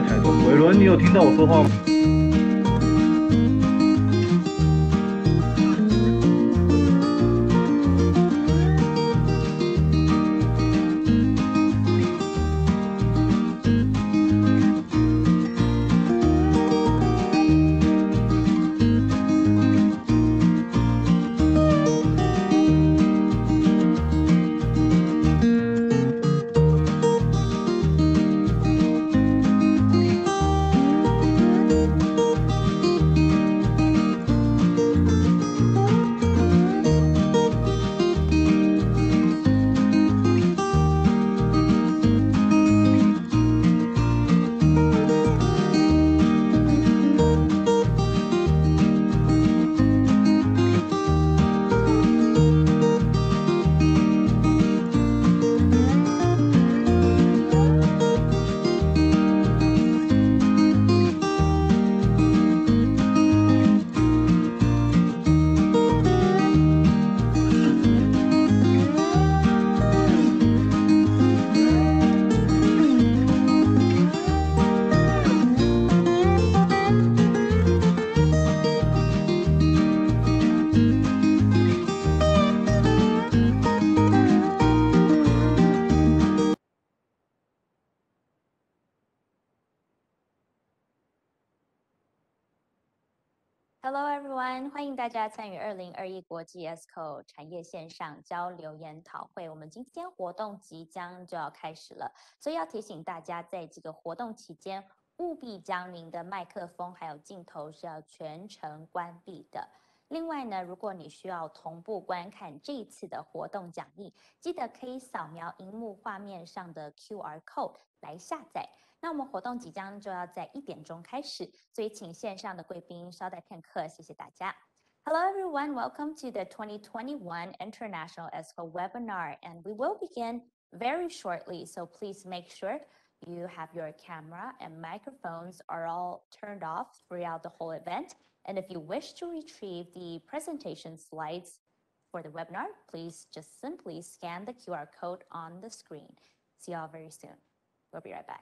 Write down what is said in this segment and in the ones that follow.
台中。伟伦，你有听到我说话吗？Hello everyone， 欢迎大家参与2021国际 Esco 产业线上交流研讨会。我们今天活动即将就要开始了，所以要提醒大家，在这个活动期间，务必将您的麦克风还有镜头是要全程关闭的。另外呢，如果你需要同步观看这一次的活动讲义，记得可以扫描荧幕画面上的 QR code 来下载。那我们活动即将就要在1点钟开始，所以请线上的贵宾稍待片刻，谢谢大家。Hello everyone, welcome to the 2021 International Esco webinar, and we will begin very shortly, so please make sure you have your camera and microphones are all turned off throughout the whole event. And if you wish to retrieve the presentation slides for the webinar, please just simply scan the QR code on the screen. See you all very soon. We'll be right back.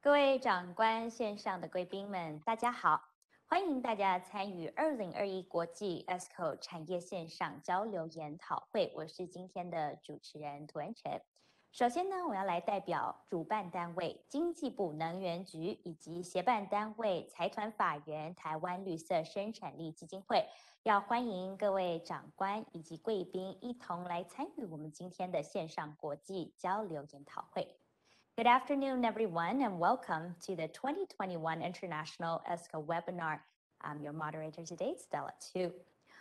各位长官、线上的贵宾们，大家好！欢迎大家参与2021国际 Esco 产业线上交流研讨会。我是今天的主持人涂恩晨。首先呢，我要来代表主办单位经济部能源局以及协办单位财团法人台湾绿色生产力基金会，要欢迎各位长官以及贵宾一同来参与我们今天的线上国际交流研讨会。Good afternoon, everyone, and welcome to the 2021 International ESCO webinar. I'm your moderator today, Stella Tu.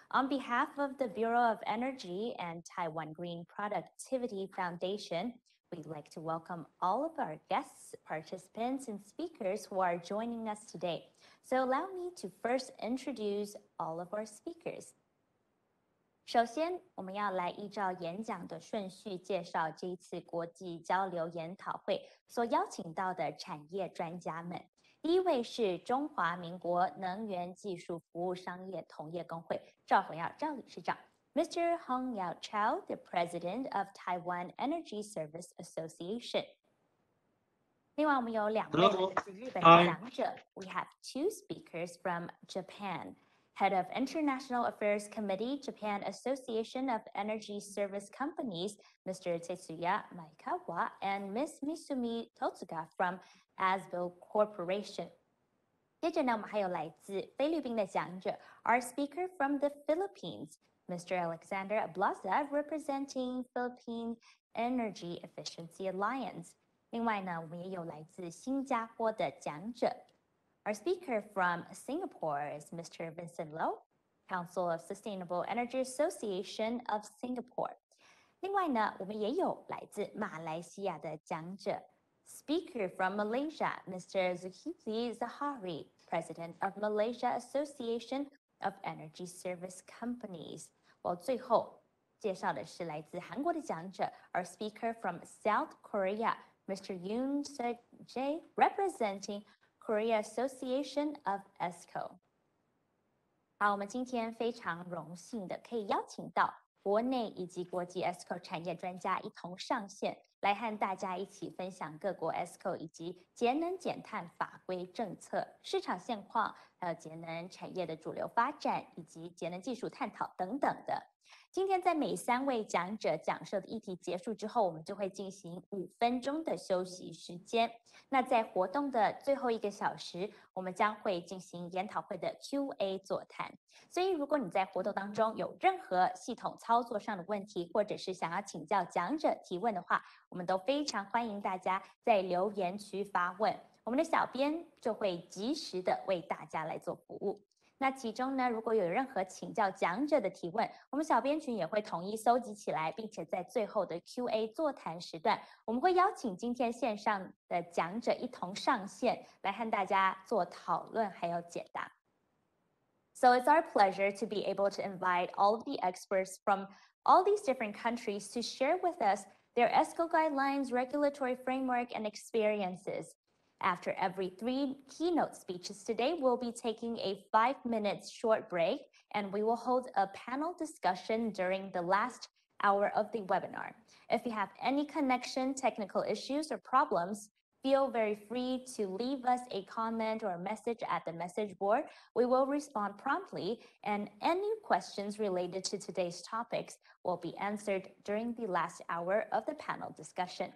On behalf of the Bureau of Energy and Taiwan Green Productivity Foundation, we'd like to welcome all of our guests, participants, and speakers who are joining us today. So allow me to first introduce all of our speakers. 首先，我们要来依照演讲的顺序介绍这一次国际交流研讨会所邀请到的产业专家们。第一位是中华民国能源技术服务商业同业工会赵宏耀赵理事长 ，Mr. Hong Yao Chao, the President of Taiwan Energy Service Association。另外，我们有两位来自日本的讲者 ，We have two speakers from Japan.Head of International Affairs Committee, Japan Association of Energy Service Companies, Mr. Tetsuya Maekawa, and Ms. Misumi Totsuga from Esco Corporation. 接着呢，我们还有来自菲律宾的讲者 ，Our speaker from the Philippines, Mr. Alexander Ablaza, representing Philippine Energy Efficiency Alliance. 另外呢，我们也有来自新加坡的讲者。Our speaker from Singapore is Mr. Vincent Low, Council of Sustainable Energy Association of Singapore. 另外呢，我们也有来自马来西亚的讲者 ，Speaker from Malaysia, Mr. Zulkifli Zahari, President of Malaysia Association of Energy Service Companies. 我最后介绍的是来自韩国的讲者 ，Our speaker from South Korea, Mr. Yoon Suk-jae, representing Korea Association of Esco。好，我们今天非常荣幸的可以邀请到国内以及国际 Esco 产业专家一同上线，来和大家一起分享各国 Esco 以及节能减碳法规政策、市场现况，还有节能产业的主流发展以及节能技术探讨等等的。今天在每3位讲者讲授的议题结束之后，我们就会进行5分钟的休息时间。那在活动的最后1个小时，我们将会进行研讨会的 Q&A 座谈。所以，如果你在活动当中有任何系统操作上的问题，或者是想要请教讲者提问的话，我们都非常欢迎大家在留言区发问，我们的小编就会及时的为大家来做服务。那其中呢，如果有任何请教讲者的提问，我们小编群也会统一搜集起来，并且在最后的 Q&A 座谈时段，我们会邀请今天线上的讲者一同上线，来和大家做讨论还有解答。So it's our pleasure to be able to invite all of the experts from all these different countries to share with us their ESCO guidelines, regulatory framework, and experiences.After every 3 keynote speeches today, we'll be taking a 5-minute short break, and we will hold a panel discussion during the last hour of the webinar. If you have any connection, technical issues, or problems, feel very free to leave us a comment or a message at the message board. We will respond promptly, and any questions related to today's topics will be answered during the last hour of the panel discussion.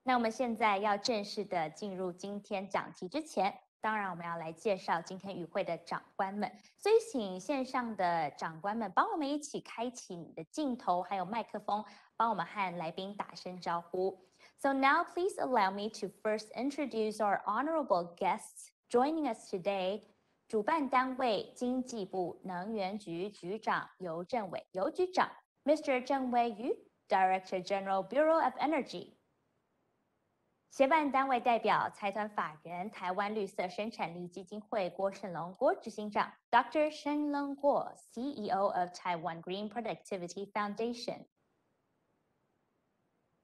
那我们现在要正式的进入今天讲题之前，当然我们要来介绍今天与会的长官们，所以请线上的长官们帮我们一起开启你的镜头还有麦克风，帮我们和来宾打声招呼。So now please allow me to first introduce our honorable guests joining us today. 主办单位经济部能源局局长游正伟游局长 ，Mr. 郑伟瑜 ，Director General Bureau of Energy。协办单位代表财团法人台湾绿色生产力基金会郭胜龙郭执行长 Dr. Shenlong Guo, CEO of Taiwan Green Productivity Foundation。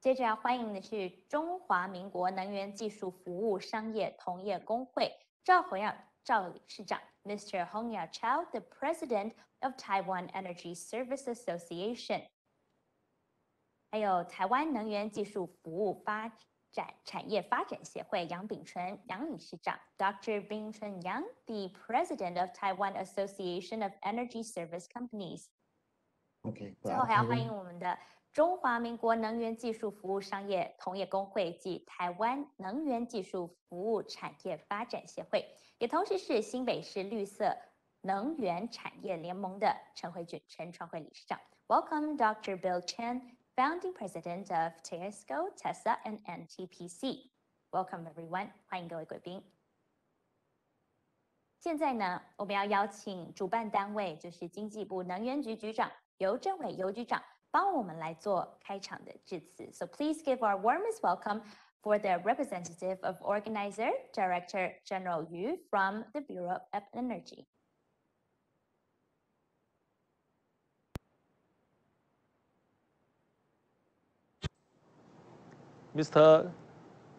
接着要欢迎的是中华民国能源技术服务商业同业工会赵宏耀赵理事长 Mr. Hong Yao Chao, the President of Taiwan Energy Service Association。还有台湾能源技术服务产业发展协会杨秉纯杨理事长 Dr. Bing Chun Yang, the President of Taiwan Association of Energy Service Companies. OK， 最后还要欢迎我们的中华民国能源技术服务商业同业工会及台湾能源技术服务产业发展协会，也同时是新北市绿色能源产业联盟的陈慧君陈创会理事长。Welcome, Dr. Bill Chen, Founding President of Esco, TESA, and NTPC. Welcome, everyone. 欢迎各位贵宾。现在呢，我们要邀请主办单位，就是经济部能源局局长游正伟游局长，帮我们来做开场的致辞。So please give our warmest welcome for the representative of organizer, Director General Yu from the Bureau of Energy. Mr.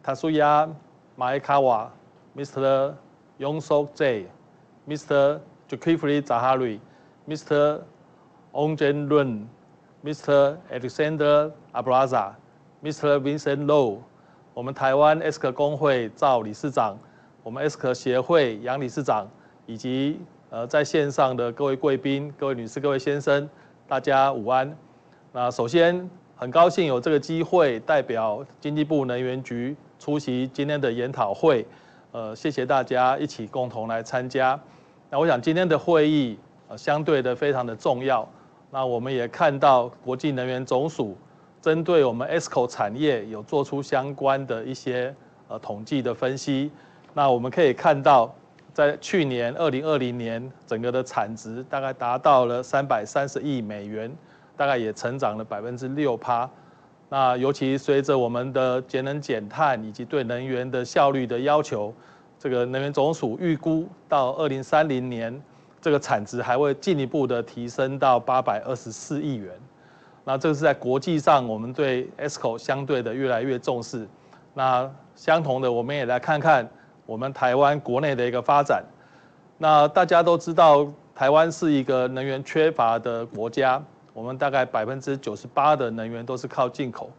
Tatsuya Maekawa, Mr. Yongsok Jae, Mr. Zulkifli Zahari, Mr. Ongjen Lun, Mr. Alexander Abraza, Mr. Vincent Low, 我们台湾 Esco 工会赵理事长，我们 Esco 协会杨理事长，以及在线上的各位贵宾、各位女士、各位先生，大家午安。那首先很高兴有这个机会代表经济部能源局出席今天的研讨会，谢谢大家一起共同来参加。那我想今天的会议相对的非常的重要。那我们也看到国际能源总署针对我们 Esco 产业有做出相关的一些统计的分析。那我们可以看到，在去年2020年整个的产值大概达到了330亿美元。大概也成长了6%。那尤其随着我们的节能减碳以及对能源的效率的要求，这个能源总署预估到2030年，这个产值还会进一步的提升到824亿元。那这是在国际上我们对 Esco 相对的越来越重视。那相同的，我们也来看看我们台湾国内的一个发展。那大家都知道，台湾是一个能源缺乏的国家。我们大概98%的能源都是靠进口，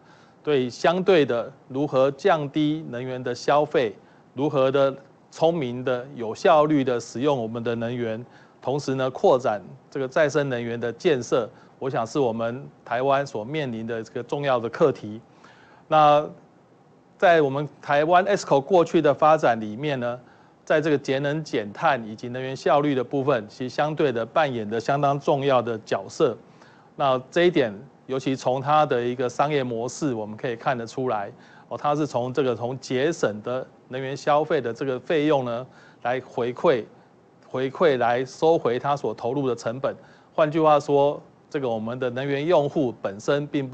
对相对的如何降低能源的消费，如何的聪明的有效率的使用我们的能源，同时呢扩展这个再生能源的建设，我想是我们台湾所面临的这个重要的课题。那在我们台湾 Esco 过去的发展里面呢，在这个节能减碳以及能源效率的部分，其实相对的扮演的相当重要的角色。那这一点，尤其从它的一个商业模式，我们可以看得出来，它是从节省的能源消费的这个费用呢，来回馈来收回它所投入的成本。换句话说，这个我们的能源用户本身并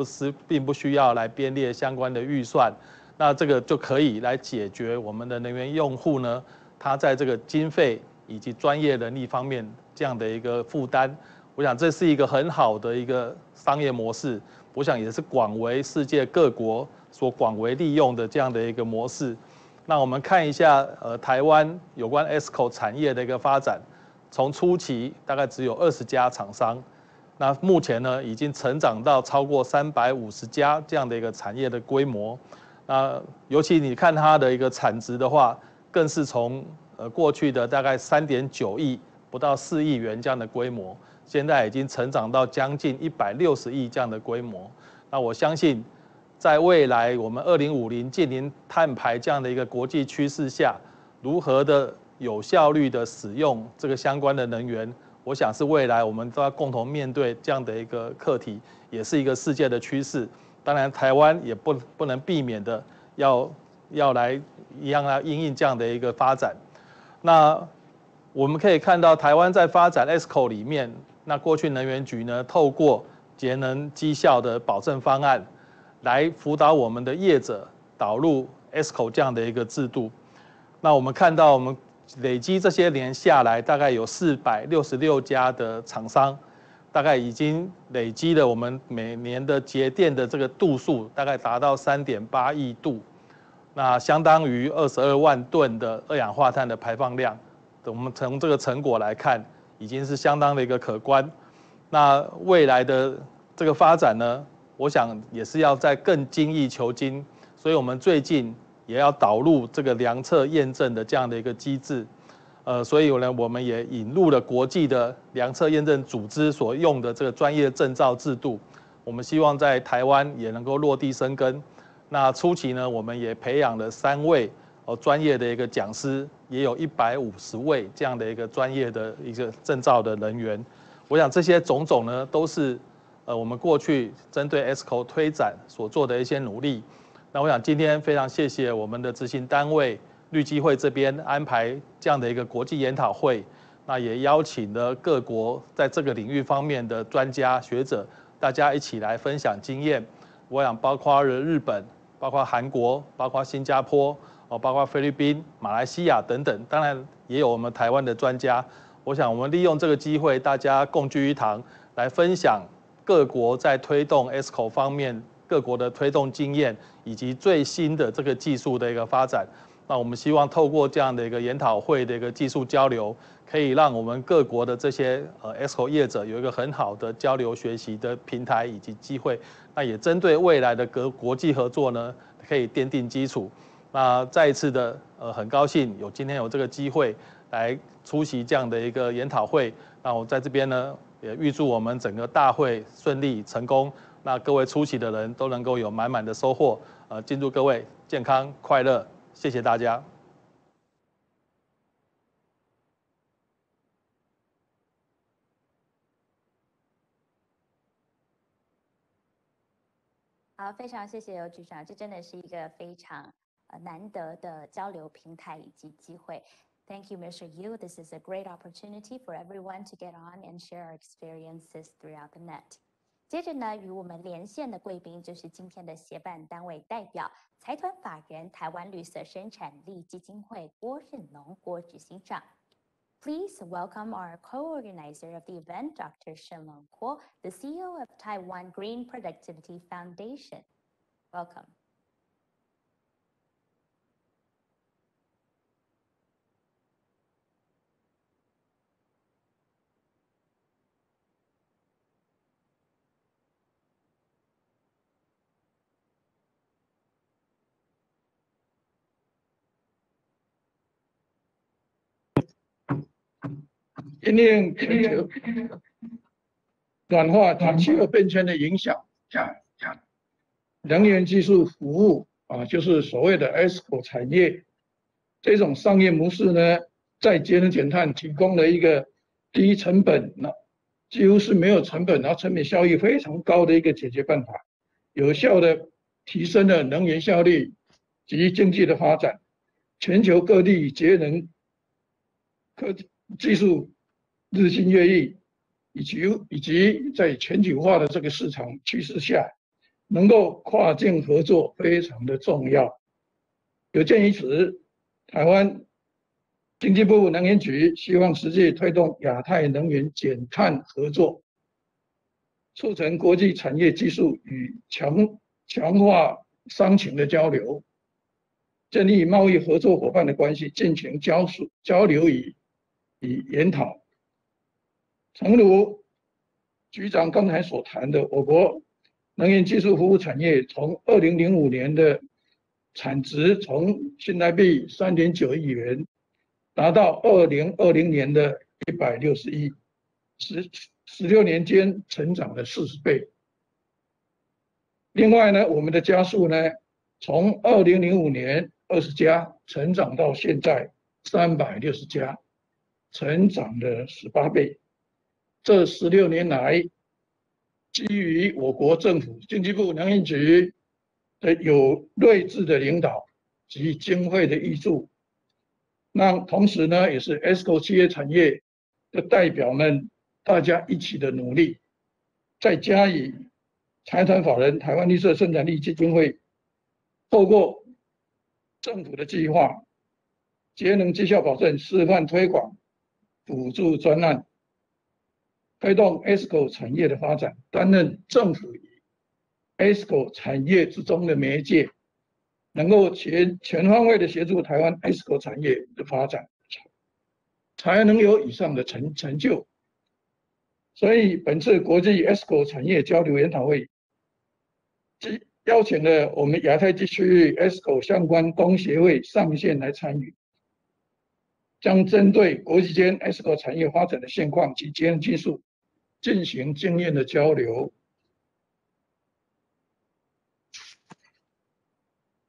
不需要来编列相关的预算，那这个就可以来解决我们的能源用户呢，他在这个经费以及专业能力方面这样的一个负担。我想这是一个很好的一个商业模式，我想也是广为世界各国所广为利用的这样的一个模式。那我们看一下台湾有关 Esco 产业的一个发展，从初期大概只有20家厂商，那目前呢已经成长到超过350家这样的一个产业的规模。那尤其你看它的一个产值的话，更是从过去的大概3.9亿不到4亿元这样的规模。现在已经成长到将近160亿这样的规模，那我相信，在未来我们2050近零碳排这样的一个国际趋势下，如何的有效率的使用这个相关的能源，我想是未来我们都要共同面对这样的一个课题，也是一个世界的趋势。当然，台湾也不能避免的要来一样来因应这样的一个发展。那我们可以看到，台湾在发展 Esco 里面。那过去能源局呢，透过节能绩效的保证方案，来辅导我们的业者导入 Esco 这样的一个制度。那我们看到，我们累积这些年下来，大概有466家的厂商，大概已经累积了我们每年的节电的这个度数，大概达到3.8亿度，那相当于22万吨的二氧化碳的排放量。我们从这个成果来看，已经是相当的一个可观。那未来的这个发展呢，我想也是要再更精益求精。所以我们最近也要导入这个量测验证的这样的一个机制。所以呢，我们也引入了国际的量测验证组织所用的这个专业证照制度，我们希望在台湾也能够落地生根。那初期呢，我们也培养了3位专业的一个讲师，也有150位这样的一个专业的一个证照的人员。我想这些种种呢，都是我们过去针对 Esco 推展所做的一些努力。那我想今天非常谢谢我们的执行单位绿基会这边安排这样的一个国际研讨会，那也邀请了各国在这个领域方面的专家学者，大家一起来分享经验。我想包括日本、包括韩国、包括新加坡、包括菲律宾、马来西亚等等，当然也有我们台湾的专家。我想我们利用这个机会，大家共聚一堂，来分享各国在推动 Esco 方面各国的推动经验，以及最新的这个技术的一个发展。那我们希望透过这样的一个研讨会的一个技术交流，可以让我们各国的这些Esco 业者有一个很好的交流学习的平台以及机会。那也针对未来的国际合作呢，可以奠定基础。那再一次的很高兴今天有这个机会来出席这样的一个研讨会。那我在这边呢，也预祝我们整个大会顺利成功。那各位出席的人都能够有满满的收获。敬祝各位健康快乐。谢谢大家。好，非常谢谢尤局长，这真的是一个非常难得的交流平台以及机会。Thank you, Mr. Yu. This is a great opportunity for everyone to get on and share our experiences throughout the net. 接着呢，与我们连线的贵宾就是今天的协办单位代表财团法人台湾绿色生产力基金会郭任龙郭执行长。Please welcome our co-organizer of the event, Dr. Shenlong Kuo, the CEO of Taiwan Green Productivity Foundation. Welcome. 因应全球暖化及气候变迁的影响，能源技术服务就是所谓的 Esco 产业这种商业模式呢，在节能减碳提供了一个低成本，几乎是没有成本，然后成本效益非常高的一个解决办法，有效的提升了能源效率及经济的发展。全球各地节能技术日新月异，以及在全球化的这个市场趋势下，能够跨境合作非常的重要。有鉴于此，台湾经济部能源局希望实际推动亚太能源减碳合作，促成国际产业技术与强化商情的交流，建立贸易合作伙伴的关系，进行交流与研讨。诚如局长刚才所谈的，我国能源技术服务产业从2005年的产值从新台币3.9亿元，达到2020年的160亿，16年间成长了40倍。另外呢，我们的家数呢，从2005年20家成长到现在360家，成长了18倍。这16年来，基于我国政府经济部能源局的有睿智的领导及经费的挹注，那同时呢，也是 Esco 企业产业的代表们大家一起的努力，再加以财团法人台湾绿色生产力基金会透过政府的计划、节能绩效保证示范推广、补助专案，推动 Esco 产业的发展，担任政府与 Esco 产业之中的媒介，能够全方位的协助台湾 Esco 产业的发展，才能有以上的成就。所以本次国际 Esco 产业交流研讨会邀请了我们亚太地区域 Esco 相关工协会上线来参与，将针对国际间 Esco 产业发展的现况及节能技术进行经验的交流，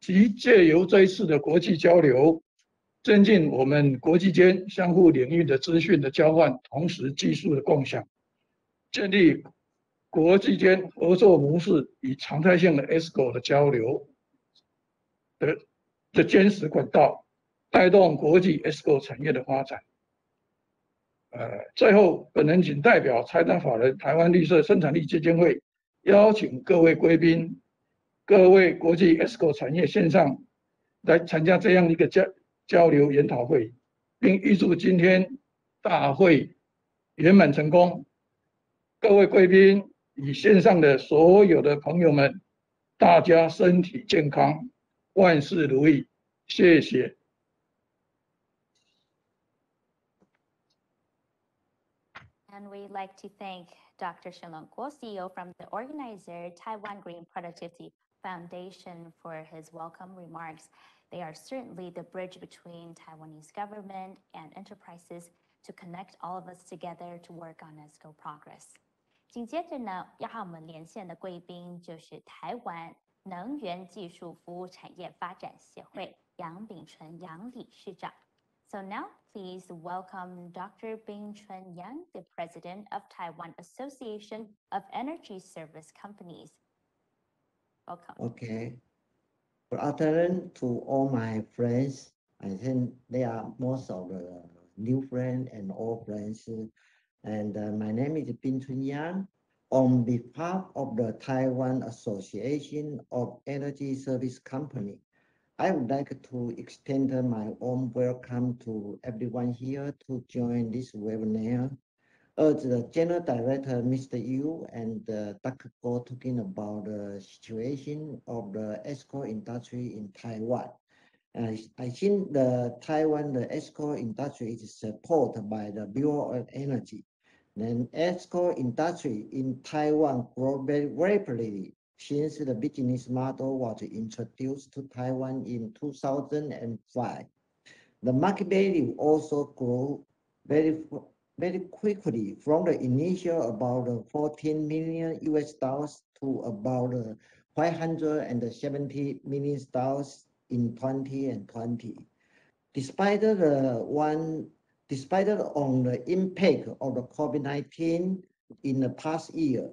及借由这一次的国际交流，增进我们国际间相互领域的资讯的交换，同时技术的共享，建立国际间合作模式与常态性的 Esco 的交流的坚实管道，带动国际 Esco 产业的发展。最后，本人仅代表财团法人台湾绿色生产力基金会，邀请各位贵宾、各位国际 Esco 产业线上来参加这样一个交流研讨会，并预祝今天大会圆满成功。各位贵宾与线上的所有的朋友们，大家身体健康，万事如意，谢谢。And we'd like to thank Dr. Shenlong Guo, CEO from the organizer Taiwan Green Productivity Foundation, for his welcome remarks. They are certainly the bridge between Taiwanese government and enterprises to connect all of us together to work on ESCO progress. 紧接着呢，要和我们连线的贵宾就是台湾能源技术服务产业发展协会杨秉纯杨理事长。So now, please welcome Dr. Bing Chun Yang, the president of Taiwan Association of Energy Service Companies. Welcome. Okay. Good afternoon to all my friends. I think they are most of the new friends and old friends. And my name is Bing Chun Yang. On behalf of the Taiwan Association of Energy Service Company, I would like to extend my warm welcome to everyone here to join this webinar. As the General Director, Mr. Yu and Dr. Guo talking about the situation of the Esco industry in Taiwan. I think the Esco industry is supported by the Bureau of Energy. Then Esco industry in Taiwan grew very rapidly since the business model was introduced to Taiwan in 2005. The market value also grew very quickly from the initial about 14 million US dollars to about 570 million dollars in 2020. Despite on the impact of the COVID-19 in the past year,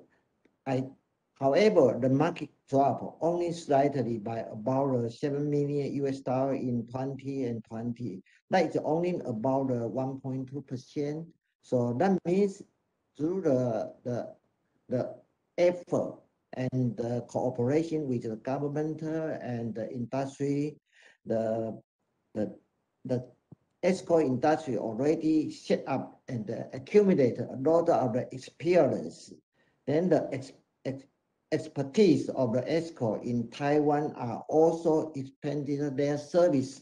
however, the market dropped only slightly by about 7 million US dollars in 2020. That is only about 1.2%. So that means through the effort and the cooperation with the government and the industry, the Esco industry already set up and accumulated a lot of the experience. Then the expertise of the Esco in Taiwan are also expanding their service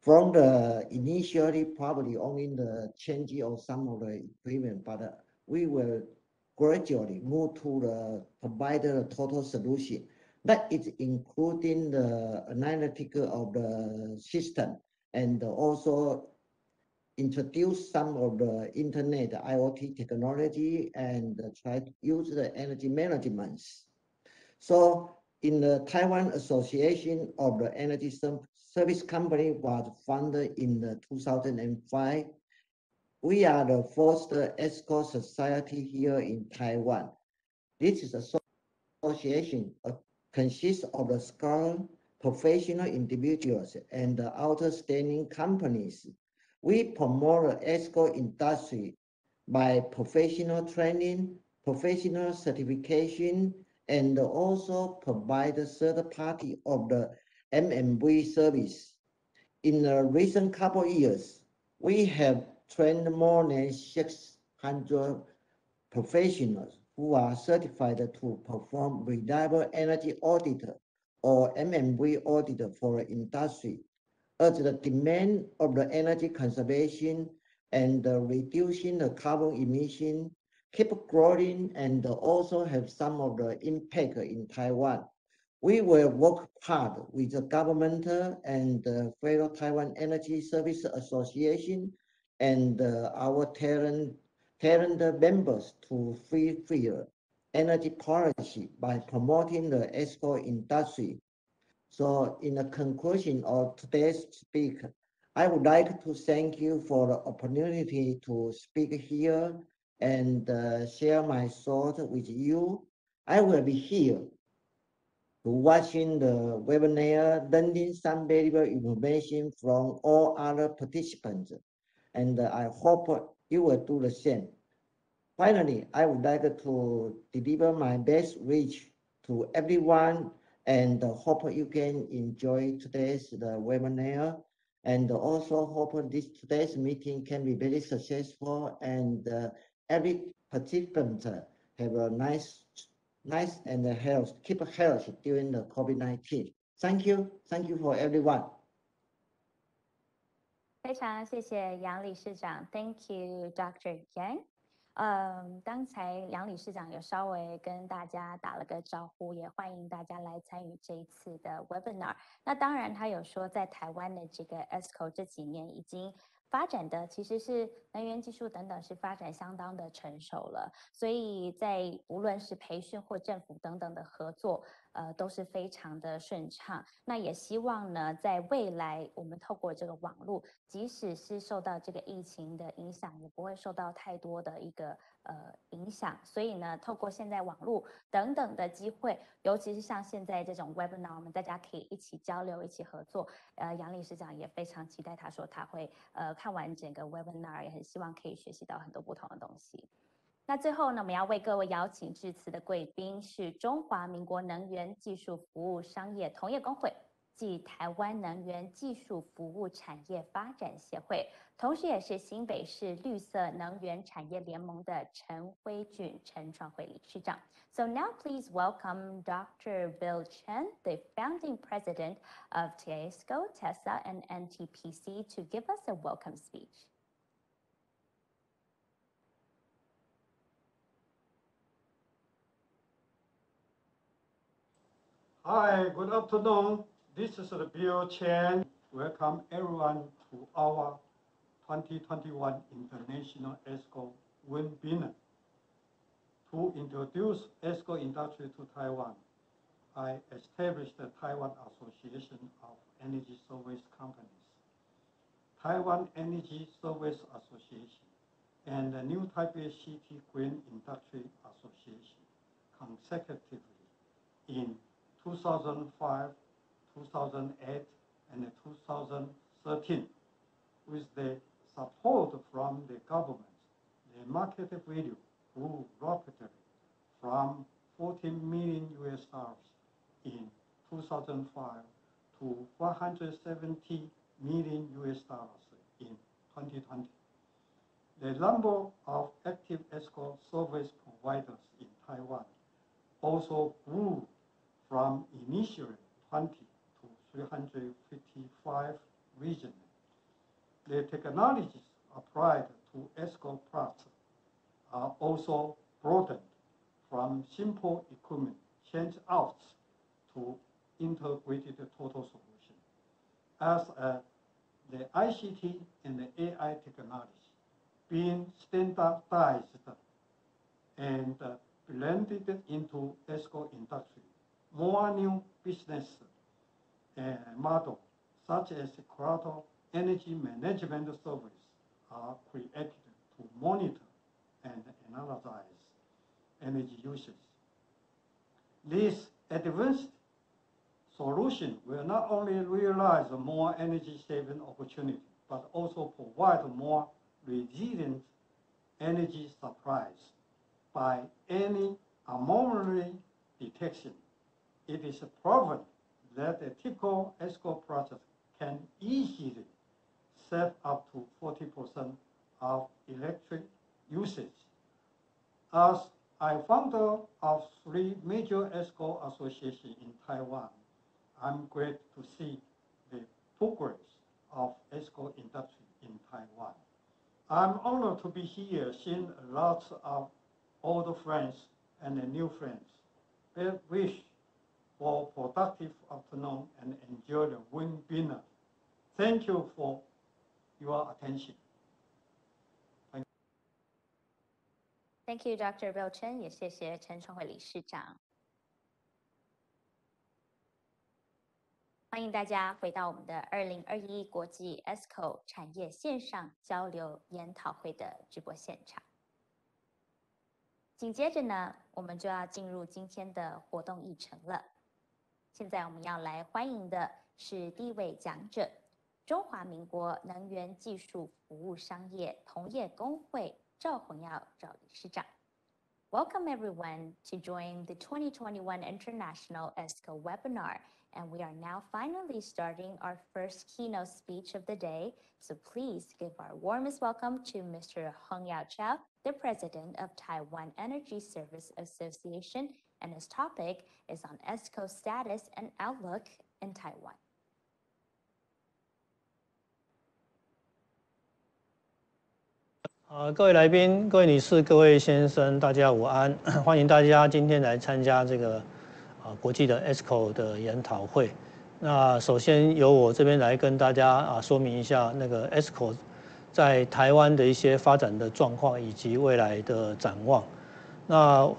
from the initially probably only the change of some of the equipment, but we will gradually move to the provide the total solution. That is including the analytical of the system and also introduce some of the internet IoT technology and try to use the energy management. So in the Taiwan Association of the Energy Service Company was founded in 2005. We are the first Esco society here in Taiwan. This is an association consists of the skilled professional individuals and the outstanding companies. We promote the Esco industry by professional training, professional certification, and also provide the third party of the MMV service. In the recent couple of years, we have trained more than 600 professionals who are certified to perform reliable energy auditor or MMV auditor for the industry. As the demand of the energy conservation and reducing the carbon emission keep growing and also have some of the impact in Taiwan, We will work hard with the government and the Federal Taiwan Energy Service Association and our talent members to fulfill energy policy by promoting the Esco industry. So in the conclusion of today's speak, I would like to thank you for the opportunity to speak here and share my thoughts with you. I will be here to watching the webinar, learning some valuable information from all other participants, and I hope you will do the same. Finally, I would like to deliver my best wish to everyone and hope you can enjoy today's webinar, and also hope today's meeting can be very successful and every participant have a nice and keep health during the COVID-19. Thank you for everyone. 非常谢谢杨理事长 ，Thank you, Dr. Yang。刚才杨理事长有稍微跟大家打了个招呼，也欢迎大家来参与这一次的 webinar。那当然，他有说在台湾的这个 Esco 这几年已经发展的其实是能源技术等等是发展相当的成熟了，所以在无论是培训或政府等等的合作，都是非常的顺畅。那也希望呢，在未来我们透过这个网络，即使是受到这个疫情的影响，也不会受到太多的一个影响。所以呢，透过现在网络等等的机会，尤其是像现在这种 webinar， 我们大家可以一起交流、一起合作。杨理事长也非常期待，他说他会看完整个 webinar， 也很希望可以学习到很多不同的东西。那最后呢，我们要为各位邀请致辞的贵宾是中华民国能源技术服务商业同业公会暨台湾能源技术服务产业发展协会，同时也是新北市绿色能源产业联盟的陈辉俊陈创会理事长。So now please welcome Dr. Bill Chen, the founding president of Esco, TESA, and NTPC to give us a welcome speech. Hi, good afternoon. This is Bill Chen. Welcome everyone to our 2021 International Esco webinar. To introduce Esco industry to Taiwan, I established the Taiwan Association of Energy Service Companies, Taiwan Energy Service Association, and the New Taipei City Green Industry Association consecutively in 2005, 2008, and 2013. With the support from the government, the market value grew rapidly from $14 million in 2005 to $170 million in 2020. The number of active Esco service providers in Taiwan also grew from initially 20 to 355 regionally. The technologies applied to Esco products are also broadened from simple equipment change-outs to integrated total solution. As the ICT and the AI technology being standardized and blended into Esco industry, more new business models, such as cloud energy management service, are created to monitor and analyze energy usage. This advanced solution will not only realize more energy-saving opportunity, but also provide more resilient energy supplies by any anomaly detection. It is proven that a typical Esco project can easily save up to 40% of electric usage. As a founder of 3 major Esco associations in Taiwan, I'm glad to see the progress of Esco industry in Taiwan. I'm honored to be here, seeing a lot of old friends and new friends. I wish for productive afternoon and enjoy the wind dinner. Thank you for your attention. Thank you, Dr. Bill Chen， 也谢谢陈崇慧理事长。欢迎大家回到我们的2021国际 Esco 产业线上交流研讨会的直播现场。紧接着呢，我们就要进入今天的活动议程了。现在我们要来欢迎的是第一位讲者，中华民国能源技术服务商业同业公会赵宏耀赵理事长。Welcome everyone to join the 2021 International Esco webinar. And we are now finally starting our first keynote speech of the day. So please give our warmest welcome to Mr. Hong Yao Chao, the President of Taiwan Energy Service Association. And his topic is on Esco status and outlook in Taiwan. 各位来宾、各位女士、各位先生，大家午安！欢迎大家今天来参加这个国际的 Esco 的研讨会。那首先由我这边来跟大家说明一下那个 Esco 在台湾的一些发展的状况以及未来的展望。那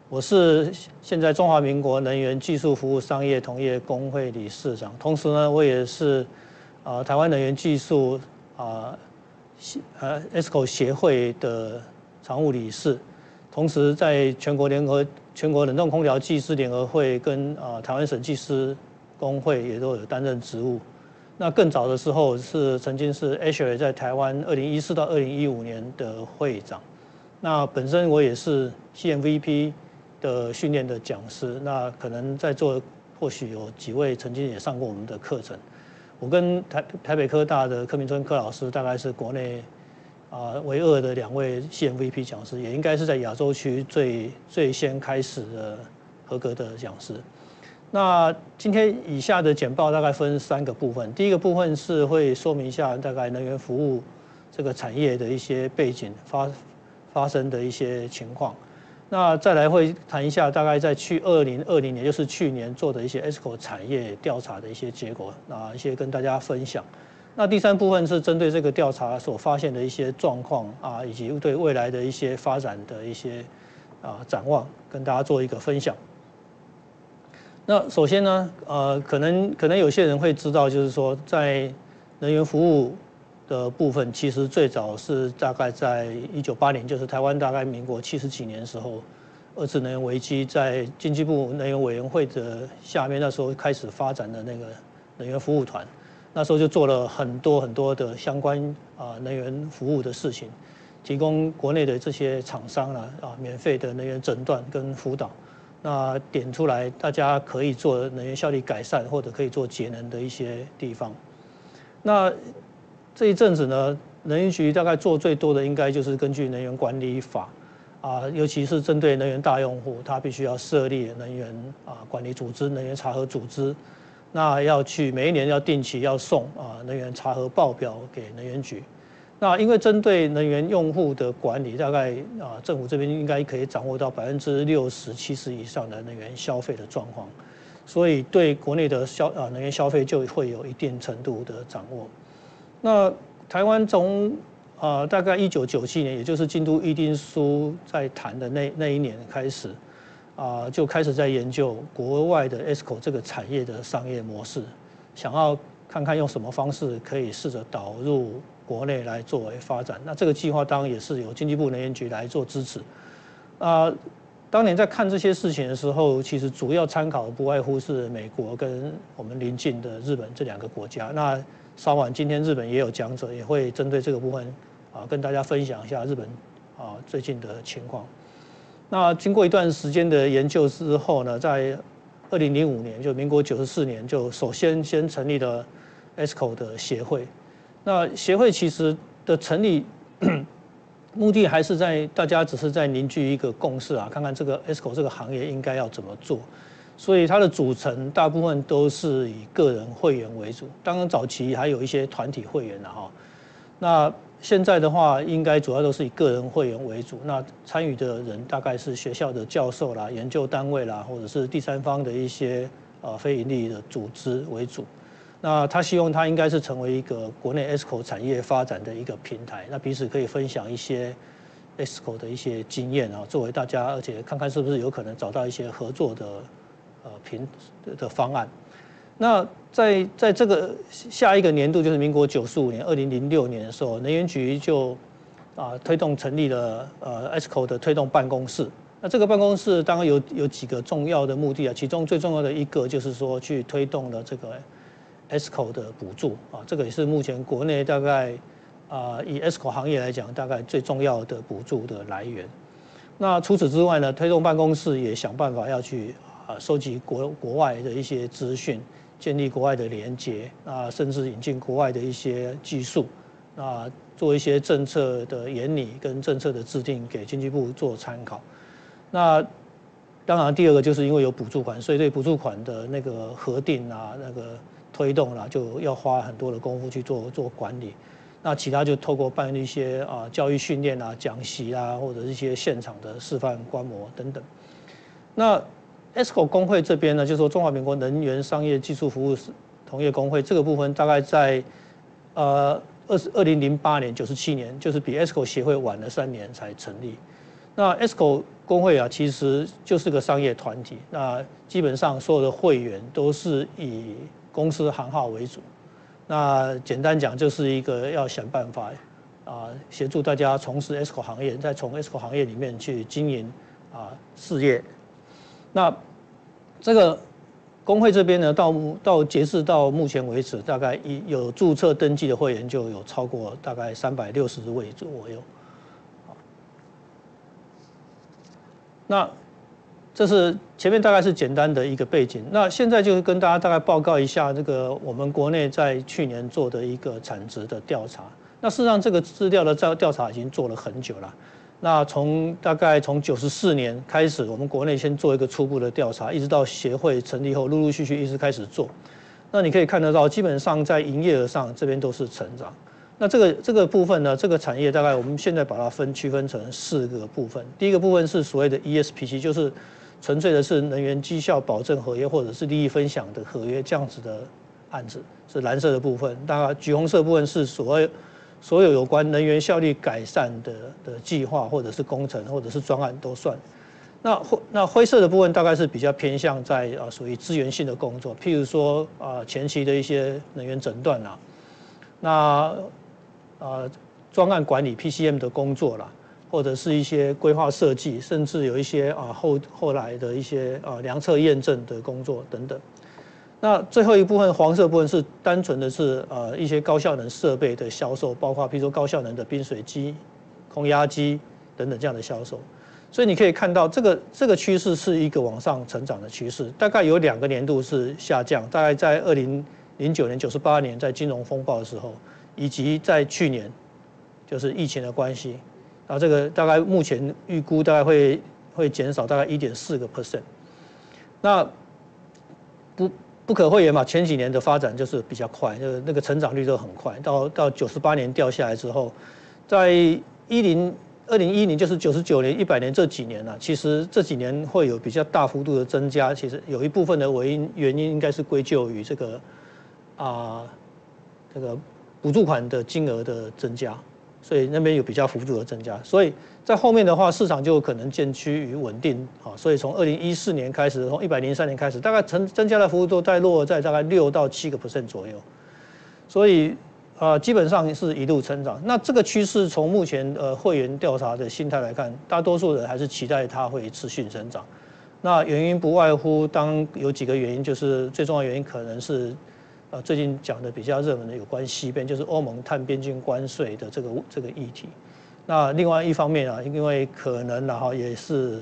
我是现在中华民国能源技术服务商业同业公会理事长，同时呢，我也是台湾能源技术Esco 协会的常务理事，同时在全国冷冻空调技师联合会跟台湾省技师工会也都有担任职务。那更早的时候曾经是 Esco 在台湾2014到2015年的会长。那本身我也是 CMVP 的训练的讲师，那可能在座或许有几位曾经也上过我们的课程。我跟台北科大的柯明春柯老师大概是国内唯二的2位 CMVP 讲师，也应该是在亚洲区最先开始的合格的讲师。那今天以下的简报大概分3个部分，第一个部分是会说明一下大概能源服务这个产业的一些背景发生的一些情况。那再来会谈一下大概在2020年，也就是去年做的一些 Esco 产业调查的一些结果，一些跟大家分享。那第3部分是针对这个调查所发现的一些状况以及对未来的一些发展的一些展望，跟大家做一个分享。那首先呢，可能有些人会知道，就是说在能源服务的部分，其实最早是大概在1980年，就是台湾大概民国70几年的时候，2次能源危机在经济部能源委员会的下面，那时候开始发展的那个能源服务团，那时候就做了很多的相关能源服务的事情，提供国内的这些厂商免费的能源诊断跟辅导，那点出来大家可以做能源效率改善或者可以做节能的一些地方。那这一阵子呢，能源局大概做最多的应该就是根据能源管理法尤其是针对能源大用户，它必须要设立能源管理组织、能源查核组织，那要每一年要定期要送能源查核报表给能源局。那因为针对能源用户的管理，大概政府这边应该可以掌握到60%、70%以上的能源消费的状况，所以对国内的能源消费就会有一定程度的掌握。那台湾从大概1997年，也就是京都议定书在谈的那一年开始，就开始在研究国外的 Esco 这个产业的商业模式，想要看看用什么方式可以试着导入国内来作为发展。那这个计划当然也是由经济部能源局来做支持。当年在看这些事情的时候，其实主要参考不外乎是美国跟我们邻近的日本这2个国家。那稍晚今天日本也有讲者，也会针对这个部分跟大家分享一下日本最近的情况。那经过一段时间的研究之后呢，在2005年，就民国94年，就首先成立了 Esco 的协会。那协会其实的成立目的还是大家只是在凝聚一个共识看看这个 Esco 这个行业应该要怎么做。所以它的组成大部分都是以个人会员为主，当然早期还有一些团体会员那现在的话，应该主要都是以个人会员为主。那参与的人大概是学校的教授啦、研究单位啦，或者是第三方的一些非营利的组织为主。那他希望他应该是成为一个国内 Esco 产业发展的一个平台，那彼此可以分享一些 Esco 的一些经验啊，作为大家，而且看看是不是有可能找到一些合作的方案。那在这个下一个年度，就是民国95年2006年的时候，能源局就推动成立了Esco 的推动办公室。那这个办公室当然有几个重要的目的啊，其中最重要的一个就是说去推动了这个 Esco 的补助啊，这个也是目前国内大概以 Esco 行业来讲，大概最重要的补助的来源。那除此之外呢，推动办公室也想办法要去收集国外的一些资讯，建立国外的连结甚至引进国外的一些技术，做一些政策的研拟跟政策的制定给经济部做参考。那当然，第二个就是因为有补助款，所以对补助款的那个核定那个推动就要花很多的功夫去做管理。那其他就透过办一些教育训练讲习或者是一些现场的示范观摩等等。那 Esco 工会这边呢，就是说中华民国能源商业技术服务同业工会这个部分，大概在2008年、97年，就是比 Esco 协会晚了3年才成立。那 Esco 工会其实就是个商业团体，那基本上所有的会员都是以公司行号为主。那简单讲，就是一个要想办法协助大家从事 Esco 行业，再从 Esco 行业里面去经营事业。那这个工会这边呢，到截至到目前为止，大概有注册登记的会员就有超过大概360位左右。那这是前面大概是简单的一个背景。那现在就是跟大家大概报告一下这个我们国内在去年做的一个产值的调查。那事实上这个资料的调查已经做了很久了。那大概从94年开始，我们国内先做一个初步的调查，一直到协会成立后，陆陆续续一直开始做。那你可以看得到，基本上在营业额上这边都是成长。那这个部分呢，这个产业大概我们现在把它区分成4个部分。第一个部分是所谓的 ESPC， 就是纯粹的是能源绩效保证合约或者是利益分享的合约这样子的案子，是蓝色的部分。当然，橘红色部分是所有有关能源效率改善的计划或者是工程或者是专案都算。那灰色的部分大概是比较偏向在属于资源性的工作，譬如说前期的一些能源诊断专案管理 PCM 的工作啦，或者是一些规划设计，甚至有一些后来的一些量测验证的工作等等。那最后一部分黄色部分是单纯的是一些高效能设备的销售，包括譬如说高效能的冰水机、空压机等等这样的销售。所以你可以看到这个趋势是一个往上成长的趋势，大概有2个年度是下降，大概在2009年、98年在金融风暴的时候，以及在去年就是疫情的关系，这个大概目前预估大概会减少大概1.4%。那不可讳言嘛，前几年的发展就是比较快，就是那个成长率都很快。到98年掉下来之后，在2010就是99年、100年这几年其实这几年会有比较大幅度的增加。其实有一部分的原因应该是归咎于这个补助款的金额的增加，所以那边有比较幅度的增加。所以在后面的话，市场就可能渐趋于稳定所以从2014年开始，从103年开始，大概增加的幅度都落在大概6到7% 左右。所以基本上是一路成长。那这个趋势从目前会员调查的心态来看，大多数人还是期待它会持续成长。那原因不外乎有几个原因，就是最重要的原因可能是最近讲的比较热门的有关西边，就是欧盟碳边境关税的这个议题。那另外一方面因为可能也是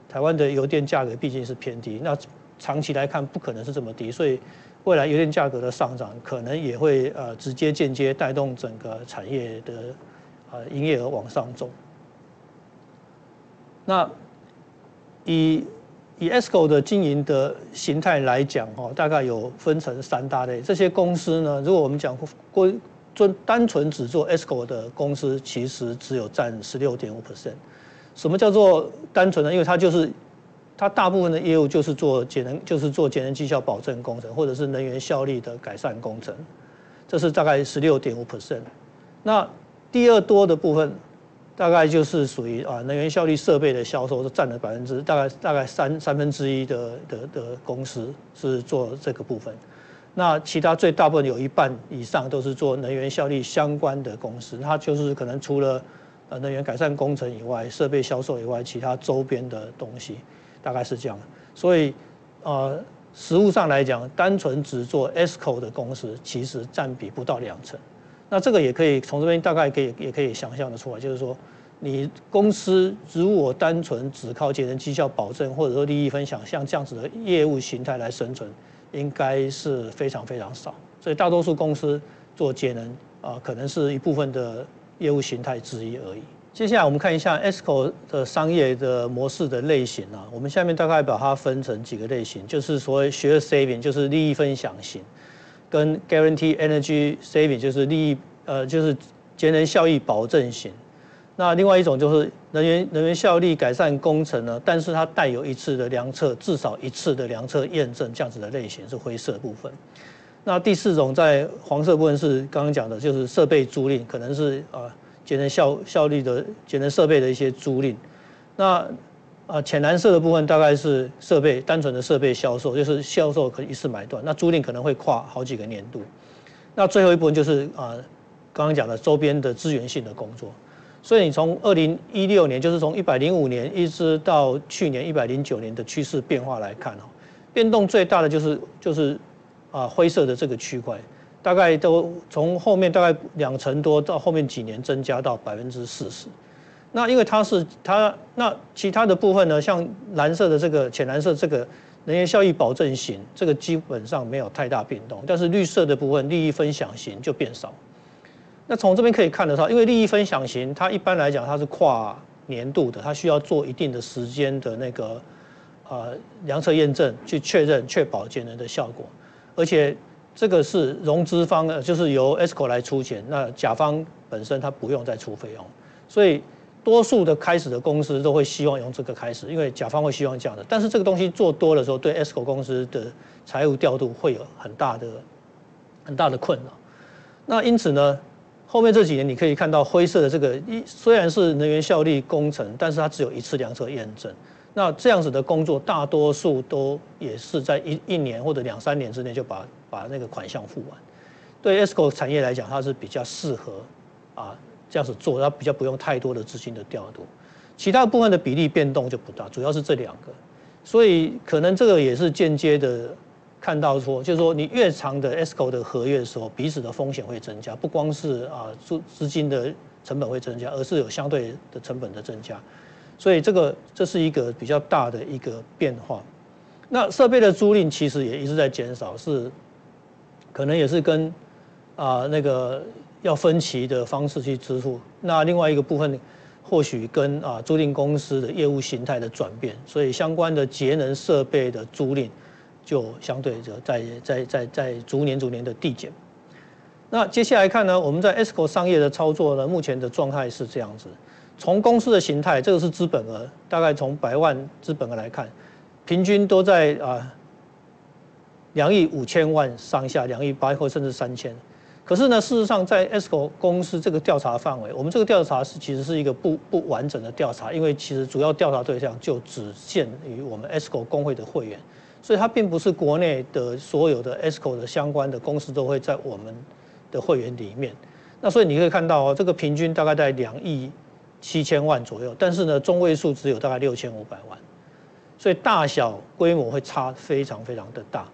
台湾的油电价格毕竟是偏低，那长期来看不可能是这么低，所以未来油电价格的上涨可能也会直接间接带动整个产业的营业额往上走。那以 Esco 的经营的形态来讲大概有分成3大类。这些公司呢，如果我们讲单纯只做 Esco 的公司，其实只有占16.5%。什么叫做单纯呢？因为它就是它大部分的业务就是做节能绩效保证工程，或者是能源效率的改善工程，这是大概16.5%。那第二多的部分，大概就是属于能源效率设备的销售，是占了大概1/3的公司是做这个部分。那其他最大部分有1半以上都是做能源效率相关的公司，它就是可能除了能源改善工程以外，设备销售以外，其他周边的东西。大概是这样，所以实务上来讲，单纯只做 Esco 的公司，其实占比不到2成。那这个也可以从这边大概也可以想象的出来，就是说，你公司如果单纯只靠节能绩效保证或者说利益分享，像这样子的业务形态来生存，应该是非常非常少。所以大多数公司做节能可能是一部分的业务形态之一而已。接下来我们看一下 Esco 的商业的模式的类型啊，我们下面大概把它分成几个类型，就是所谓 Share Saving， 就是利益分享型，跟 Guarantee Energy Saving， 就是就是节能效益保证型。那另外一种就是能源效率改善工程呢，但是它带有一次的量测，至少一次的量测验证这样子的类型是灰色部分。那第4种在黄色部分是刚刚讲的，就是设备租赁，可能是节能效率的节能设备的一些租赁。那浅蓝色的部分大概是单纯的设备销售，就是销售可以一次买断，那租赁可能会跨好几个年度。那最后一部分就是刚刚讲的周边的资源性的工作。所以你从2016年，就是从105年一直到去年109年的趋势变化来看变动最大的就是灰色的这个区块。大概都从后面大概2成多到后面几年增加到40%。那因为那其他的部分呢，像蓝色的这个浅蓝色这个能源效益保证型，这个基本上没有太大变动，但是绿色的部分利益分享型就变少。那从这边可以看得到，因为利益分享型它一般来讲它是跨年度的，它需要做一定的时间的那个量测验证去确保节能的效果，而且这个是融资方就是由 Esco 来出钱，那甲方本身他不用再出费用，所以多数的开始的公司都会希望用这个开始，因为甲方会希望这样的。但是这个东西做多的时候，对 Esco 公司的财务调度会有很大的困扰。那因此呢，后面这几年你可以看到灰色的这个，虽然是能源效率工程，但是它只有一次量测验证。那这样子的工作，大多数都也是在一年或者2、3年之内就把那个款项付完。对 Esco 产业来讲，它是比较适合这样子做，它比较不用太多的资金的调度。其他部分的比例变动就不大，主要是这2个。所以可能这个也是间接的看到说，就是说你越长的 Esco 的合约的时候，彼此的风险会增加，不光是资金的成本会增加，而是有相对的成本的增加。所以这是一个比较大的一个变化。那设备的租赁其实也一直在减少，可能也是跟那个要分期的方式去支付。那另外一个部分或许跟租赁公司的业务形态的转变，所以相关的节能设备的租赁就相对在逐年的递减。那接下来看呢，我们在 Esco 商业的操作呢，目前的状态是这样子。从公司的形态，这个是资本额，大概从100万资本额来看，平均都在2亿5千万上下，2亿8或甚至3千。可是呢，事实上在 Esco 公司这个调查范围，我们这个调查其实是一个不完整的调查，因为其实主要调查对象就只限于我们 Esco 工会的会员，所以它并不是国内的所有的 Esco 的相关的公司都会在我们的会员里面。那所以你可以看到这个平均大概在2亿7千万左右，但是呢，中位数只有大概6500万，所以大小规模会差非常非常的大，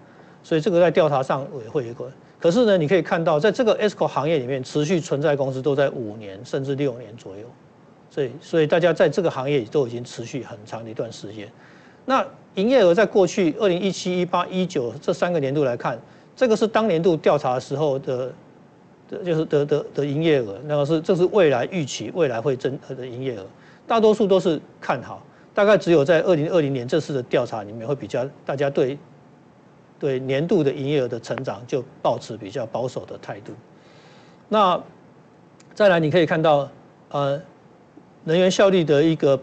所以这个在调查上也会有一个。可是呢，你可以看到，在这个 Esco 行业里面，持续存在公司都在5年甚至6年左右，所以大家在这个行业里都已经持续很长的一段时间。那营业额在过去2017、18、19这3个年度来看，这个是当年度调查的时候的营业额，这是未来预期未来会增的营业额，大多数都是看好，大概只有在2020年这次的调查里面会比较大家对年度的营业额的成长就抱持比较保守的态度。那再来你可以看到能源效率的一个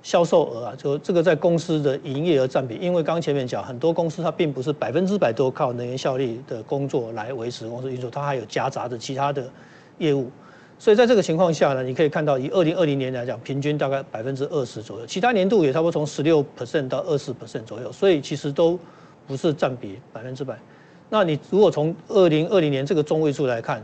销售额啊，就这个在公司的营业额占比，因为刚前面讲，很多公司它并不是100%都靠能源效率的工作来维持公司运作，它还有夹杂着其他的业务。所以在这个情况下呢，你可以看到以2020年来讲，平均大概20%左右，其他年度也差不多从16% 到24% 左右，所以其实都不是占比100%。那你如果从2020年这个中位数来看，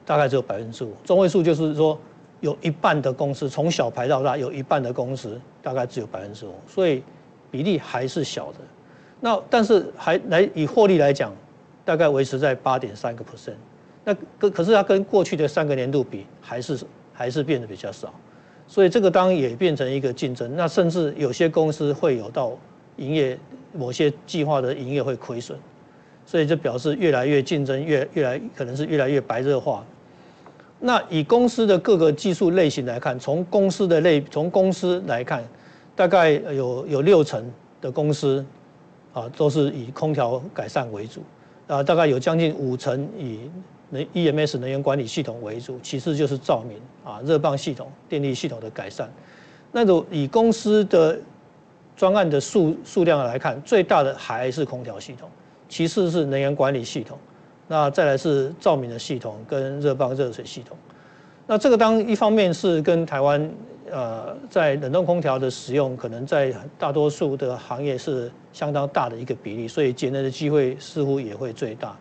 大概只有5%，中位数就是说有一半的公司从小排到大，有一半的公司大概只有5%，所以比例还是小的。那但是以获利来讲，大概维持在8.3%。那可是它跟过去的3个年度比，还是变得比较少，所以这个当然也变成一个竞争。那甚至有些公司会有到营业某些计划的营业会亏损，所以这表示越来越竞争，可能是越来越白热化。那以公司的各个技术类型来看，从公司来看，大概有60%的公司都是以空调改善为主，大概有将近50%以EMS 能源管理系统为主，其次就是照明热泵系统、电力系统的改善。那种以公司的专案的数量来看，最大的还是空调系统，其次是能源管理系统，那再来是照明的系统跟热泵热水系统。那这个当一方面是跟台湾在冷冻空调的使用，可能在大多数的行业是相当大的一个比例，所以节能的机会似乎也会最大。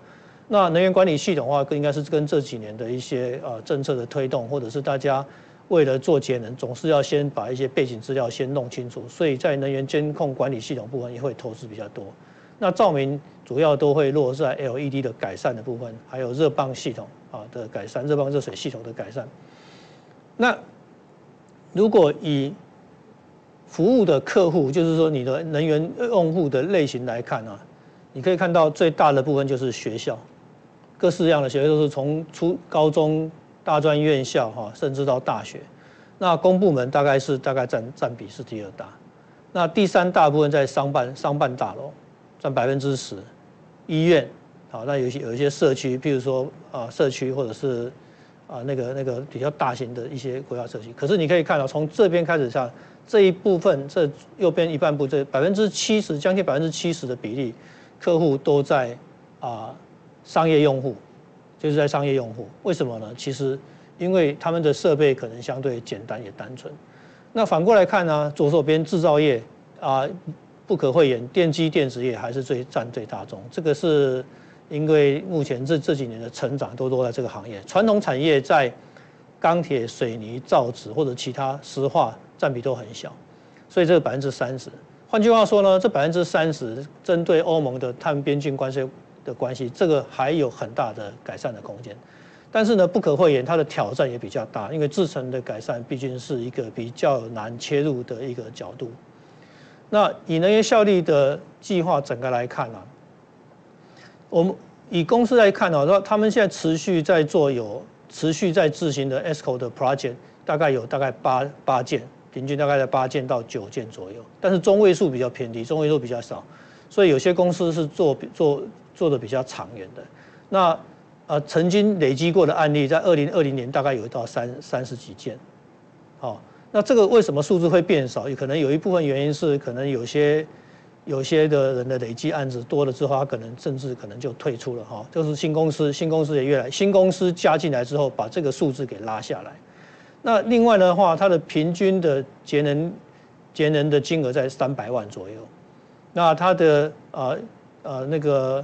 那能源管理系统的话，应该是跟这几年的一些政策的推动，或者是大家为了做节能，总是要先把一些背景资料先弄清楚，所以在能源监控管理系统部分也会投资比较多。那照明主要都会落在 LED 的改善的部分，还有热泵系统的改善，热泵热水系统的改善。那如果以服务的客户，就是说你的能源用户的类型来看你可以看到最大的部分就是学校。各式各样的学校都是从高中、大专院校甚至到大学。那公部门大概占比是第2大。那第3大部分在商办大楼，占10%。医院那有一些社区，譬如说社区或者是那个比较大型的一些国家社区。可是你可以看到，从这边开始上这一部分，这右边一半部这70%将近70%的比例，客户都在商业用户，就是在商业用户。为什么呢？其实因为他们的设备可能相对简单也单纯。那反过来看左手边制造业不可讳言，电机电子业还是占最大宗。这个是因为目前这几年的成长都在这个行业。传统产业在钢铁、水泥、造纸或者其他石化占比都很小，所以这个30%。换句话说呢，这30%针对欧盟的碳边境关税的关系，这个还有很大的改善的空间。但是呢，不可讳言，它的挑战也比较大，因为制程的改善毕竟是一个比较难切入的一个角度。那以能源效率的计划整个来看我们以公司来看他们现在持续在执行的 Esco 的 project， 大概8件，平均大概在8件到9件左右，但是中位数比较偏低，中位数比较少，所以有些公司是做的比较长远的。那曾经累积过的案例，在2020年大概有到30几件，那这个为什么数字会变少？可能有一部分原因是可能有些的人的累积案子多了之后，他甚至就退出了就是新公司也新公司加进来之后，把这个数字给拉下来。那另外的话，它的平均的节能的金额在300万左右，那它的那个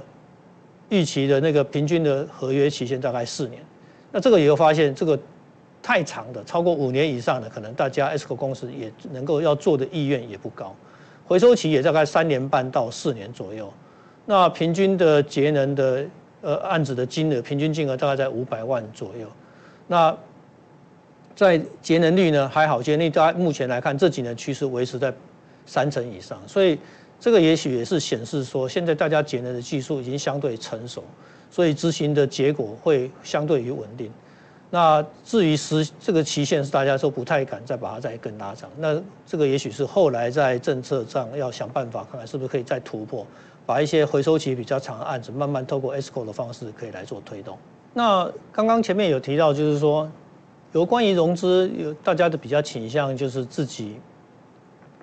预期的那个平均的合约期限大概4年。那这个也有发现，这个太长的，超过5年以上的，可能大家 Esco 公司也能够要做的意愿也不高。回收期也大概3年半到4年左右。那平均的节能的案子的金额，平均金额大概在500万左右。那在节能率呢还好，节能率大概目前来看这几年趋势维持在30%以上，所以这个也许也是显示说，现在大家节能的技术已经相对成熟，所以执行的结果会相对于稳定。那至于这个期限是大家都不太敢再把它再更拉长，那这个也许是后来在政策上要想办法看看是不是可以再突破，把一些回收期比较长的案子慢慢透过 Esco 的方式可以来做推动。那刚刚前面有提到，就是说有关于融资，大家的比较倾向就是自己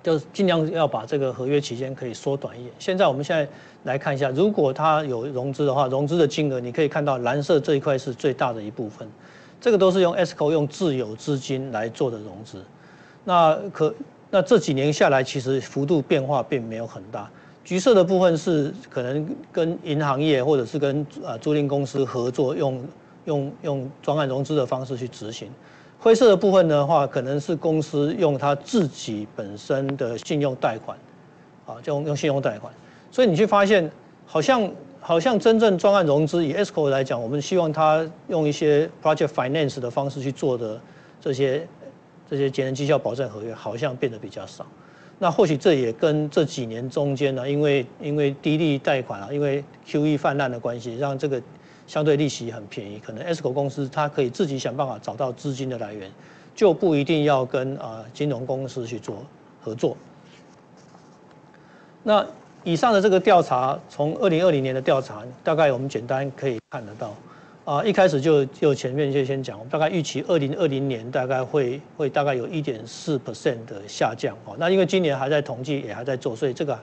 就是尽量要把这个合约期间可以缩短一点。我们现在来看一下，如果它有融资的话，融资的金额你可以看到蓝色这一块是最大的一部分，这个都是用 Esco 用自有资金来做的融资。那这几年下来，其实幅度变化并没有很大。橘色的部分是可能跟银行业或者是跟租赁公司合作，用专案融资的方式去执行。灰色的部分的话，可能是公司用它自己本身的信用贷款，就用信用贷款。所以你去发现，好像真正专案融资，以 Esco 来讲，我们希望它用一些 project finance 的方式去做的这些节能绩效保证合约，好像变得比较少。那或许这也跟这几年中间呢，因为低利贷款因为 QE 泛滥的关系，让这个相对利息很便宜，可能 Esco 公司它可以自己想办法找到资金的来源，就不一定要跟金融公司去做合作。那以上的这个调查，从2020年的调查，大概我们简单可以看得到。一开始就前面就先讲，我们大概预期2020年大概会大概有1.4% 的下降。那因为今年还在统计，也还在做，所以这个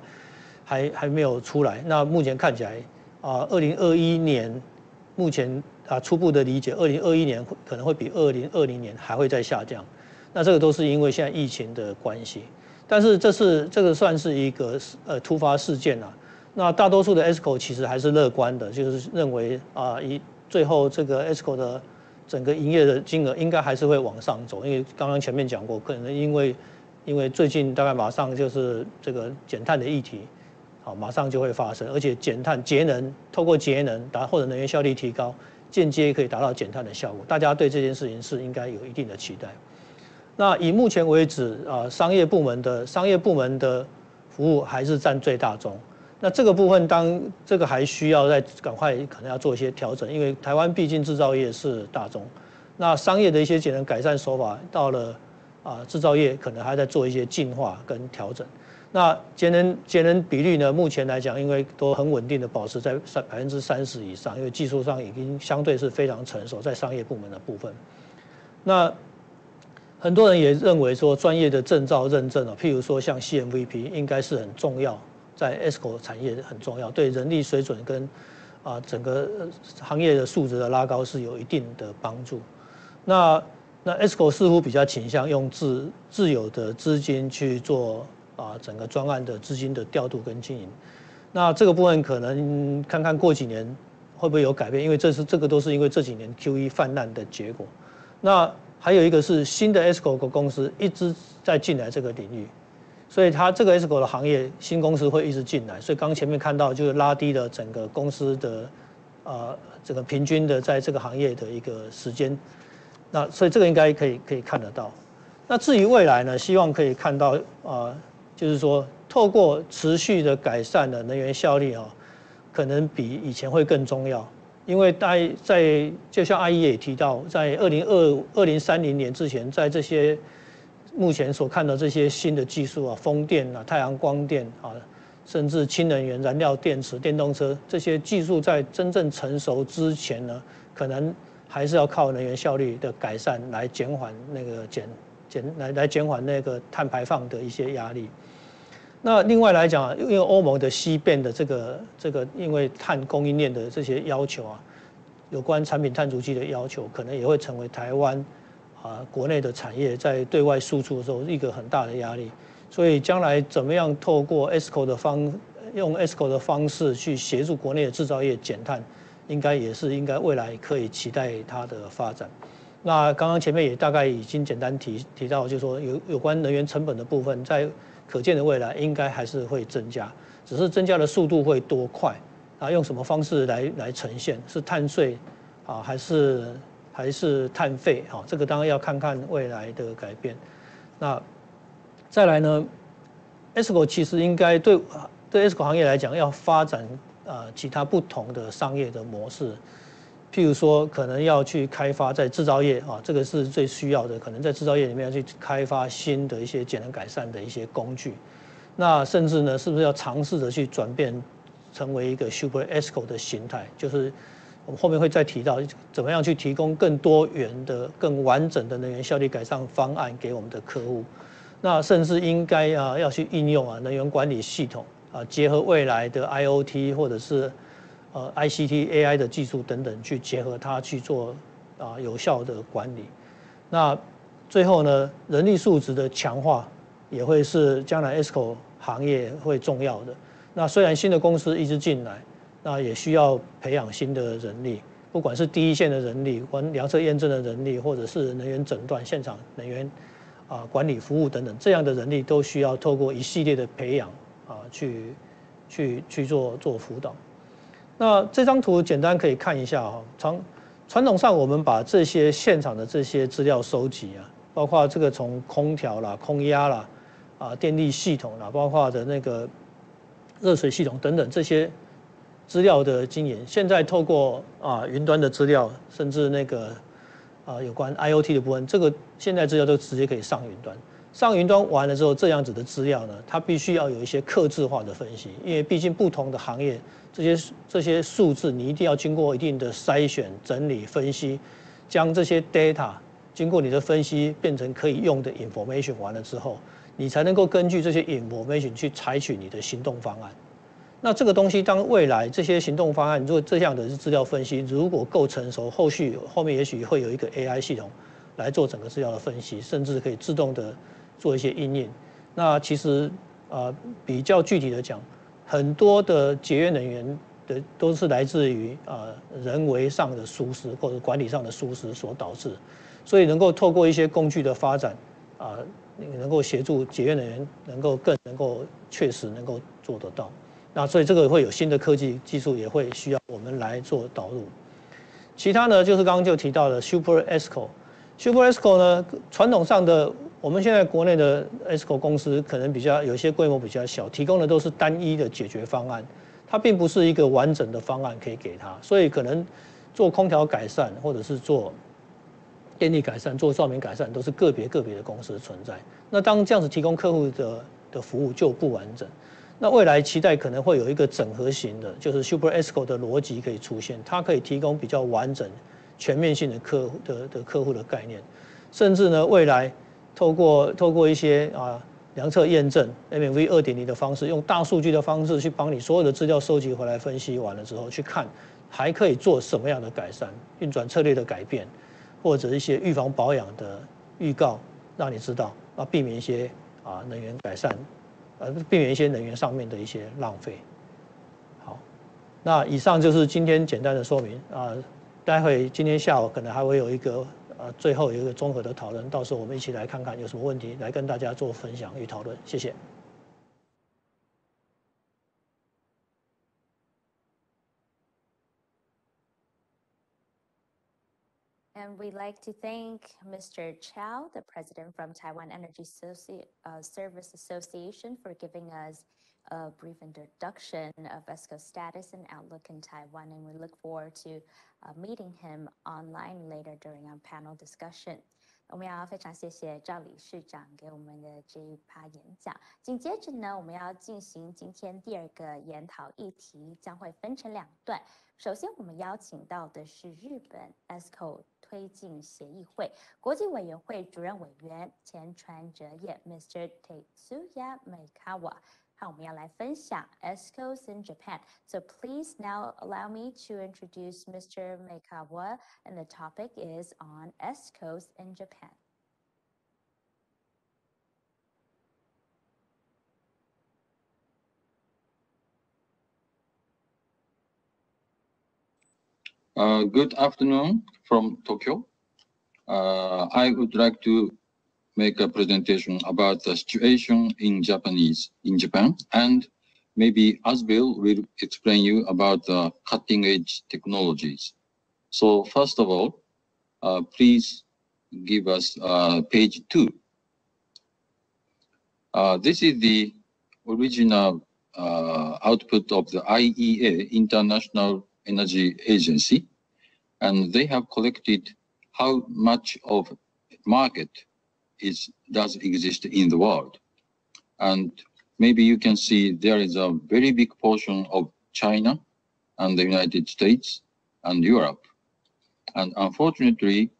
还没有出来。那目前看起来2021年目前初步的理解，2021年可能会比2020年还会再下降。那这个都是因为现在疫情的关系。但是这个算是一个突发事件啊。那大多数的 Esco 其实还是乐观的，就是认为以最后这个 Esco 的整个营业的金额应该还是会往上走，因为刚刚前面讲过，可能因为最近大概马上就是这个减碳的议题，马上就会发生，而且减碳节能，透过节能或者能源效率提高，间接可以达到减碳的效果，大家对这件事情是应该有一定的期待。那以目前为止商业部门的服务还是占最大宗。那这个部分当这个还需要再赶快可能要做一些调整，因为台湾毕竟制造业是大宗，那商业的一些节能改善手法到了制造业可能还在做一些进化跟调整。那节能比率呢，目前来讲因为都很稳定的保持在30%以上，因为技术上已经相对是非常成熟，在商业部门的部分。那很多人也认为说专业的证照认证譬如说像 CMVP 应该是很重要，在 Esco 产业很重要，对人力水准跟整个行业的素质的拉高是有一定的帮助。那 Esco 似乎比较倾向用自有的资金去做整个专案的资金的调度跟经营。那这个部分可能看看过几年会不会有改变，因为这个都是因为这几年 QE 泛滥的结果。那还有一个是新的 Esco 公司一直在进来这个领域，所以它这个 Esco 的行业新公司会一直进来，所以刚前面看到就是拉低了整个公司的这个平均的在这个行业的一个时间。那所以这个应该可以看得到。那至于未来呢，希望可以看到就是说透过持续的改善的能源效率可能比以前会更重要。因为就像阿姨也提到，在2030年之前，在这些目前所看到这些新的技术风电太阳光电甚至氢能源、燃料电池、电动车这些技术在真正成熟之前呢，可能还是要靠能源效率的改善来减缓那个来减缓那个碳排放的一些压力。那另外来讲，因为欧盟的西边的这个因为碳供应链的这些要求有关产品碳足迹的要求，可能也会成为台湾国内的产业在对外输出的时候一个很大的压力。所以将来怎么样透过 Esco 用 Esco 的方式去协助国内的制造业减碳，应该未来可以期待它的发展。那刚刚前面也大概已经简单提到，就是说有关能源成本的部分，在可见的未来应该还是会增加，只是增加的速度会多快用什么方式来呈现，是碳税还是碳费这个当然要看看未来的改变。那再来呢 ，Esco 其实应该对 Esco 行业来讲，要发展其他不同的商业的模式。譬如说，可能要去开发在制造业这个是最需要的，可能在制造业里面要去开发新的一些节能改善的一些工具。那甚至呢，是不是要尝试着去转变成为一个 Super Esco 的形态？就是我们后面会再提到，怎么样去提供更多元的、更完整的能源效率改善方案给我们的客户。那甚至应该要去应用能源管理系统结合未来的 IoT 或者是ICT AI 的技术等等，去结合它去做有效的管理。那最后呢，人力素质的强化也会是将来 Esco 行业会重要的。那虽然新的公司一直进来，那也需要培养新的人力，不管是第一线的人力、量测验证的人力，或者是能源诊断、现场能源管理服务等等，这样的人力都需要透过一系列的培养去做辅导。那这张图简单可以看一下传统上我们把这些现场的这些资料收集包括这个从空调啦、空压啦、电力系统啦，包括的那个热水系统等等这些资料的经营，现在透过云端的资料，甚至那个有关 IoT 的部分，这个现在资料都直接可以上云端。上云端完了之后，这样子的资料呢，它必须要有一些客制化的分析，因为毕竟不同的行业，这些数字你一定要经过一定的筛选、整理、分析，将这些 data 经过你的分析变成可以用的 information 完了之后，你才能够根据这些 information 去采取你的行动方案。那这个东西，当未来这些行动方案，如果这样的资料分析如果够成熟，后面也许会有一个 AI 系统来做整个资料的分析，甚至可以自动的做一些因应。那其实比较具体的讲，很多的节约能源的都是来自于人为上的疏失或者管理上的疏失所导致，所以能够透过一些工具的发展能够协助节约能源更能够确实能够做得到。那所以这个会有新的科技技术也会需要我们来做导入。其他呢，就是刚刚就提到的 Super Esco。Super Esco 呢，传统上的我们现在国内的 Esco 公司可能有些规模比较小，提供的都是单一的解决方案，它并不是一个完整的方案可以给它，所以可能做空调改善或者是做电力改善、做照明改善都是个别的公司存在。那当这样子提供客户的服务就不完整。那未来期待可能会有一个整合型的，就是 Super Esco 的逻辑可以出现，它可以提供比较完整、全面性的客户的概念，甚至呢未来透过一些量测验证 MV 2.0 的方式，用大数据的方式去帮你所有的资料收集回来，分析完了之后去看还可以做什么样的改善、运转策略的改变，或者一些预防保养的预告，让你知道避免一些能源改善。避免一些能源上面的一些浪费。好，那以上就是今天简单的说明待会今天下午可能还会有一个最后有一个综合的讨论，到时候我们一起来看看有什么问题，来跟大家做分享与讨论。谢谢。And we'd like to thank Mr. Chow, the president from Taiwan Energy Service Association, for giving us a brief introduction of Esco's status and outlook in Taiwan. And we look forward to meeting him online later during our panel discussion. 我们要非常谢谢赵理事长给我们的这一趴演讲。紧接着呢，我们要进行今天第二个研讨议题，将会分成2段。首先，我们邀请到的是日本 Esco 推进协议会国际委员会主任委员前川哲也 Mr. Tetsuya Maekawa。和我们要来分享 Escos in Japan. So please now allow me to introduce Mr. Maekawa, and the topic is on Escos in Japan. Good afternoon from Tokyo. I would like to make a presentation about the situation in Japan, and maybe Asbil will explain you about the cutting edge technologies. So first of all, please give us page 2. This is the original output of the IEA, International Energy Agency, and they have collected how much of market does exist in the world. And maybe you can see there is a very big portion of China and the United States and Europe. And unfortunately,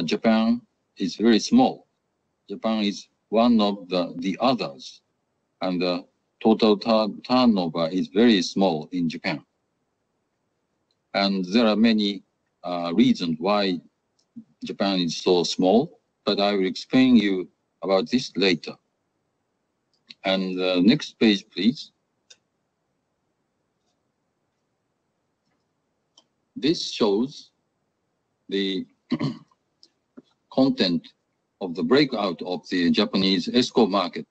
Japan is very small. Japan is one of the others, and the total turnover is very small in Japan. And there are many reasons why Japan is so small, but I will explain you about this later. And next page, please. This shows the content of the breakout of the Japanese Esco market.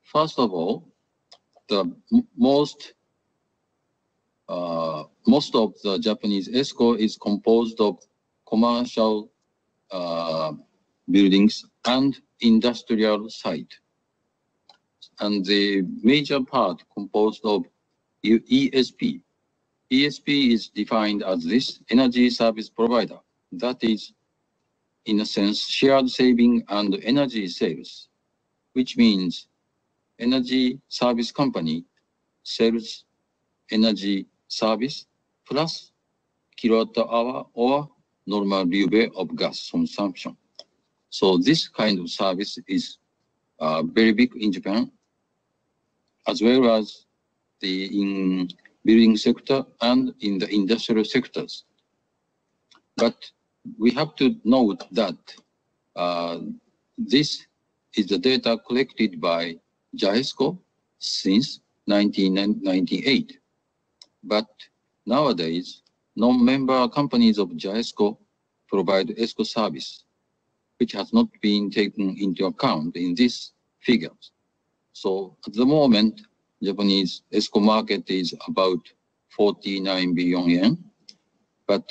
First of all, the most of the Japanese Esco is composed of commercial buildings and industrial site. And the major part composed of ESP. ESP is defined as this energy service provider. That is, in a sense, shared saving and energy sales, which means energy service company sells energy service plus kilowatt hour or normal level of gas consumption. So this kind of service is very big in Japan, as well as in building sector and in the industrial sectors. But we have to note that this is the data collected by JAESCO since 1998. But nowadays, non-member companies of JAESCO provide ESCO service, which has not been taken into account in these figures. So at the moment, Japanese ESCO market is about 49 billion yen, but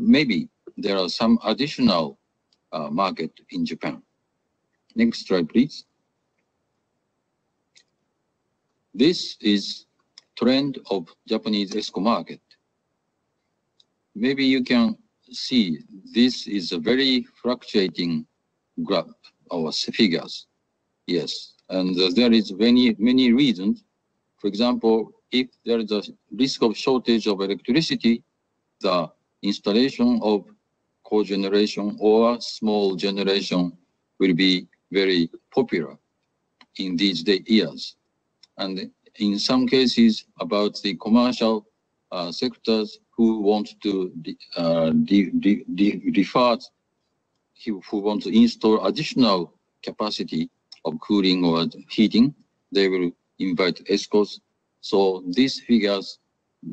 maybe there are some additional market in Japan. Next slide, please. This is trend of Japanese ESCO market. Maybe you can see this is a very fluctuating graph or figures. Yes, and there is many reasons. For example, if there is a risk of shortage of electricity, the installation of cogeneration or small generation will be very popular in these years. And in some cases, about the commercial sectors who want to who want to install additional capacity of cooling or heating, they will invite ESCOs. So these figures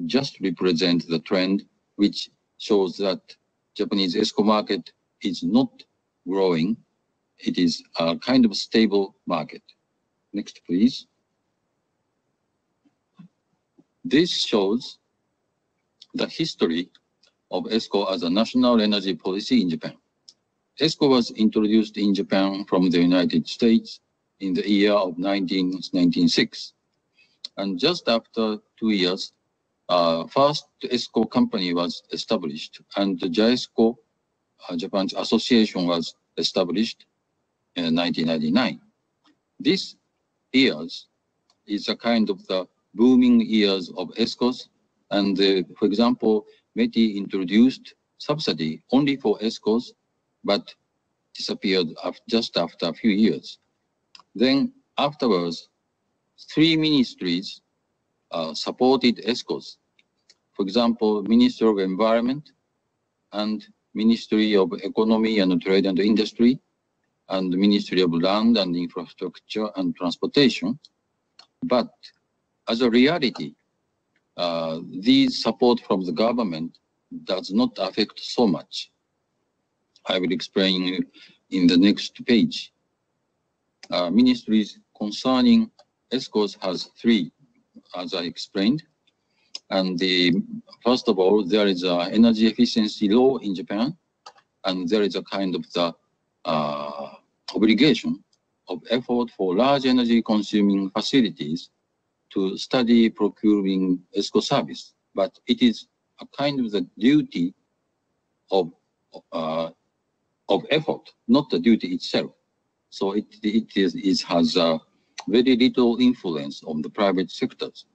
just represent the trend, which shows that Japanese ESCO market is not growing. It is a kind of stable market. Next, please. This shows the history of ESCO as a national energy policy in Japan. ESCO was introduced in Japan from the United States in the year of 1996. And just after 2 years, first ESCO company was established, and the JAESCO, Japan's association, was established in 1999. These years is a kind of the booming years of ESCOs, and for example, METI introduced subsidy only for ESCOs, but disappeared just after a few years. Then afterwards, 3 ministries supported ESCOs. For example, Ministry of Environment and Ministry of Economy and Trade and Industry and Ministry of Land and Infrastructure and Transportation. But as a reality, these support from the government does not affect so much. I will explain in the next page. Ministries concerning ESCOs has 3, as I explained. And first of all, there is an energy efficiency law in Japan, and there is a kind of the obligation of effort for large energy consuming facilities to study procuring ESCO service. But it is a kind of the duty of effort, not the duty itself. So it has very little influence on the private sectors.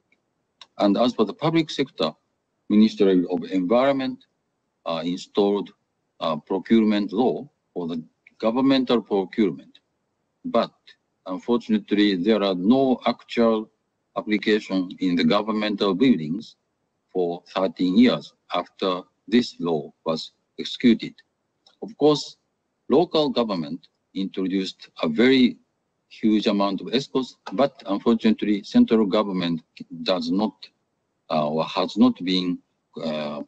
And as for the public sector, Ministry of Environment installed a procurement law for the governmental procurement. but unfortunately, there are no actual application in the governmental buildings for 13 years after this law was executed. Of course, local government introduced a very huge amount of ESCOs, but unfortunately, central government does not or has not been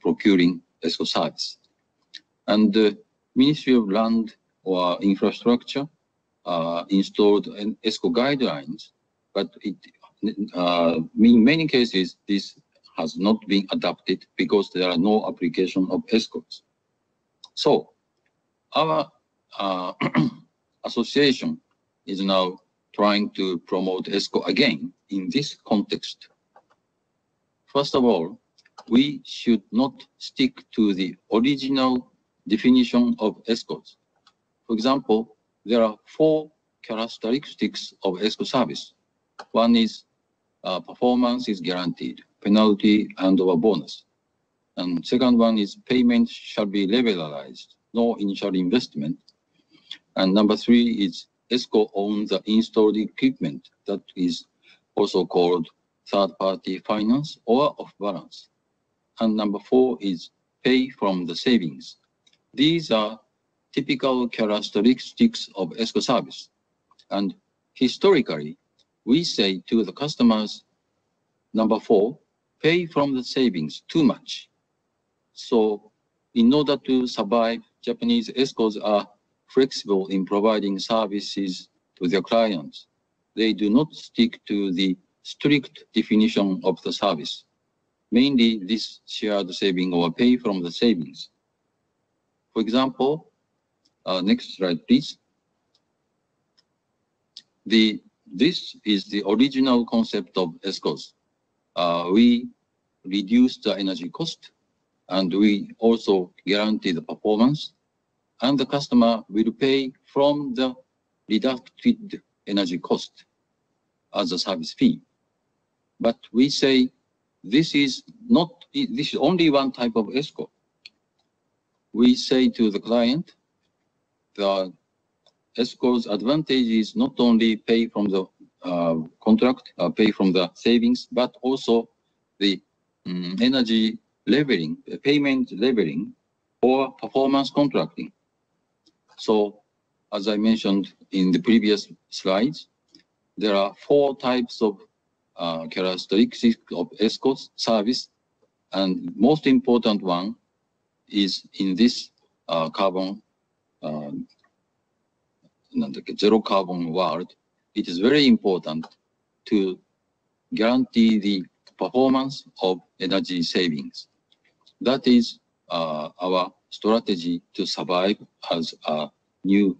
procuring ESCO service. And the Ministry of Land or Infrastructure installed an ESCO guidelines, but in many cases, this has not been adopted because there are no application of ESCOs. So our association is now trying to promote ESCO again in this context. First of all, we should not stick to the original definition of ESCOs. For example, there are 4 characteristics of ESCO service. One is performance is guaranteed, penalty and or bonus. And second one is payment shall be regularized, no initial investment. And number 3 is ESCO owns the installed equipment, that is also called third-party finance or off-balance. And number 4 is pay from the savings. These are typical characteristics of ESCO service. And historically, we say to the customers, number 4, pay from the savings too much. So in order to survive, Japanese ESCOs are flexible in providing services to their clients. They do not stick to the strict definition of the service. Mainly this shared saving or pay from the savings. For example, next slide, please. This is the original concept of ESCOs. We reduce the energy cost, and we also guarantee the performance, and the customer will pay from the deducted energy cost as a service fee. But we say this is only one type of ESCO. We say to the client, the ESCO's advantage is not only pay from the contract, pay from the savings, but also the energy leveling, payment leveling, or performance contracting. So, as I mentioned in the previous slides, there are 4 types of characteristics of ESCO service, and most important one is in this zero carbon world. It is very important to guarantee the performance of energy savings. That is our strategy to survive as a new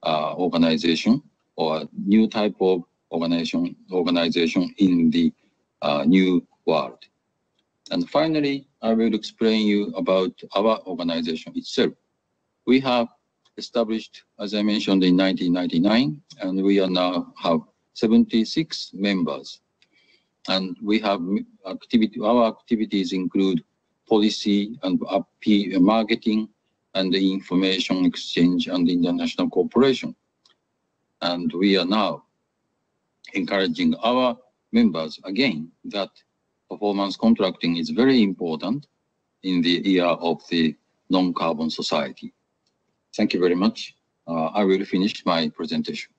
organization or new type of organization in the new world. And finally, I will explain you about our organization itself. We have established, as I mentioned, in 1999, and we are now have 76 members. And we have our activities include policy and marketing and the information exchange and international cooperation. And we are now encouraging our members again that performance contracting is very important in the era of the non-carbon society. Thank you very much. I will finish my presentation.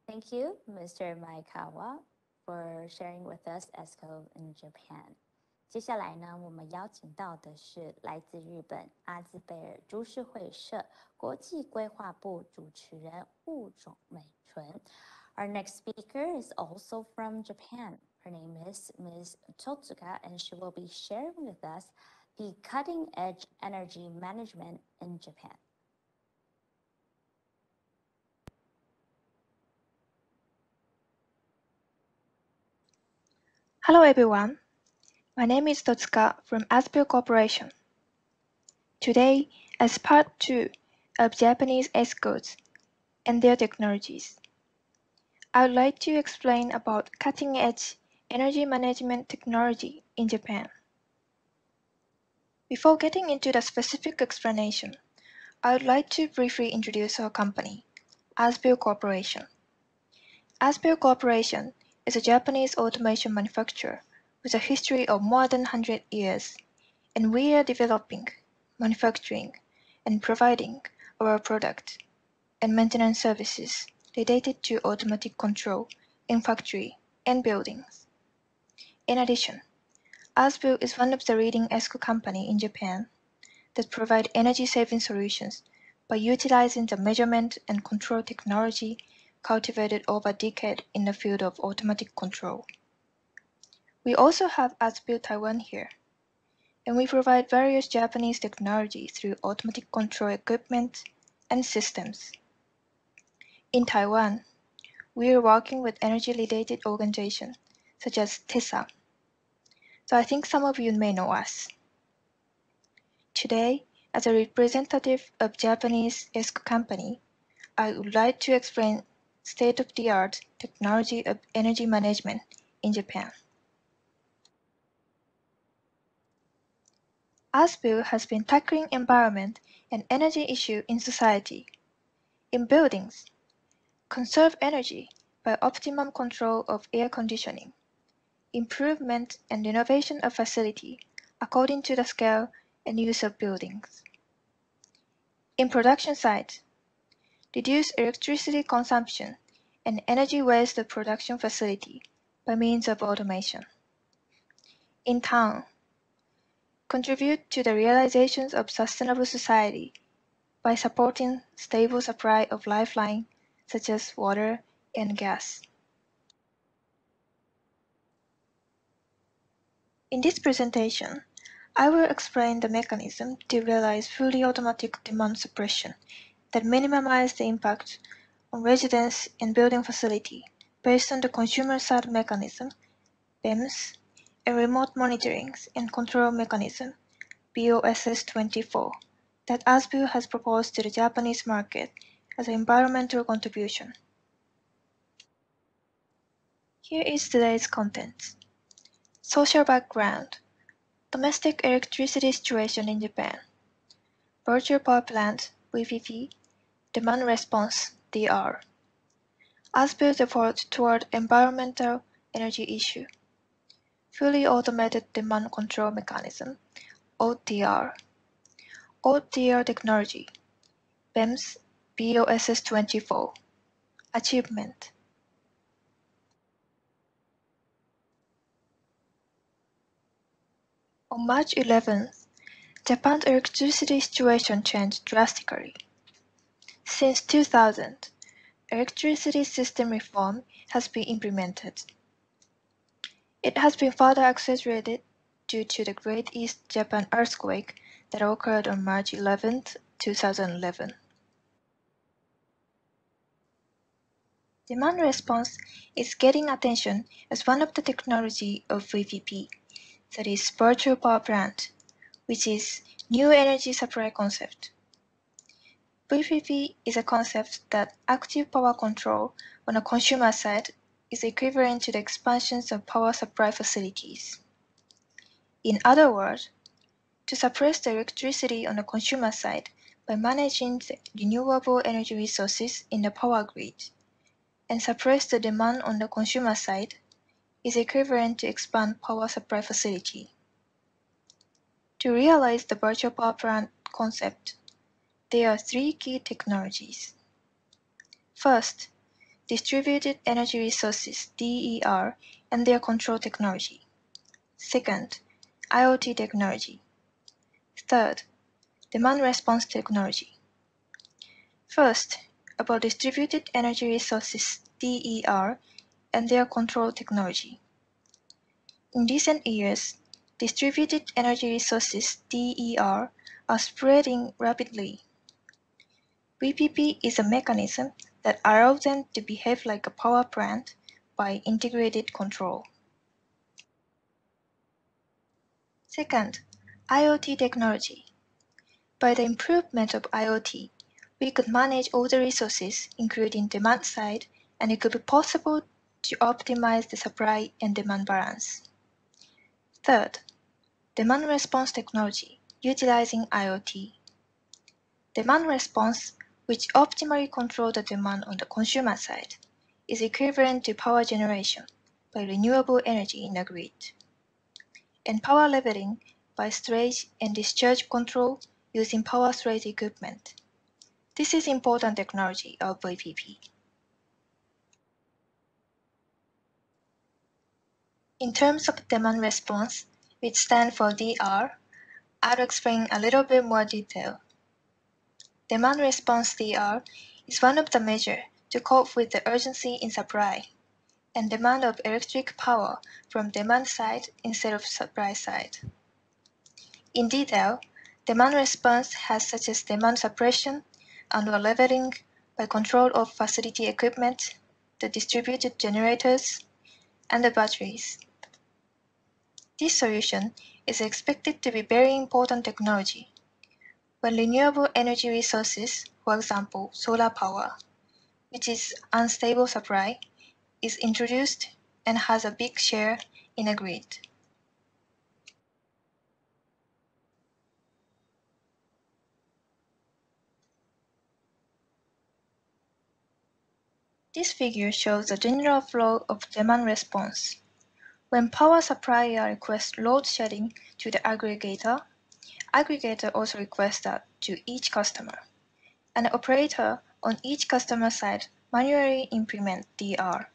Thank you, Mr. Maekawa, for sharing with us ESCO in Japan. 接下来呢，我们邀请到的是来自日本阿兹贝尔株式会社国际规划部主持人物种美纯。Our next speaker is also from Japan. Her name is Ms. Totsuka, and she will be sharing with us the cutting-edge energy management in Japan. Hello everyone. My name is Totsuka from Esco Corporation. Today, as part 2 of Japanese ESCOs and their technologies, I would like to explain about cutting-edge energy management technology in Japan. Before getting into the specific explanation, I would like to briefly introduce our company, Esco Corporation. Esco Corporation is a Japanese automation manufacturer with a history of more than 100 years, and we are developing, manufacturing, and providing our product and maintenance services related to automatic control in factory and buildings. In addition, Esco is one of the leading Esco company in Japan that provide energy-saving solutions by utilizing the measurement and control technology cultivated over a decade in the field of automatic control. We also have Esco Taiwan here, and we provide various Japanese technology through automatic control equipment and systems. In Taiwan, we are working with energy-related organizations such as TESA, so I think some of you may know us. Today, as a representative of Japanese Esco company, I would like to explain state-of-the-art technology of energy management in Japan. Esco has been tackling environment and energy issue in society. In buildings, conserve energy by optimum control of air conditioning, improvement and renovation of facility according to the scale and use of buildings. In production sites, reduce electricity consumption and energy waste of production facility by means of automation. In town, contribute to the realizations of sustainable society by supporting stable supply of lifeline such as water and gas. In this presentation, I will explain the mechanism to realize fully automatic demand suppression that minimize the impact on residence and building facility based on the consumer side mechanism, BEMS, and remote monitoring and control mechanism, BOSS24, that Esco has proposed to the Japanese market as an environmental contribution. Here is today's content. Social background, domestic electricity situation in Japan, virtual power plant, VPP, demand response, DR, Esco's effort toward environmental energy issue, fully automated demand control mechanism, OTR, OTR technology, BEMS, BOSS24, achievement. On March 11th, Japan's electricity situation changed drastically. Since 2000, electricity system reform has been implemented. It has been further accelerated due to the Great East Japan earthquake that occurred on March 11, 2011. Demand response is getting attention as one of the technology of VPP, that is virtual power plant, which is new energy supply concept. VPP is a concept that active power control on a consumer side is equivalent to the expansions of power supply facilities. In other words, to suppress the electricity on the consumer side by managing the renewable energy resources in the power grid, and suppress the demand on the consumer side is equivalent to expand power supply facility. To realize the virtual power plant concept, there are three key technologies. First, distributed energy resources, DER, and their control technology. Second, IoT technology. Third, demand response technology. First, about distributed energy resources, DER, and their control technology. In recent years, distributed energy resources, DER, are spreading rapidly. VPP is a mechanism that allows them to behave like a power plant by integrated control. Second, IoT technology. By the improvement of IoT, we could manage all the resources, including demand side, and it could be possible to optimize the supply and demand balance. Third, demand response technology, utilizing IoT. Demand response, which optimally controls the demand on the consumer side, is equivalent to power generation by renewable energy in the grid, and power leveling by storage and discharge control using power storage equipment. This is important technology of VPP. In terms of demand response, which stands for DR, I'll explain a little bit more detail. Demand response DR is one of the measures to cope with the urgency in supply and demand of electric power from demand side instead of supply side. In detail, demand response has such as demand suppression and leveling by control of facility equipment, the distributed generators, and the batteries. This solution is expected to be very important technology when renewable energy resources, for example, solar power, which is unstable supply, is introduced and has a big share in a grid. This figure shows the general flow of demand response. When power supplier requests load shedding to the aggregator, aggregator also requests that to each customer, and the operator on each customer side manually implement DR.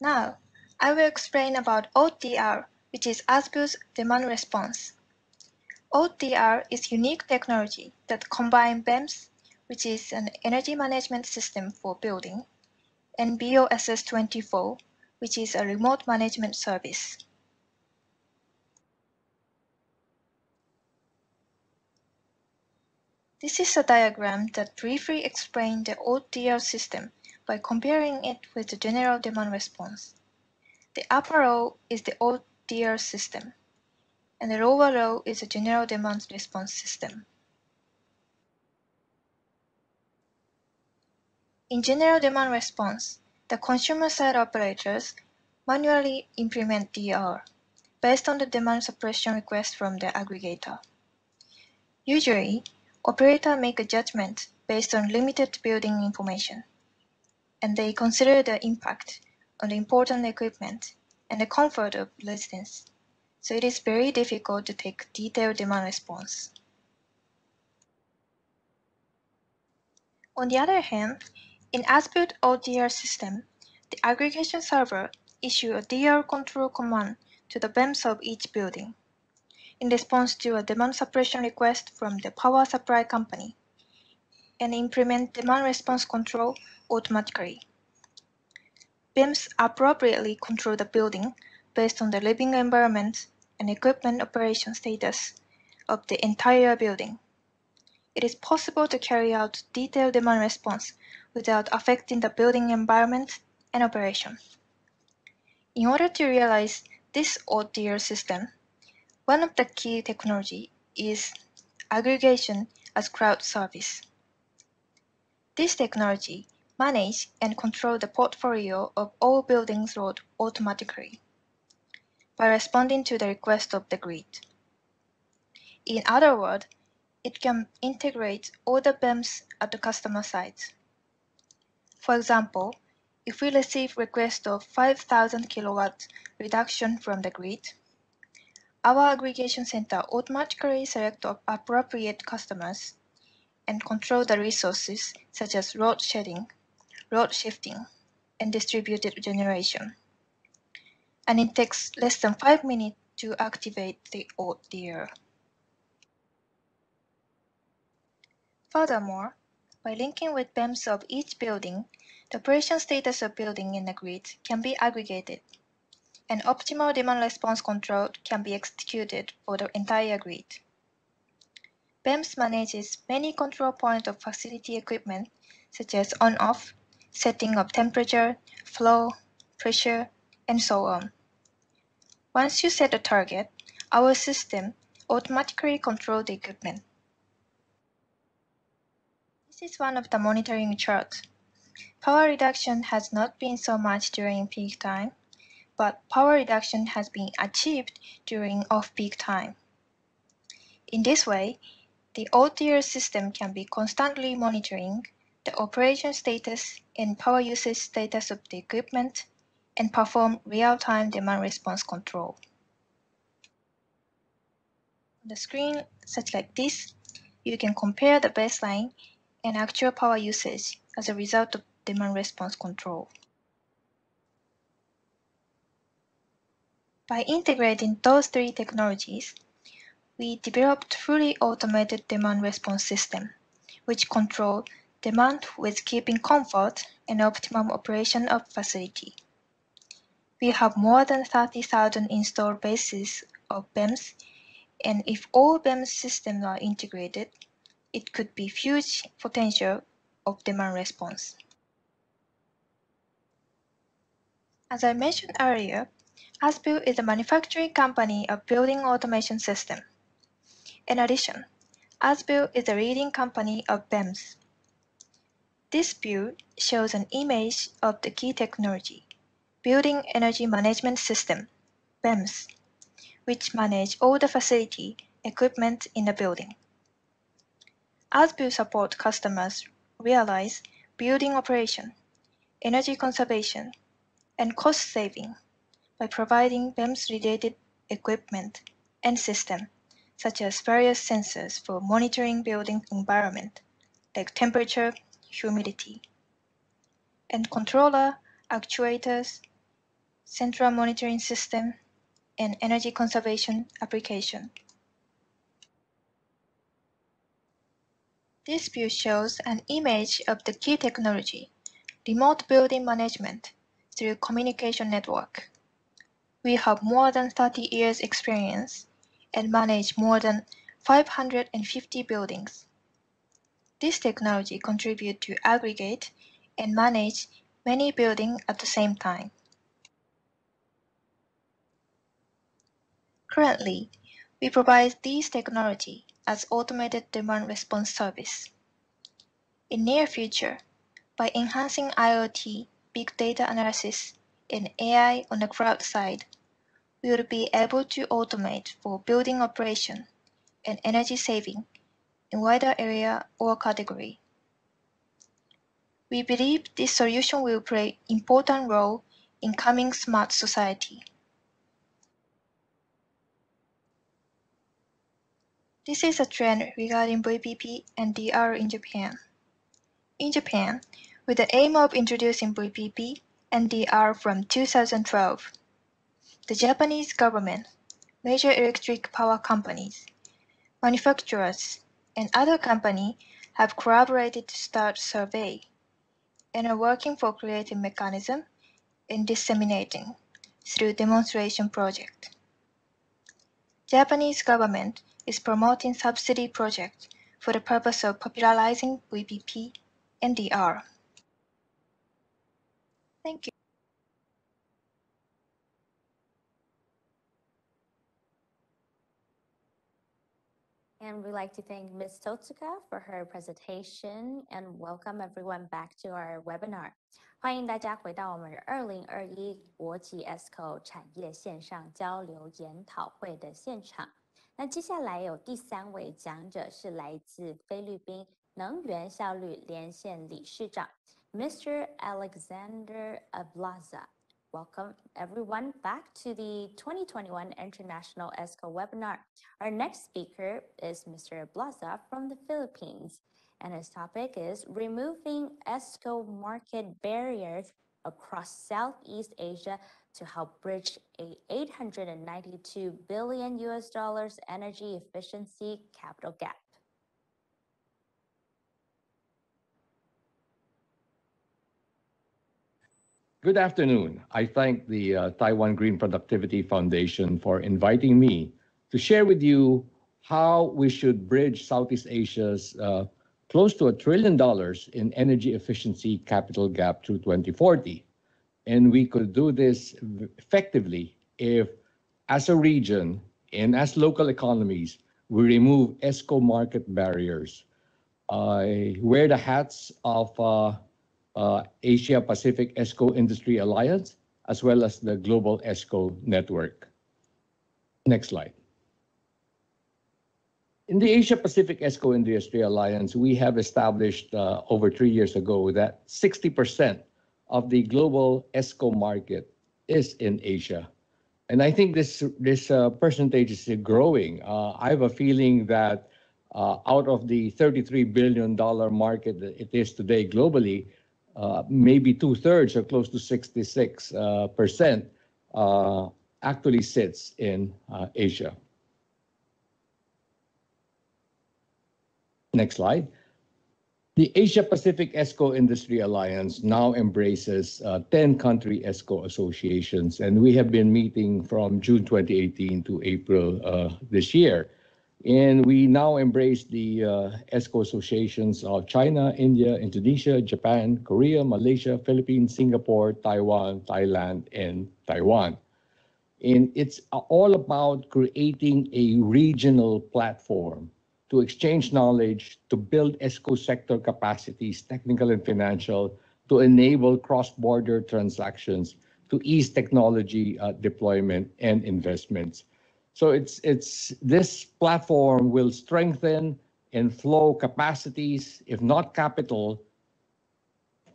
Now, I will explain about ODR, which is ASBU's demand response. ODR is unique technology that combines BEMS, which is an energy management system for building, and BOSS24, which is a remote management service. This is a diagram that briefly explains the ODR system by comparing it with the general demand response. The upper row is the ODR system, and the lower row is the general demand response system. In general demand response, the consumer-side operators manually implement DR based on the demand suppression request from the aggregator. Usually, operators make a judgment based on limited building information, and they consider the impact on the important equipment and the comfort of residents, so it is very difficult to take detailed demand response. On the other hand, in ASBU's ODR system, the aggregation server issues a DR control command to the BEMS of each building in response to a demand suppression request from the power supply company, and implement demand response control automatically. BEMS appropriately control the building based on the living environment and equipment operation status of the entire building. It is possible to carry out detailed demand response without affecting the building environment and operation. In order to realize this ODR system, one of the key technology is aggregation as cloud service. This technology manages and controls the portfolio of all buildings load automatically by responding to the request of the grid. In other words, it can integrate all the BEMS at the customer site. For example, if we receive request of 5,000 kilowatt reduction from the grid, our aggregation center automatically selects appropriate customers and control the resources such as load shedding, load shifting, and distributed generation. And it takes less than 5 minutes to activate the ODR. Furthermore, by linking with BEMS of each building, the operation status of building in the grid can be aggregated, and optimal demand response control can be executed for the entire grid. BEMS manages many control points of facility equipment such as on-off, setting of temperature, flow, pressure, and so on. Once you set a target, our system automatically controls the equipment. This is one of the monitoring charts. Power reduction has not been so much during peak time, but power reduction has been achieved during off-peak time. In this way, The OTR system can be constantly monitoring the operation status and power usage status of the equipment and perform real-time demand response control. On the screen, such like this, you can compare the baseline and actual power usage as a result of demand response control. By integrating those three technologies, we developed fully automated demand response system, which control demand with keeping comfort and optimum operation of facility. We have more than 30,000 installed bases of BEMS, and if all BEMS systems are integrated, it could be huge potential of demand response. As I mentioned earlier, ASBIL is a manufacturing company of building automation system. In addition, ASBIL is a leading company of BEMS. This view shows an image of the key technology, Building Energy Management System, BEMS, which manage all the facility equipment in the building. ASBIL support customers realize building operation, energy conservation, and cost saving by providing BEMS-related equipment and system, such as various sensors for monitoring building environment, like temperature, humidity, and controller, actuators, central monitoring system, and energy conservation application. This view shows an image of the key technology, remote building management through communication network. We have more than 30 years experience and manage more than 550 buildings. This technology contributes to aggregate and manage many buildings at the same time. Currently, we provide these technology as automated demand response service. In near future, by enhancing IoT, big data analysis, and AI on the cloud side, we will be able to automate for building operation and energy saving in wider area or category. We believe this solution will play important role in coming smart society. This is a trend regarding VPP and DR in Japan. In Japan, with the aim of introducing VPP and DR from 2012, the Japanese government, major electric power companies, manufacturers, and other companies have collaborated to start survey and are working for creating mechanism and disseminating through demonstration project. Japanese government is promoting subsidy project for the purpose of popularizing VPP and DR. Thank you. And we'd like to thank Ms. Totsuka for her presentation and welcome everyone back to our webinar. 欢迎大家回到我们2021国际 Esco 产业线上交流研讨会的现场。那接下来有第3位讲者是来自菲律宾能源效率连线理事长 Mr. Alexander Ablaza. Welcome everyone back to the 2021 International Esco webinar. Our next speaker is Mr. Ablaza from the Philippines, and his topic is removing Esco market barriers across Southeast Asia to help bridge a $892 billion energy efficiency capital gap. Good afternoon. I thank the Taiwan Green Productivity Foundation for inviting me to share with you how we should bridge Southeast Asia's close to $1 trillion in energy efficiency capital gap through 2040. And we could do this effectively if, as a region and as local economies, we remove Esco market barriers. I wear the hats of Asia Pacific Esco Industry Alliance, as well as the Global Esco Network. Next slide. In the Asia-Pacific Esco Industry Alliance, we have established over 3 years ago that 60% of the global Esco market is in Asia. And I think this percentage is growing. I have a feeling that out of the $33 billion market that it is today globally, maybe 2/3 or close to 66% actually sits in Asia. Next slide. The Asia-Pacific Esco Industry Alliance now embraces 10 country Esco associations, and we have been meeting from June 2018 to April this year. And we now embrace the Esco associations of China, India, Indonesia, Japan, Korea, Malaysia, Philippines, Singapore, Taiwan, Thailand, and Taiwan. And it's all about creating a regional platform to exchange knowledge, to build Esco sector capacities, technical and financial, to enable cross-border transactions, to ease technology deployment and investments. So this platform will strengthen and flow capacities, if not capital,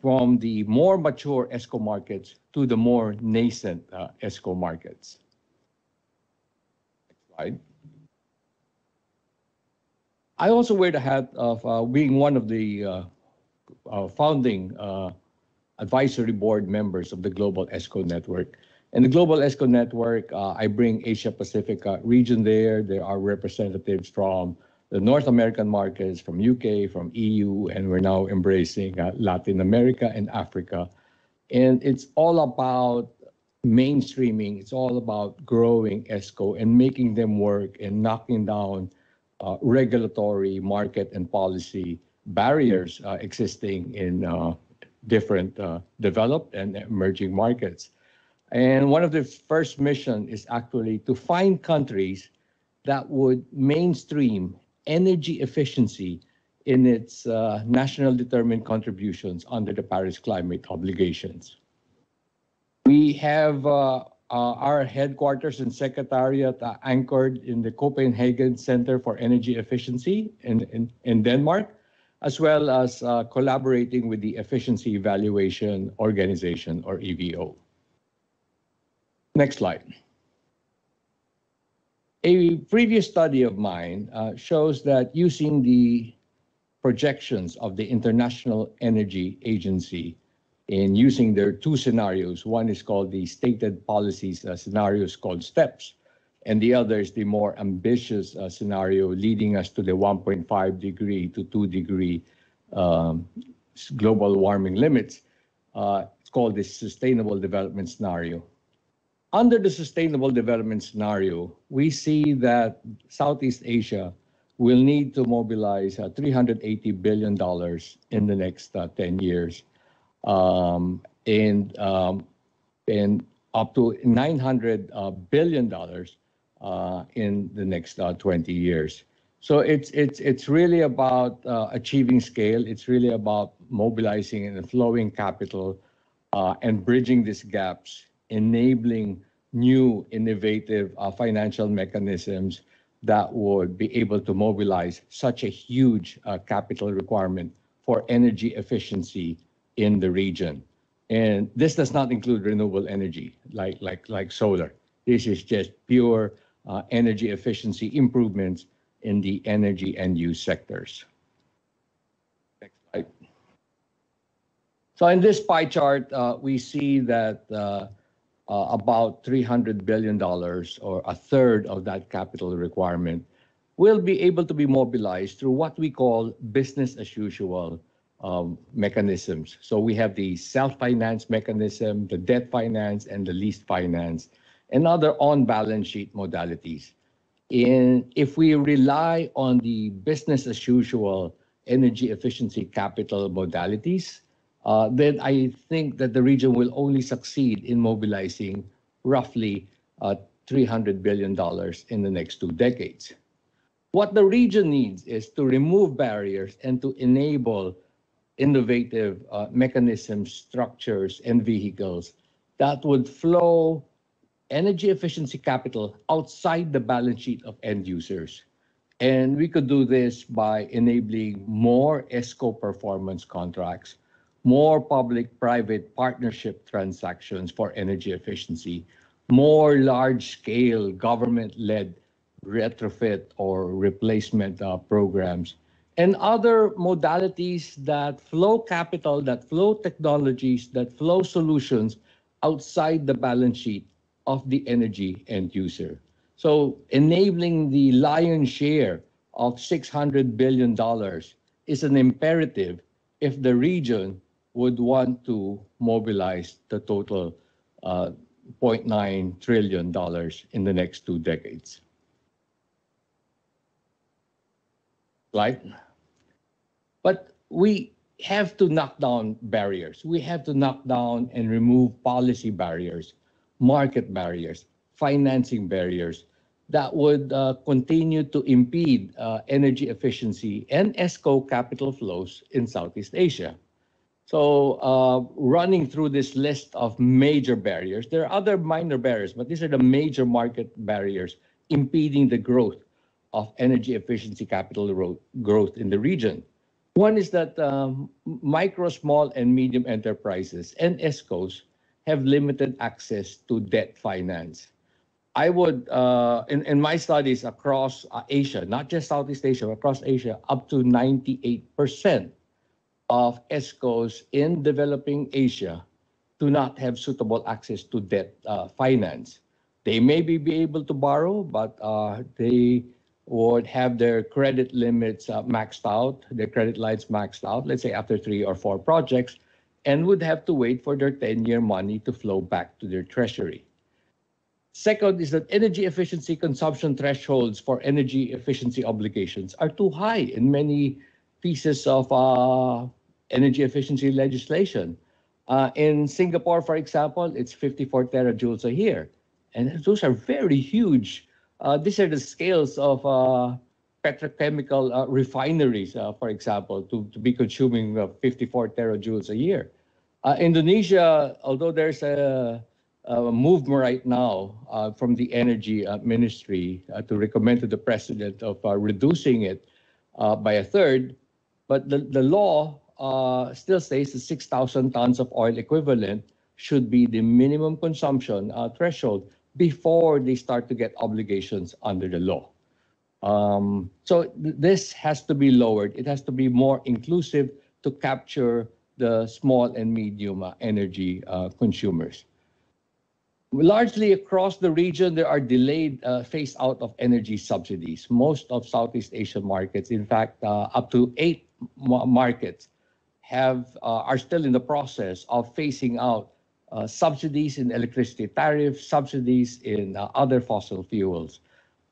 from the more mature Esco markets to the more nascent Esco markets. Next slide. I also wear the hat of being one of the founding advisory board members of the Global Esco Network. And the Global Esco Network, I bring Asia Pacific region there. There are representatives from the North American markets, from UK, from EU, and we're now embracing Latin America and Africa. And it's all about mainstreaming. It's all about growing Esco and making them work and knocking down regulatory, market, and policy barriers existing in different developed and emerging markets. And one of the first mission is actually to find countries that would mainstream energy efficiency in its national determined contributions under the Paris climate obligations. We have our headquarters and secretariat anchored in the Copenhagen Center for Energy Efficiency in Denmark, as well as collaborating with the Efficiency Evaluation Organization, or EVO. Next slide. A previous study of mine shows that using the projections of the International Energy Agency in using their two scenarios, one is called the stated policies scenarios called STEPS, and the other is the more ambitious scenario leading us to the 1.5 degree to 2 degree global warming limits. It's called the Sustainable Development Scenario. Under the Sustainable Development Scenario, we see that Southeast Asia will need to mobilize $380 billion in the next 10 years. And up to $900 billion in the next 20 years. So it's really about achieving scale. It's really about mobilizing and flowing capital and bridging these gaps, enabling new innovative financial mechanisms that would be able to mobilize such a huge capital requirement for energy efficiency in the region. And this does not include renewable energy like solar. This is just pure energy efficiency improvements in the energy and use sectors. Next slide. So in this pie chart, we see that about $300 billion, or a third of that capital requirement, will be able to be mobilized through what we call business as usual mechanisms. So we have the self-finance mechanism, the debt finance, and the leased finance, and other on-balance sheet modalities. And if we rely on the business as usual energy efficiency capital modalities, then I think that the region will only succeed in mobilizing roughly $300 billion in the next 2 decades. What the region needs is to remove barriers and to enable innovative mechanisms, structures, and vehicles that would flow energy efficiency capital outside the balance sheet of end users. And we could do this by enabling more Esco performance contracts, more public-private partnership transactions for energy efficiency, more large-scale government-led retrofit or replacement programs, and other modalities that flow capital, that flow technologies, that flow solutions outside the balance sheet of the energy end user. So enabling the lion's share of $600 billion is an imperative if the region would want to mobilize the total $0.9 trillion in the next 2 decades. Right? But we have to knock down barriers. We have to knock down and remove policy barriers, market barriers, financing barriers that would continue to impede energy efficiency and Esco capital flows in Southeast Asia. So running through this list of major barriers, there are other minor barriers, but these are the major market barriers impeding the growth of energy efficiency capital growth in the region. One is that micro, small, and medium enterprises and Escos have limited access to debt finance. I would, in my studies across Asia, not just Southeast Asia, across Asia, up to 98% of Escos in developing Asia do not have suitable access to debt finance. They may be able to borrow, but they would have their credit limits maxed out, their credit lines maxed out, let's say after 3 or 4 projects, and would have to wait for their 10-year money to flow back to their treasury. Second is that energy efficiency consumption thresholds for energy efficiency obligations are too high in many pieces of energy efficiency legislation. In Singapore, for example, it's 54 terajoules a year. And those are very huge. These are the scales of petrochemical refineries, for example, to be consuming 54 terajoules a year. Indonesia, although there's a movement right now from the energy ministry to recommend to the president of reducing it by a third, but the law still says that 6,000 tons of oil equivalent should be the minimum consumption threshold before they start to get obligations under the law. So this has to be lowered. It has to be more inclusive to capture the small and medium energy consumers. Largely across the region, there are delayed phase out of energy subsidies. Most of Southeast Asian markets, in fact, up to 8 markets are still in the process of phasing out subsidies in electricity tariffs, subsidies in other fossil fuels.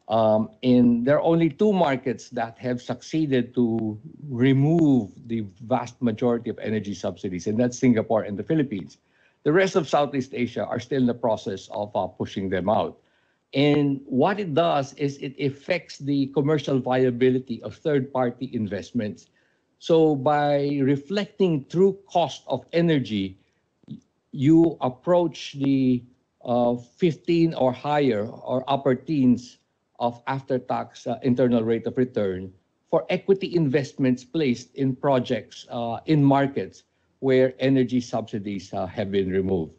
There are only 2 markets that have succeeded to remove the vast majority of energy subsidies, and that's Singapore and the Philippines. The rest of Southeast Asia are still in the process of pushing them out. And what it does is it affects the commercial viability of third-party investments. So by reflecting true cost of energy, you approach the 15 or higher or upper teens of after-tax internal rate of return for equity investments placed in projects in markets where energy subsidies have been removed.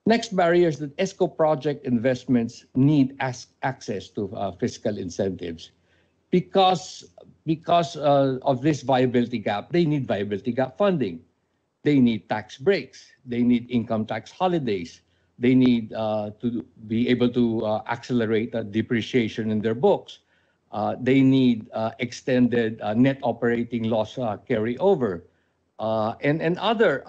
Next barrier is that Esco project investments need access to fiscal incentives. Because of this viability gap, they need viability gap funding. They need tax breaks. They need income tax holidays. They need to be able to accelerate depreciation in their books. They need extended net operating loss carryover. And other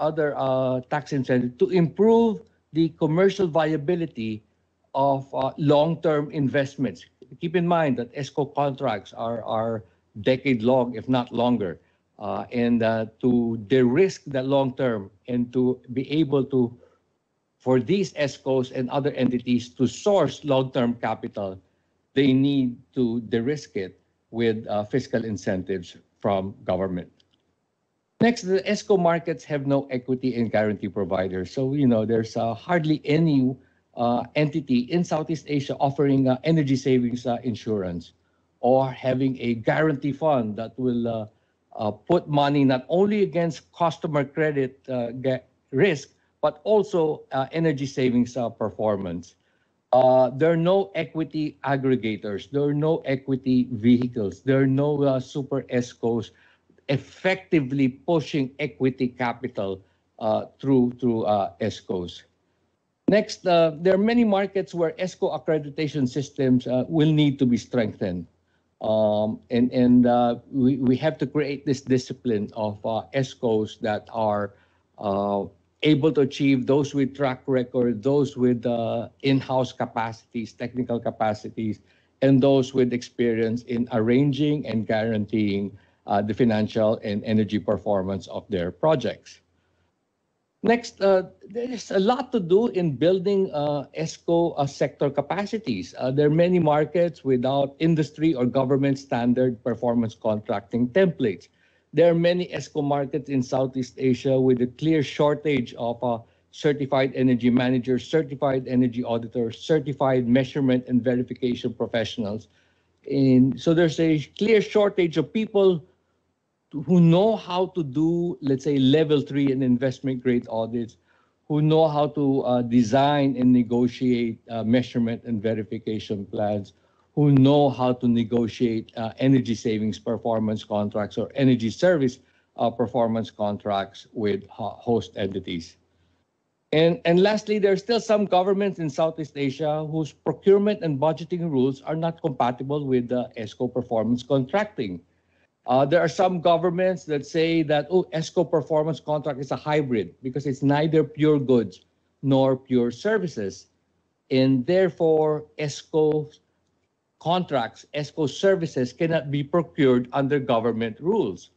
tax incentives to improve the commercial viability of long-term investments. Keep in mind that Esco contracts are decade-long, if not longer, and to de-risk the long-term and to be able to, for these Escos and other entities to source long-term capital, they need to de-risk it with fiscal incentives from government. Next, the Esco markets have no equity and guarantee providers. So, there's hardly any entity in Southeast Asia offering energy savings insurance or having a guarantee fund that will put money not only against customer credit risk, but also energy savings performance. There are no equity aggregators. There are no equity vehicles. There are no super ESCOs effectively pushing equity capital through ESCOs. Next, there are many markets where ESCO accreditation systems will need to be strengthened. We have to create this discipline of ESCOs that are able to achieve, those with track record, those with in-house capacities, technical capacities, and those with experience in arranging and guaranteeing the financial and energy performance of their projects. Next, there's a lot to do in building ESCO sector capacities. There are many markets without industry or government standard performance contracting templates. There are many ESCO markets in Southeast Asia with a clear shortage of certified energy managers, certified energy auditors, certified measurement and verification professionals. So there's a clear shortage of people who know how to do, let's say, level 3 and investment grade audits, who know how to design and negotiate measurement and verification plans, who know how to negotiate energy savings performance contracts or energy service performance contracts with host entities. And lastly, there are still some governments in Southeast Asia whose procurement and budgeting rules are not compatible with the ESCO performance contracting. There are some governments that say that, oh, ESCO performance contract is a hybrid because it's neither pure goods nor pure services. And therefore, ESCO contracts, ESCO services cannot be procured under government rules.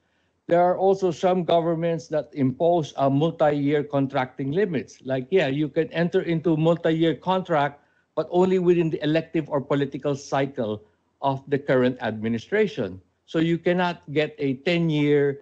There are also some governments that impose multi-year contracting limits. Like, yeah, you can enter into multi-year contract, but only within the elective or political cycle of the current administration. So you cannot get a 10-year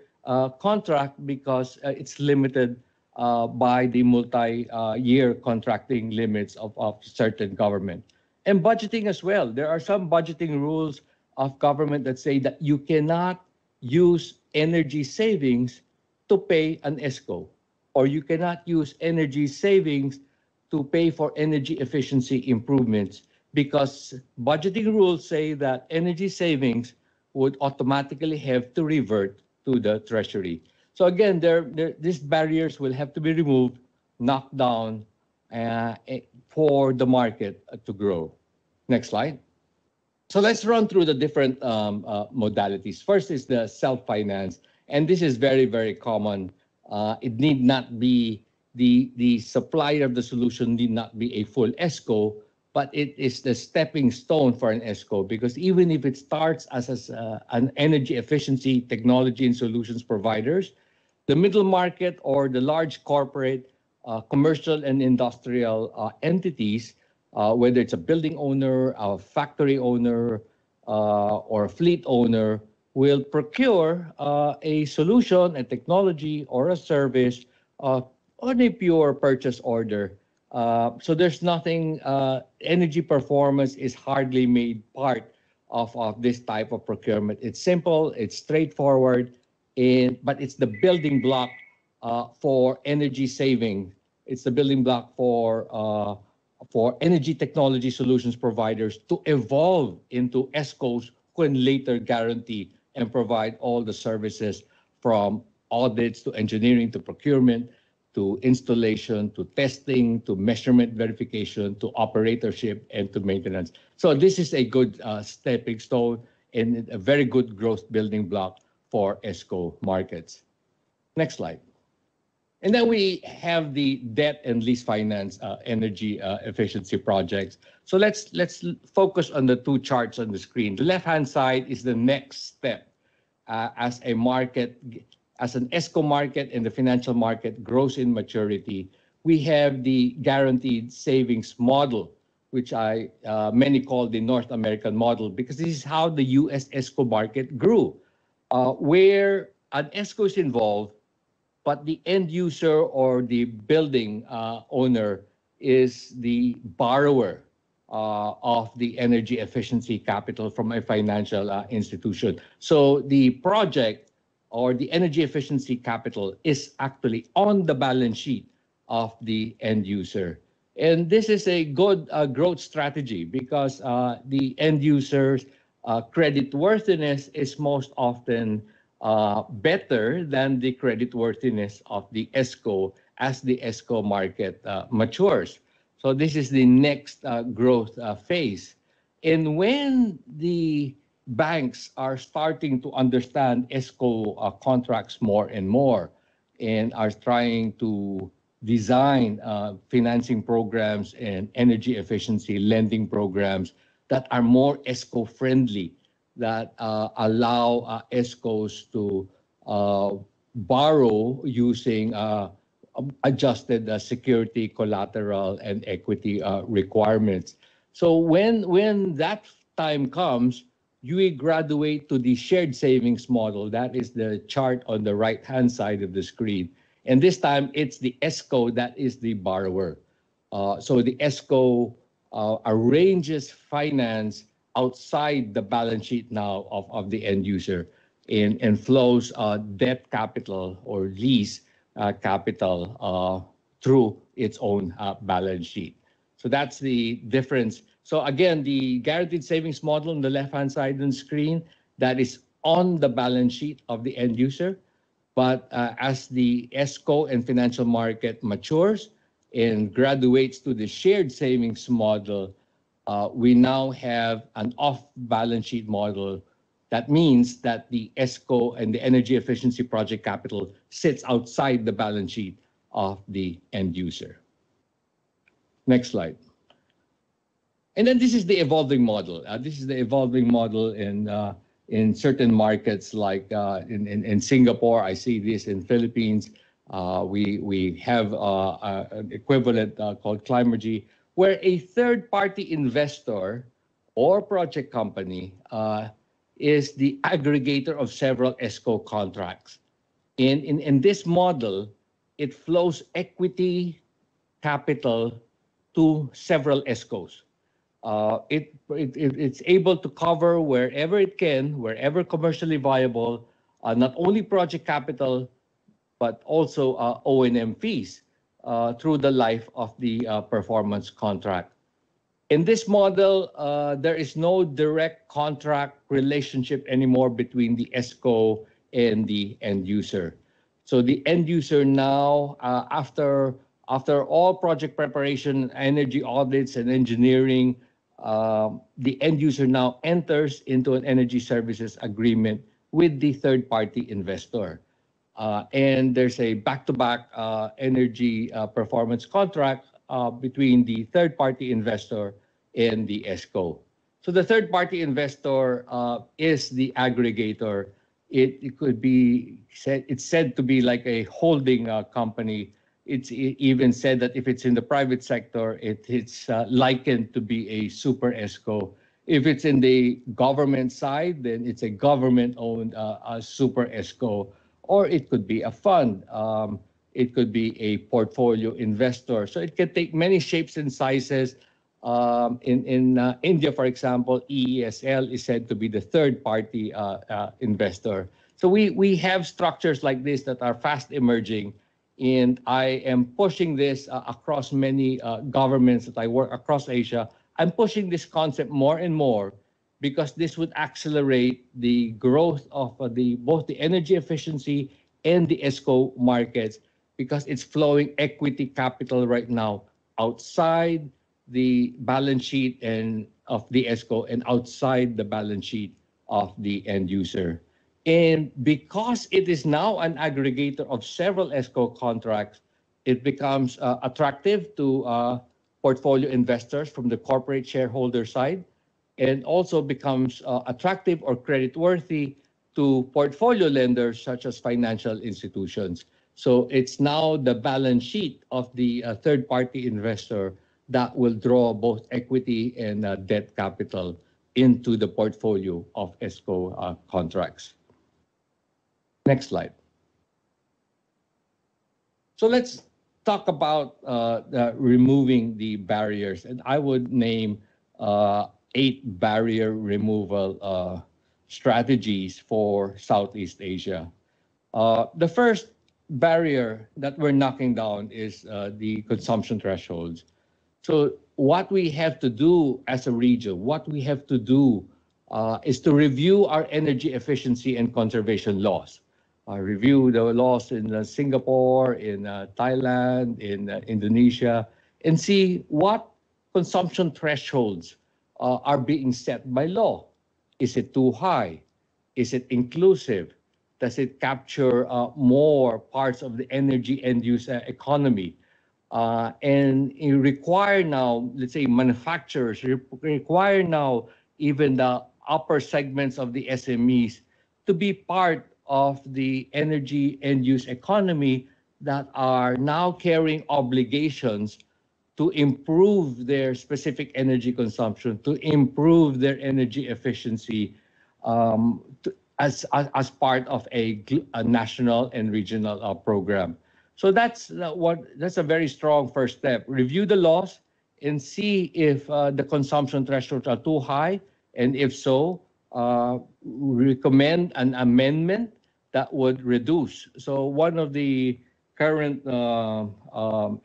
contract because it's limited by the multi-year contracting limits of certain government. And budgeting as well. There are some budgeting rules of government that say that you cannot use energy savings to pay an ESCO, or you cannot use energy savings to pay for energy efficiency improvements, because budgeting rules say that energy savings would automatically have to revert to the treasury. So again, these barriers will have to be removed, knocked down for the market to grow. Next slide. So let's run through the different modalities. First is the self-finance, and this is very, very common. It need not be, the supplier of the solution need not be a full ESCO, but it is the stepping stone for an ESCO, because even if it starts as an energy efficiency technology and solutions providers, the middle market or the large corporate, commercial and industrial entities, whether it's a building owner, a factory owner, or a fleet owner, will procure a solution, a technology, or a service on a pure purchase order. So there's nothing, energy performance is hardly made part of this type of procurement. It's simple, it's straightforward, but it's the building block for energy saving. It's the building block for energy technology solutions providers to evolve into ESCOs who can later guarantee and provide all the services from audits to engineering to procurement to installation, to testing, to measurement verification, to operatorship, and to maintenance. So this is a good stepping stone and a very good growth building block for ESCO markets. Next slide. And then we have the debt and lease finance energy efficiency projects. So let's focus on the two charts on the screen. The left-hand side is the next step as a market, as an ESCO market and the financial market grows in maturity. We have the guaranteed savings model, which many call the North American model, because this is how the US ESCO market grew, where an ESCO is involved, but the end user or the building owner is the borrower. of the energy efficiency capital from a financial institution. So the project or the energy efficiency capital is actually on the balance sheet of the end user. And this is a good growth strategy because the end user's creditworthiness is most often better than the creditworthiness of the Esco as the Esco market matures. So this is the next growth phase. And when the banks are starting to understand Esco contracts more and more and are trying to design financing programs and energy efficiency lending programs that are more Esco friendly, that allow Escos to borrow using adjusted security, collateral, and equity requirements. So when that time comes, you graduate to the shared savings model. That is the chart on the right-hand side of the screen. And this time, it's the Esco that is the borrower. So the Esco arranges finance outside the balance sheet now of the end user and flows debt capital or lease capital through its own balance sheet. So that's the difference. So again, the guaranteed savings model on the left-hand side of the screen, that is on the balance sheet of the end user. But as the Esco and financial market matures and graduates to the shared savings model, we now have an off-balance sheet model. That means that the Esco and the energy efficiency project capital sits outside the balance sheet of the end user. Next slide. And then this is the evolving model. This is the evolving model in certain markets like in Singapore. I see this in Philippines. We have an equivalent called Climergy, where a third-party investor or project company is the aggregator of several Esco contracts. In this model, it flows equity capital to several Escos. It's able to cover wherever it can, wherever commercially viable, not only project capital, but also O&M fees through the life of the performance contract. In this model, there is no direct contract relationship anymore between the Esco and the end user. So the end user now, after all project preparation, energy audits, and engineering, the end user now enters into an energy services agreement with the third-party investor. And there's a back-to-back energy performance contract between the third-party investor and the Esco. So the third-party investor is the aggregator. It could be said, it's said to be like a holding company. It's even said that if it's in the private sector, it's likened to be a super Esco. If it's in the government side, then it's a government-owned super Esco, or it could be a fund. It could be a portfolio investor. So it can take many shapes and sizes. In India, for example, EESL is said to be the third-party investor. So we have structures like this that are fast emerging. And I am pushing this across many governments that I work across Asia. I'm pushing this concept more and more because this would accelerate the growth of both the energy efficiency and the Esco markets, because it's flowing equity capital right now outside the balance sheet and of the Esco and outside the balance sheet of the end user. And because it is now an aggregator of several Esco contracts, it becomes attractive to portfolio investors from the corporate shareholder side, and also becomes attractive or creditworthy to portfolio lenders such as financial institutions. So it's now the balance sheet of the third-party investor that will draw both equity and debt capital into the portfolio of Esco contracts. Next slide. So let's talk about removing the barriers, and I would name 8 barrier removal strategies for Southeast Asia. The first barrier that we're knocking down is the consumption thresholds. So what we have to do as a region, what we have to do is to review our energy efficiency and conservation laws. Review the laws in Singapore, in Thailand, in Indonesia, and see what consumption thresholds are being set by law. Is it too high? Is it inclusive? Does it capture more parts of the energy end-use economy? And you require now, let's say, manufacturers require now even the upper segments of the SMEs to be part of the energy end-use economy that are now carrying obligations to improve their specific energy consumption, to improve their energy efficiency as part of a national and regional program. So that's a very strong first step. Review the laws and see if the consumption thresholds are too high, and if so, recommend an amendment that would reduce. So one of the current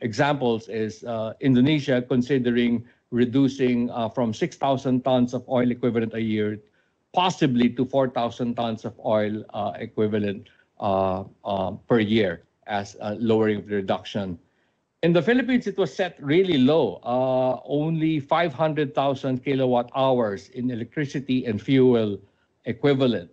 examples is Indonesia considering reducing from 6,000 tons of oil equivalent a year, possibly to 4,000 tons of oil equivalent per year as a lowering of the reduction. In the Philippines, it was set really low, only 500,000 kilowatt hours in electricity and fuel equivalent.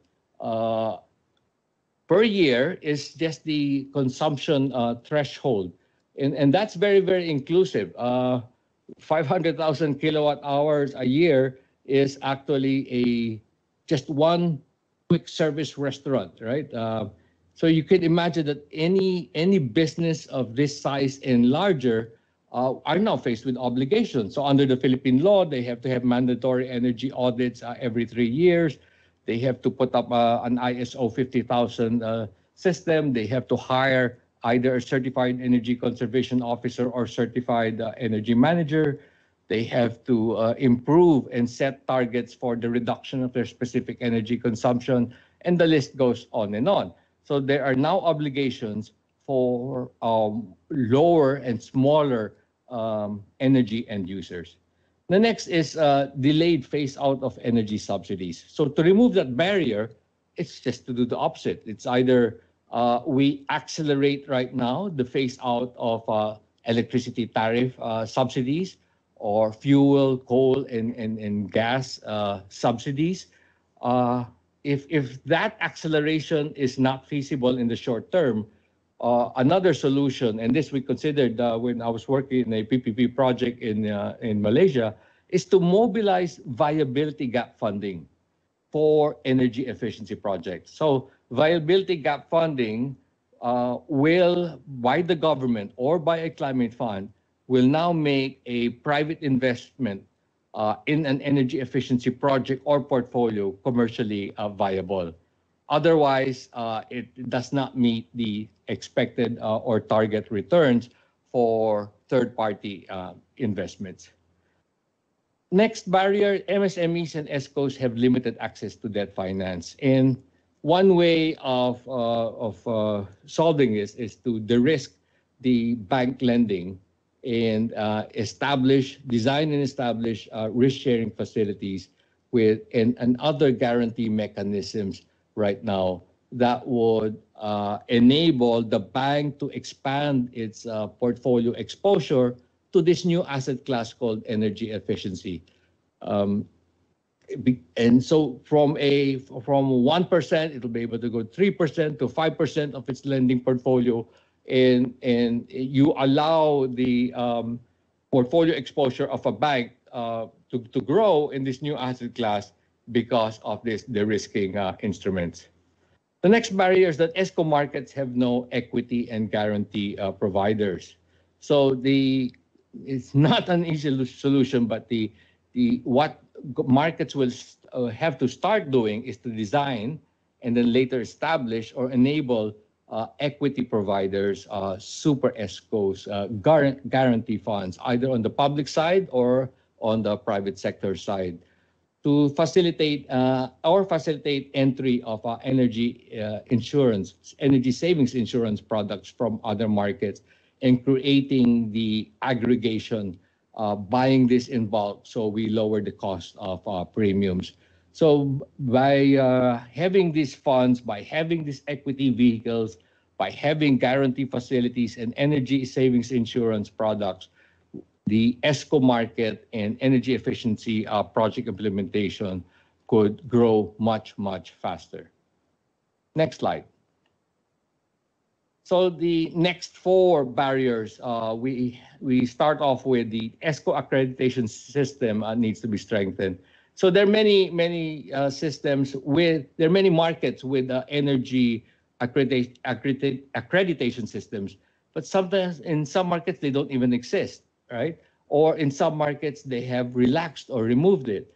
Per year is just the consumption threshold. And that's very, very inclusive. 500,000 kilowatt hours a year is actually just one quick service restaurant, right? So you can imagine that any business of this size and larger are now faced with obligations. So under the Philippine law, they have to have mandatory energy audits every 3 years. They have to put up an ISO 50,000 system. They have to hire either a certified energy conservation officer or certified energy manager. They have to improve and set targets for the reduction of their specific energy consumption, and the list goes on and on. So there are now obligations for lower and smaller energy end users. The next is delayed phase out of energy subsidies. So to remove that barrier, it's just to do the opposite. It's either we accelerate right now the phase out of electricity tariff subsidies or fuel, coal, and gas subsidies. If that acceleration is not feasible in the short term, another solution, and this we considered when I was working in a PPP project in Malaysia, is to mobilize viability gap funding for energy efficiency projects. So viability gap funding will, by the government or by a climate fund, will now make a private investment in an energy efficiency project or portfolio commercially viable. Otherwise, it does not meet the expected or target returns for third-party investments. Next barrier, MSMEs and Escos have limited access to debt finance. And one way of solving this is to de-risk the bank lending and design and establish risk-sharing facilities with and other guarantee mechanisms right now that would enable the bank to expand its portfolio exposure to this new asset class called energy efficiency. And so from 1%, it'll be able to go 3% to 5% of its lending portfolio, and you allow the portfolio exposure of a bank to grow in this new asset class because of this de-risking instruments. The next barrier is that Esco markets have no equity and guarantee providers. So it's not an easy solution, but what markets will have to start doing is to design and then later establish or enable equity providers, super Escos, guarantee funds, either on the public side or on the private sector side to facilitate entry of energy insurance, energy savings insurance products from other markets, and creating the aggregation, buying this in bulk, so we lower the cost of premiums. So by having these funds, by having these equity vehicles, by having guarantee facilities and energy savings insurance products, the Esco market and energy efficiency project implementation could grow much, much faster. Next slide. So the next 4 barriers, we start off with the Esco accreditation system needs to be strengthened. So there are many systems there are many markets with energy accreditation systems, but sometimes in some markets they don't even exist, right? Or in some markets they have relaxed or removed it.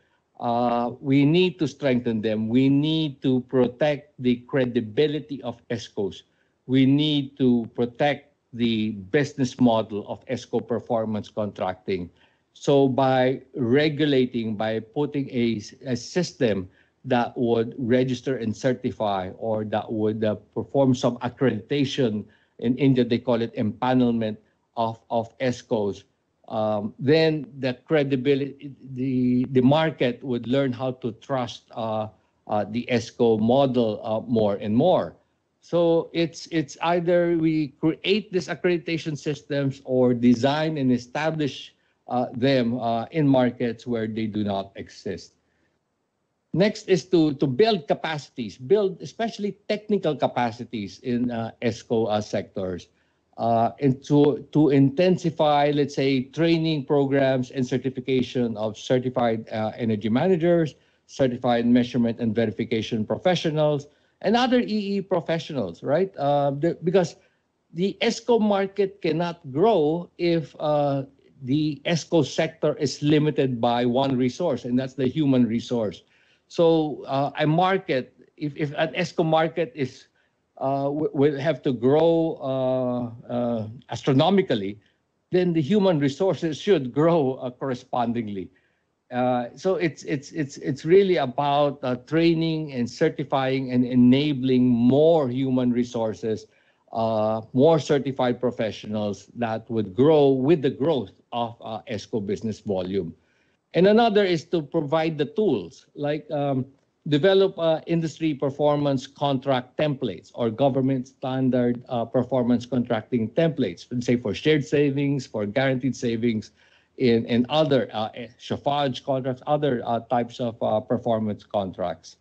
We need to strengthen them. We need to protect the credibility of ESCOs. We need to protect the business model of ESCO performance contracting. So by regulating, by putting a system that would register and certify, or that would perform some accreditation, in India they call it empanelment of ESCOs, then the credibility, the market would learn how to trust the ESCO model more and more. So it's either we create these accreditation systems or design and establish them in markets where they do not exist. Next is to build capacities, build especially technical capacities in ESCO sectors, and to intensify, let's say, training programs and certification of certified energy managers, certified measurement and verification professionals, and other EE professionals, right? Because the ESCO market cannot grow if the ESCO sector is limited by one resource, and that's the human resource. So a market, if an ESCO market is will have to grow astronomically, then the human resources should grow correspondingly. So it's really about training and certifying and enabling more human resources, more certified professionals that would grow with the growth of ESCO business volume. And another is to provide the tools, like develop industry performance contract templates or government standard performance contracting templates, say for shared savings, for guaranteed savings, in other chauffage contracts, other types of performance contracts.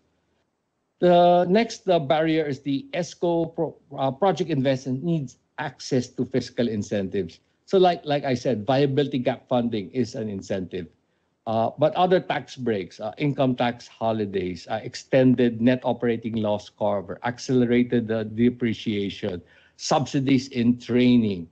The next barrier is the ESCO project investment needs access to fiscal incentives. So like I said, viability gap funding is an incentive. But other tax breaks, income tax holidays, extended net operating loss cover, accelerated depreciation, subsidies in training,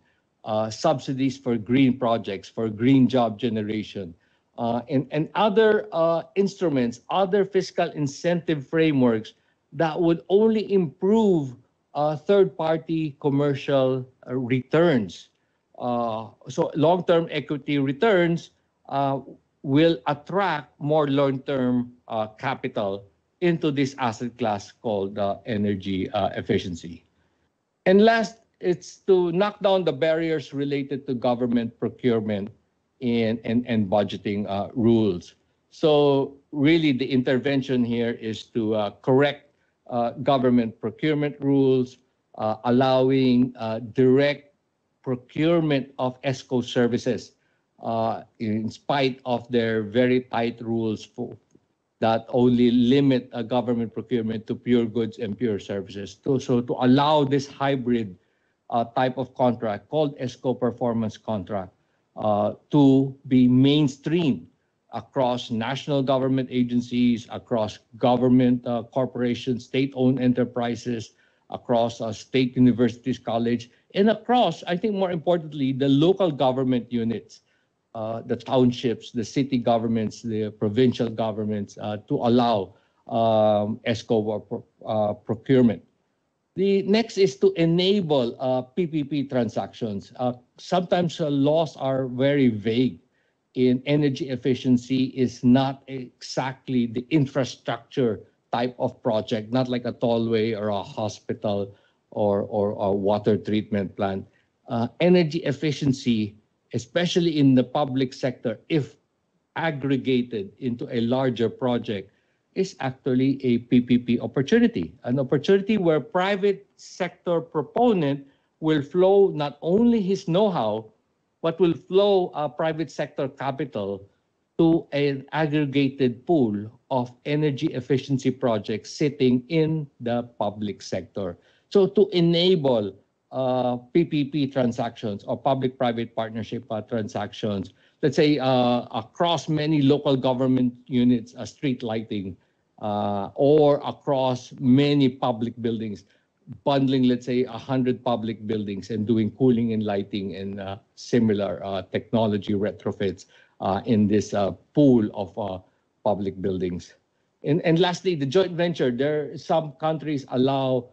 subsidies for green projects, for green job generation, and other instruments, other fiscal incentive frameworks that would only improve third-party commercial returns. So long-term equity returns will attract more long-term capital into this asset class called energy efficiency. And last, it's to knock down the barriers related to government procurement and budgeting rules. So really the intervention here is to correct government procurement rules, allowing direct procurement of ESCO services in spite of their very tight rules that only limit government procurement to pure goods and pure services. So to allow this hybrid type of contract called ESCO performance contract to be mainstream across national government agencies, across government corporations, state-owned enterprises, across state universities, college, and across, I think more importantly, the local government units, the townships, the city governments, the provincial governments, to allow ESCO procurement. The next is to enable PPP transactions. Sometimes laws are very vague, in energy efficiency is not exactly the infrastructure type of project, not like a tollway or a hospital or a water treatment plant. Energy efficiency, especially in the public sector, if aggregated into a larger project, is actually a PPP opportunity, an opportunity where private sector proponent will flow not only his know-how, but will flow private sector capital to an aggregated pool of energy efficiency projects sitting in the public sector. So to enable PPP transactions or public-private partnership transactions, let's say across many local government units, street lighting, or across many public buildings, bundling, let's say, 100 public buildings and doing cooling and lighting and similar technology retrofits in this pool of public buildings. And lastly, the joint venture. Some countries allow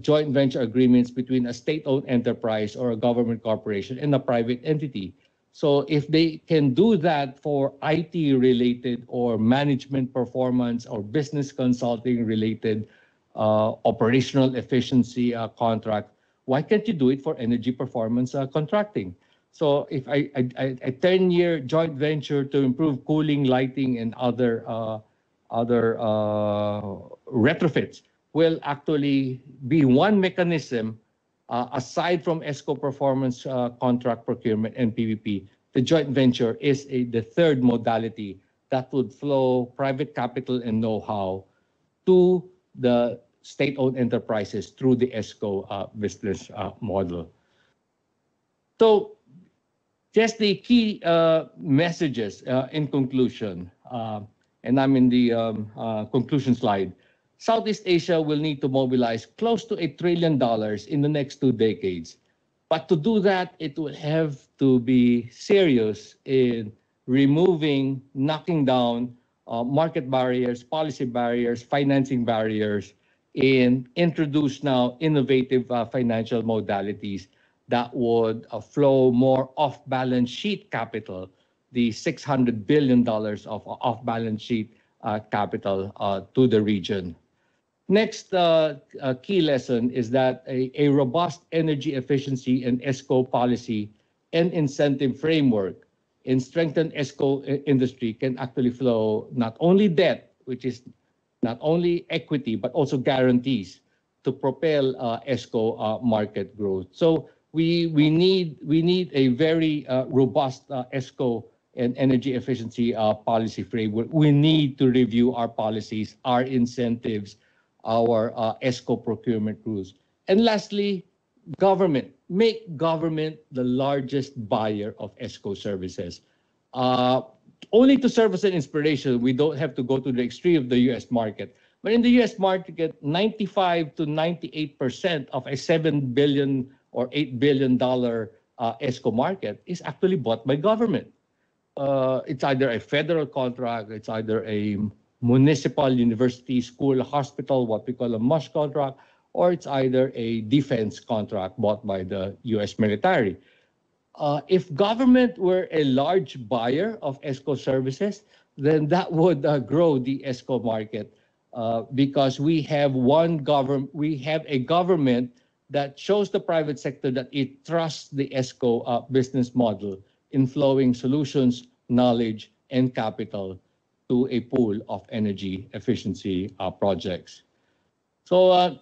joint venture agreements between a state-owned enterprise or a government corporation and a private entity. So if they can do that for IT-related or management performance or business consulting-related operational efficiency contract, why can't you do it for energy performance contracting? So if a 10-year joint venture to improve cooling, lighting, and other retrofits will actually be one mechanism aside from ESCO performance contract procurement and PPP. The joint venture is the third modality that would flow private capital and know-how to the state-owned enterprises through the ESCO business model. So just the key messages in conclusion, and I'm in the conclusion slide. Southeast Asia will need to mobilize close to $1 trillion in the next 2 decades. But to do that, it will have to be serious in removing, knocking down market barriers, policy barriers, financing barriers, and introduce now innovative financial modalities that would flow more off-balance sheet capital, the $600 billion of off-balance sheet capital to the region. Next key lesson is that a robust energy efficiency and ESCO policy and incentive framework in strengthened ESCO industry can actually flow not only debt, which is not only equity, but also guarantees to propel ESCO market growth. So we need a very robust ESCO and energy efficiency policy framework. We need to review our policies, our incentives, our ESCO procurement rules. And lastly, government. Make government the largest buyer of ESCO services. Only to serve as an inspiration, we don't have to go to the extreme of the US market. But in the US market, 95 to 98% of a $7 billion or $8 billion ESCO market is actually bought by government. It's either a federal contract, it's either a municipal, university, school, hospital, what we call a MUSH contract, or it's either a defense contract bought by the US military. If government were a large buyer of ESCO services, then that would grow the ESCO market because we have a government that shows the private sector that it trusts the ESCO business model in flowing solutions, knowledge, and capital to a pool of energy efficiency projects. So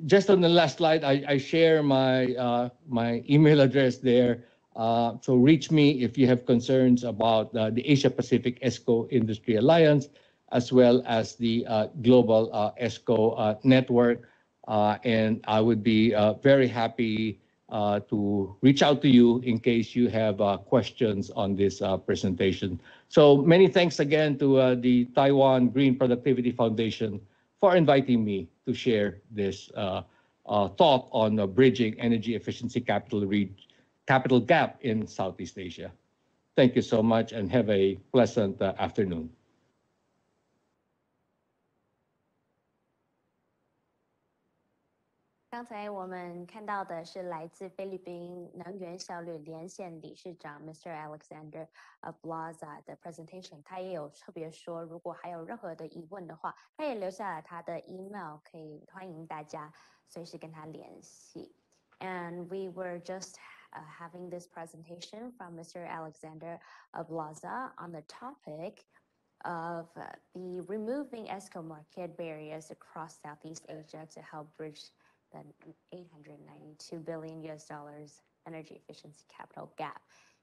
just on the last slide, I share my email address there. So reach me if you have concerns about the Asia Pacific ESCO Industry Alliance, as well as the Global ESCO Network. And I would be very happy to reach out to you in case you have questions on this presentation. So many thanks again to the Taiwan Green Productivity Foundation for inviting me to share this thought on bridging energy efficiency capital gap in Southeast Asia. Thank you so much and have a pleasant afternoon. 刚才我们看到的是来自菲律宾能源效率连线理事长 Mr. Alexander Blaza 的 presentation， 他也有特别说，如果还有任何的疑问的话，他也留下了他的 email， 可以欢迎大家随时跟他联系。And we were just having this presentation from Mr. Alexander Blaza on the topic of the removing Esco market barriers across Southeast Asia to help bridge the $892 billion energy efficiency capital gap.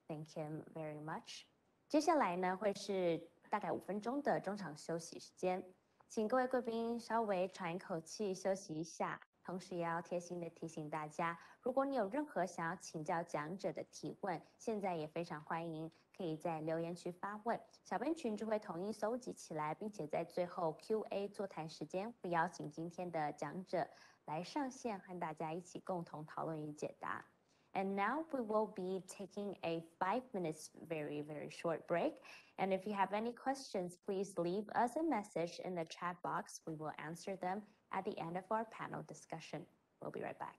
Thank him very much. 接下来呢，会是大概5分钟的中场休息时间，请各位贵宾稍微喘一口气，休息一下。同时也要贴心的提醒大家，如果你有任何想要请教讲者的提问，现在也非常欢迎可以在留言区发问，小编群就会统一搜集起来，并且在最后 Q&A 座谈时间会邀请今天的讲者来上线，和大家一起共同讨论与解答。And now we will be taking a 5 minutes very short break. And if you have any questions, please leave us a message in the chat box. We will answer them at the end of our panel discussion. We'll be right back.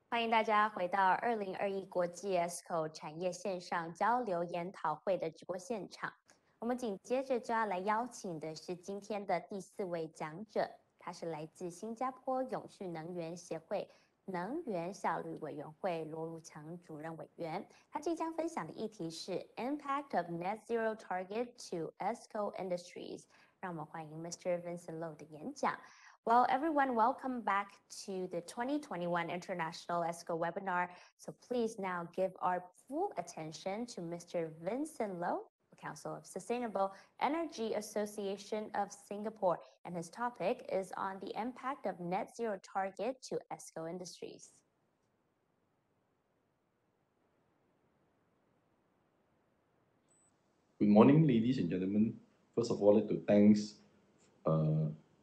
欢迎大家回到2021国际 Esco 产业线上交流研讨会的直播现场。我们紧接着就要来邀请的是今天的第4位讲者，他是来自新加坡永续能源协会能源效率委员会罗如强主任委员。他即将分享的议题是 Impact of Net Zero Target to Esco Industries。让我们欢迎 Mr. Vincent Low 的演讲。Well, everyone, welcome back to the 2021 International Esco webinar. So please now give our full attention to Mr. Vincent Low, Council of Sustainable Energy Association of Singapore, and his topic is on the impact of net zero target to Esco Industries. Good morning, ladies and gentlemen. First of all, I'd like to thanks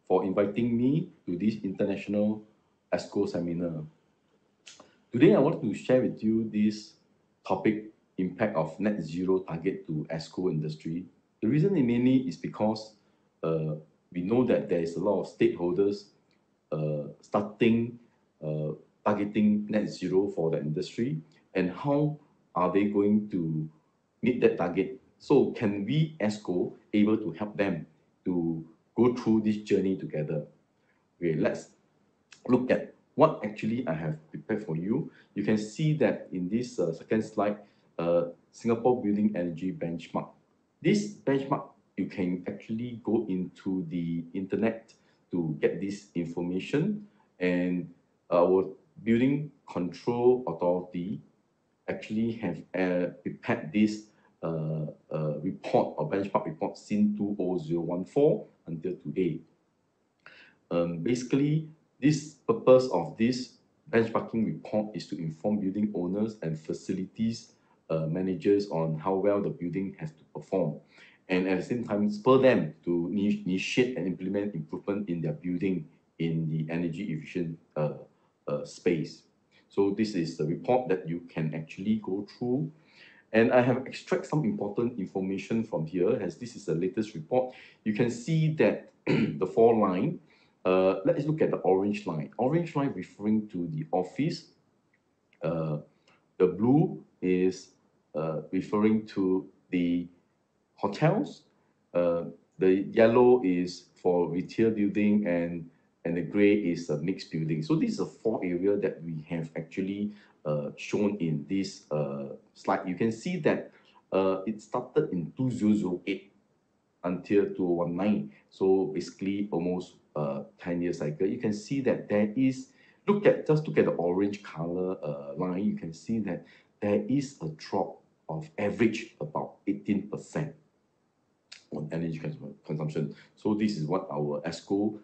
for inviting me to this international Esco seminar. Today, I want to share with you this topic, impact of net zero target to Esco industry. The reason mainly is because we know that there is a lot of stakeholders starting targeting net zero for the industry, and how are they going to meet that target? So can we Esco able to help them to go through this journey together? Okay, let's look at what actually I have prepared for you. You can see that in this second slide, Singapore Building Energy Benchmark. This benchmark, you can actually go into the internet to get this information, and our Building Control Authority actually have prepared this report or benchmark report since 2014 until today. Basically, this purpose of this benchmarking report is to inform building owners and facilities managers on how well the building has to perform, and at the same time spur them to initiate and implement improvement in their building in the energy efficient space. So this is the report that you can actually go through. And I have extracted some important information from here, as this is the latest report. You can see that the 4 line, let's look at the orange line. Orange line referring to the office. The blue is referring to the hotels. The yellow is for retail building, and the gray is a mixed building. So these are 4 areas that we have actually shown in this slide. You can see that it started in 2008 until 2019. So basically almost 10 years cycle. You can see that there is, just look at the orange color line. You can see that there is a drop of average about 18% on energy consumption. So this is what our Esco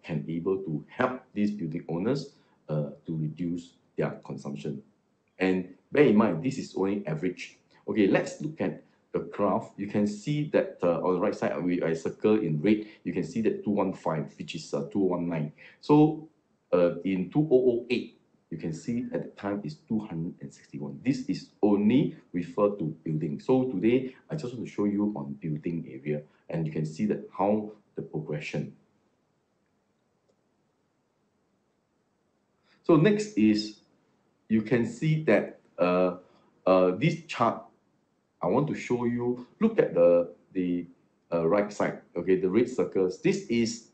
can able to help these building owners to reduce their consumption. And bear in mind, this is only average. Okay, let's look at the graph. You can see that on the right side, I circle in red, you can see that 215, which is 219. So in 2008, you can see at the time is 261. This is only referred to building. So today, I just want to show you on building area, and you can see that how the progression. So next is, you can see that this chart, I want to show you, look at the right side, okay, the red circles. This is,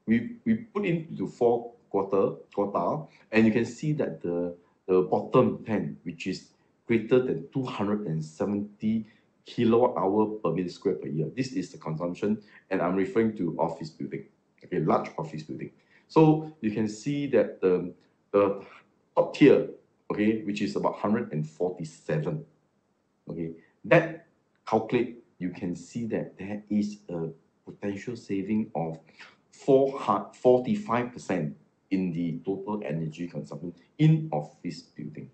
we put into 4 quartile, and you can see that the bottom 10, which is greater than 270 kilowatt hour per meter square per year. This is the consumption, and I'm referring to office building, okay, large office building. So you can see that the top tier, okay, which is about 147, okay, that calculate, you can see that there is a potential saving of 45% in the total energy consumption in office building.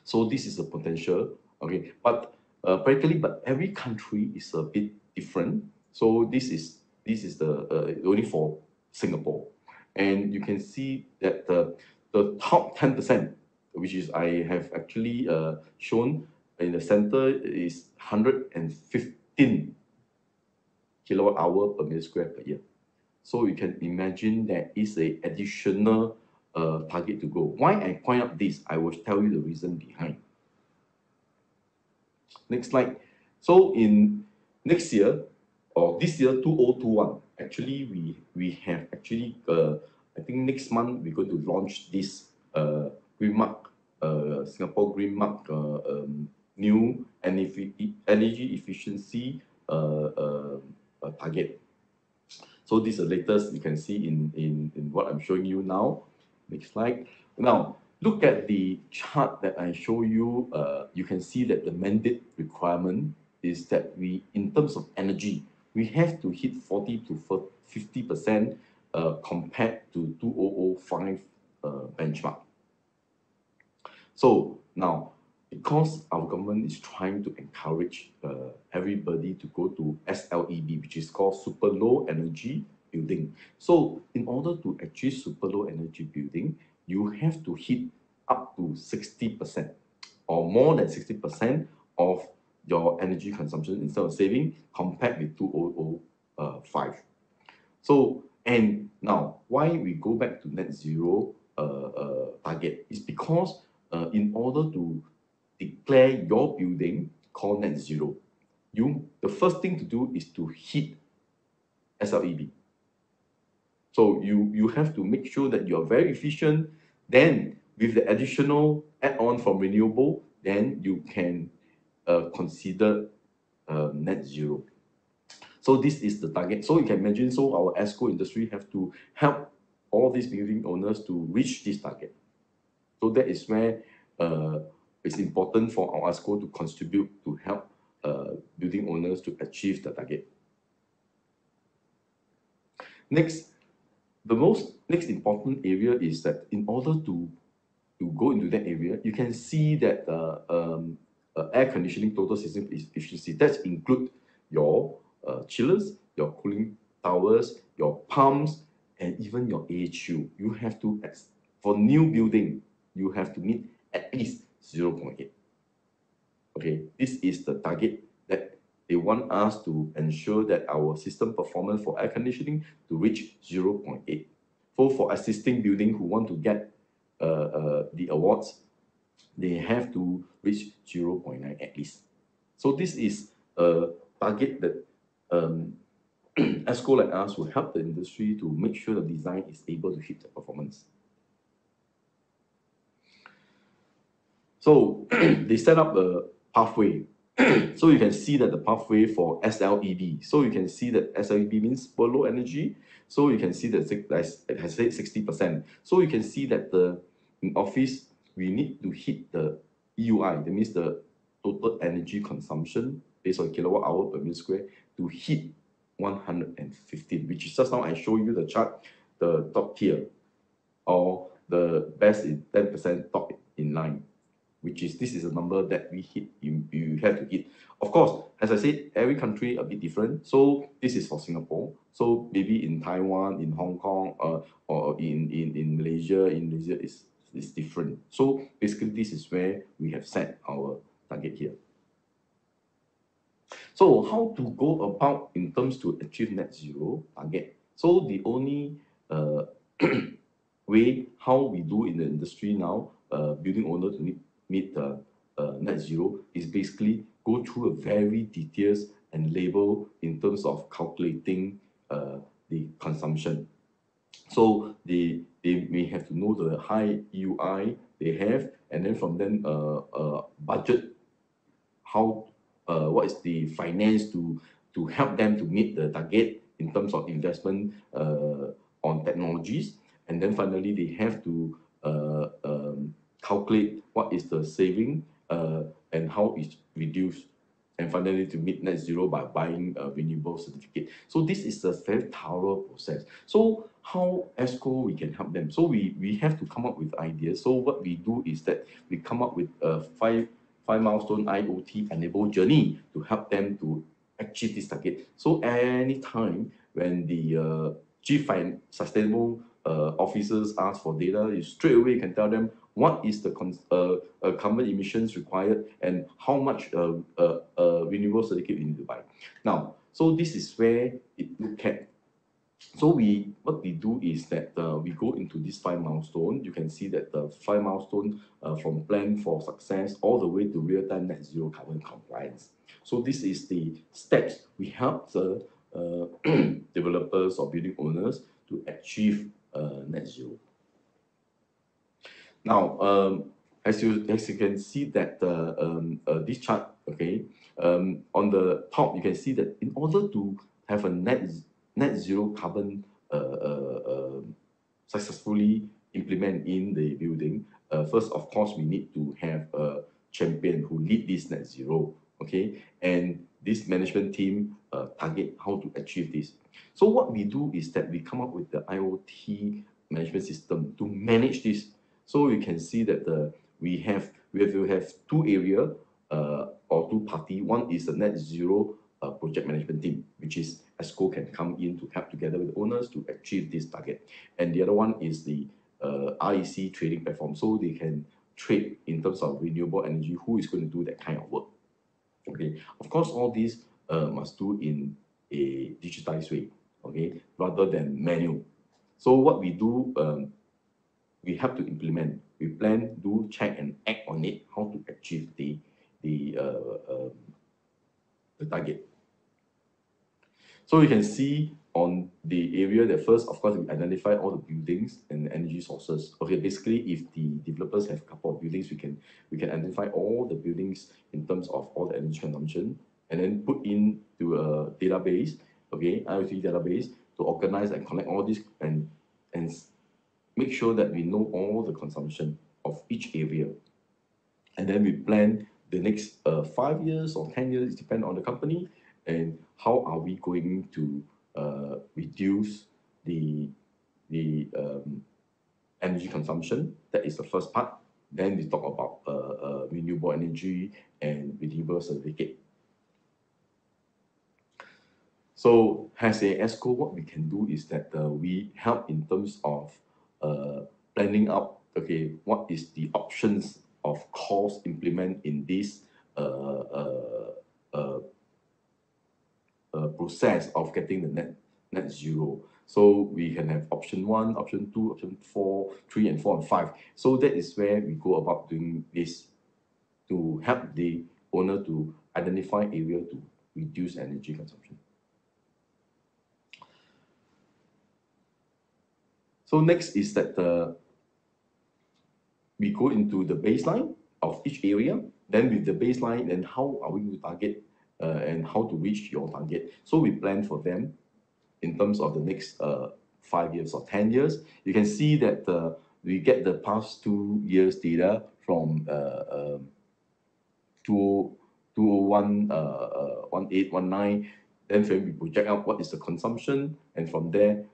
So this is a potential, okay, but practically, but every country is a bit different. So this is the only for Singapore, and you can see that the top 10%, which is I have actually shown in the center, is 115 kilowatt hour per meter square per year. So you can imagine that is a additional target to go. Why I point out this, I will tell you the reason behind. Next slide. So in next year, or this year 2021, actually we have actually I think next month we're going to launch this Green Mark, Singapore Green Mark new energy efficiency target. So this is the latest you can see in what I'm showing you now. Next slide. Now look at the chart that I show you. You can see that the mandate requirement is that we, in terms of energy, we have to hit 40 to 50% compared to 2005 benchmark. So now, because our government is trying to encourage everybody to go to SLEB, which is called super low energy building. So in order to achieve super low energy building, you have to hit up to 60% or more than 60% of your energy consumption instead of saving compared with 2005. So, and now why we go back to net zero target is because in order to declare your building called net zero, the first thing to do is to hit SLEB. So you have to make sure that you're very efficient. Then with the additional add-on from renewable, then you can consider net zero. So this is the target. So you can imagine, so our Esco industry have to help all these building owners to reach this target. So that is where it's important for our Esco to contribute to help building owners to achieve the target. Next, the next important area is that in order to go into that area, you can see that air conditioning total system efficiency, that include your chillers, your cooling towers, your pumps, and even your AHU. You have to, for new building, you have to meet at least 0.8. Okay, this is the target that they want us to ensure that our system performance for air conditioning to reach 0.8. For existing building who want to get the awards, they have to reach 0.9 at least. So this is a target that Esco like us will help the industry to make sure the design is able to hit the performance. So they set up a pathway. So you can see that the pathway for SLEB. So you can see that SLEB means super low energy. So you can see that it has said 60%. So you can see that in office, we need to hit the EUI, that means the total energy consumption based on kilowatt hour per meter square, to hit 115, which is just now I show you the chart, the top tier, or the best is 10% top in line, which is, this is a number that we hit, you have to hit. Of course, as I said, every country a bit different. So this is for Singapore. So maybe in Taiwan, in Hong Kong, or in Malaysia, is different. So basically, this is where we have set our target here. So how to go about in terms to achieve net zero target? So the only way how we do in the industry now, building owner to meet net zero, is basically go through a very detailed and label in terms of calculating the consumption. So we have to know the high EUI they have, and then from then budget how what is the finance to help them to meet the target in terms of investment on technologies, and then finally they have to calculate what is the saving and how it's reduced, and finally to meet net zero by buying a renewable certificate. So this is a very thorough process. So how Esco we can help them? So we have to come up with ideas. So what we do is that we come up with a five milestone IoT enabled journey to help them to achieve this target. So anytime when the chief sustainable officers ask for data, you straight away can tell them what is the carbon emissions required and how much renewable certificate you need to buy. Now, so this is where it look at So what we do is that we go into this 5 milestones. You can see that the 5 milestones from plan for success all the way to real-time net zero carbon compliance. So this is the steps we help the developers or building owners to achieve net zero. Now, as you can see that this chart, okay, on the top you can see that in order to have a net zero carbon successfully implement in the building, first of course we need to have a champion who lead this net zero, okay, and this management team target how to achieve this. So what we do is that we come up with the IoT management system to manage this. So you can see that we will have 2 areas or 2 parties. One is the net zero project management team, which is Esco can come in to help together with owners to achieve this target. And the other one is the REC trading platform, so they can trade in terms of renewable energy, who is going to do that kind of work. Okay, of course, all these must do in a digitized way, okay, rather than manual. So what we do, we have to implement, we plan, do, check, and act on it, how to achieve the target. So you can see on the area that first, of course, we identify all the buildings and energy sources. Okay, basically, if the developers have a couple of buildings, we can identify all the buildings in terms of all the energy consumption, and then put into a database, okay, IoT database, to organize and connect all this and make sure that we know all the consumption of each area. And then we plan the next 5 years or 10 years, depending on the company, and how are we going to reduce the energy consumption. That is the first part. Then we talk about renewable energy and renewable certificate. So as a Esco, what we can do is that we help in terms of planning out, okay, what is the options of cost implement in this process of getting the net zero. So we can have option 1, option 2, option 4, 3, and 4, and 5. So that is where we go about doing this to help the owner to identify area to reduce energy consumption. So next is that we go into the baseline of each area. Then with the baseline, then how are we going to target and how to reach your target. So we plan for them in terms of the next 5 years or 10 years. You can see that we get the past 2 years data from 2001, 18, 19. Then we project out what is the consumption, and from there,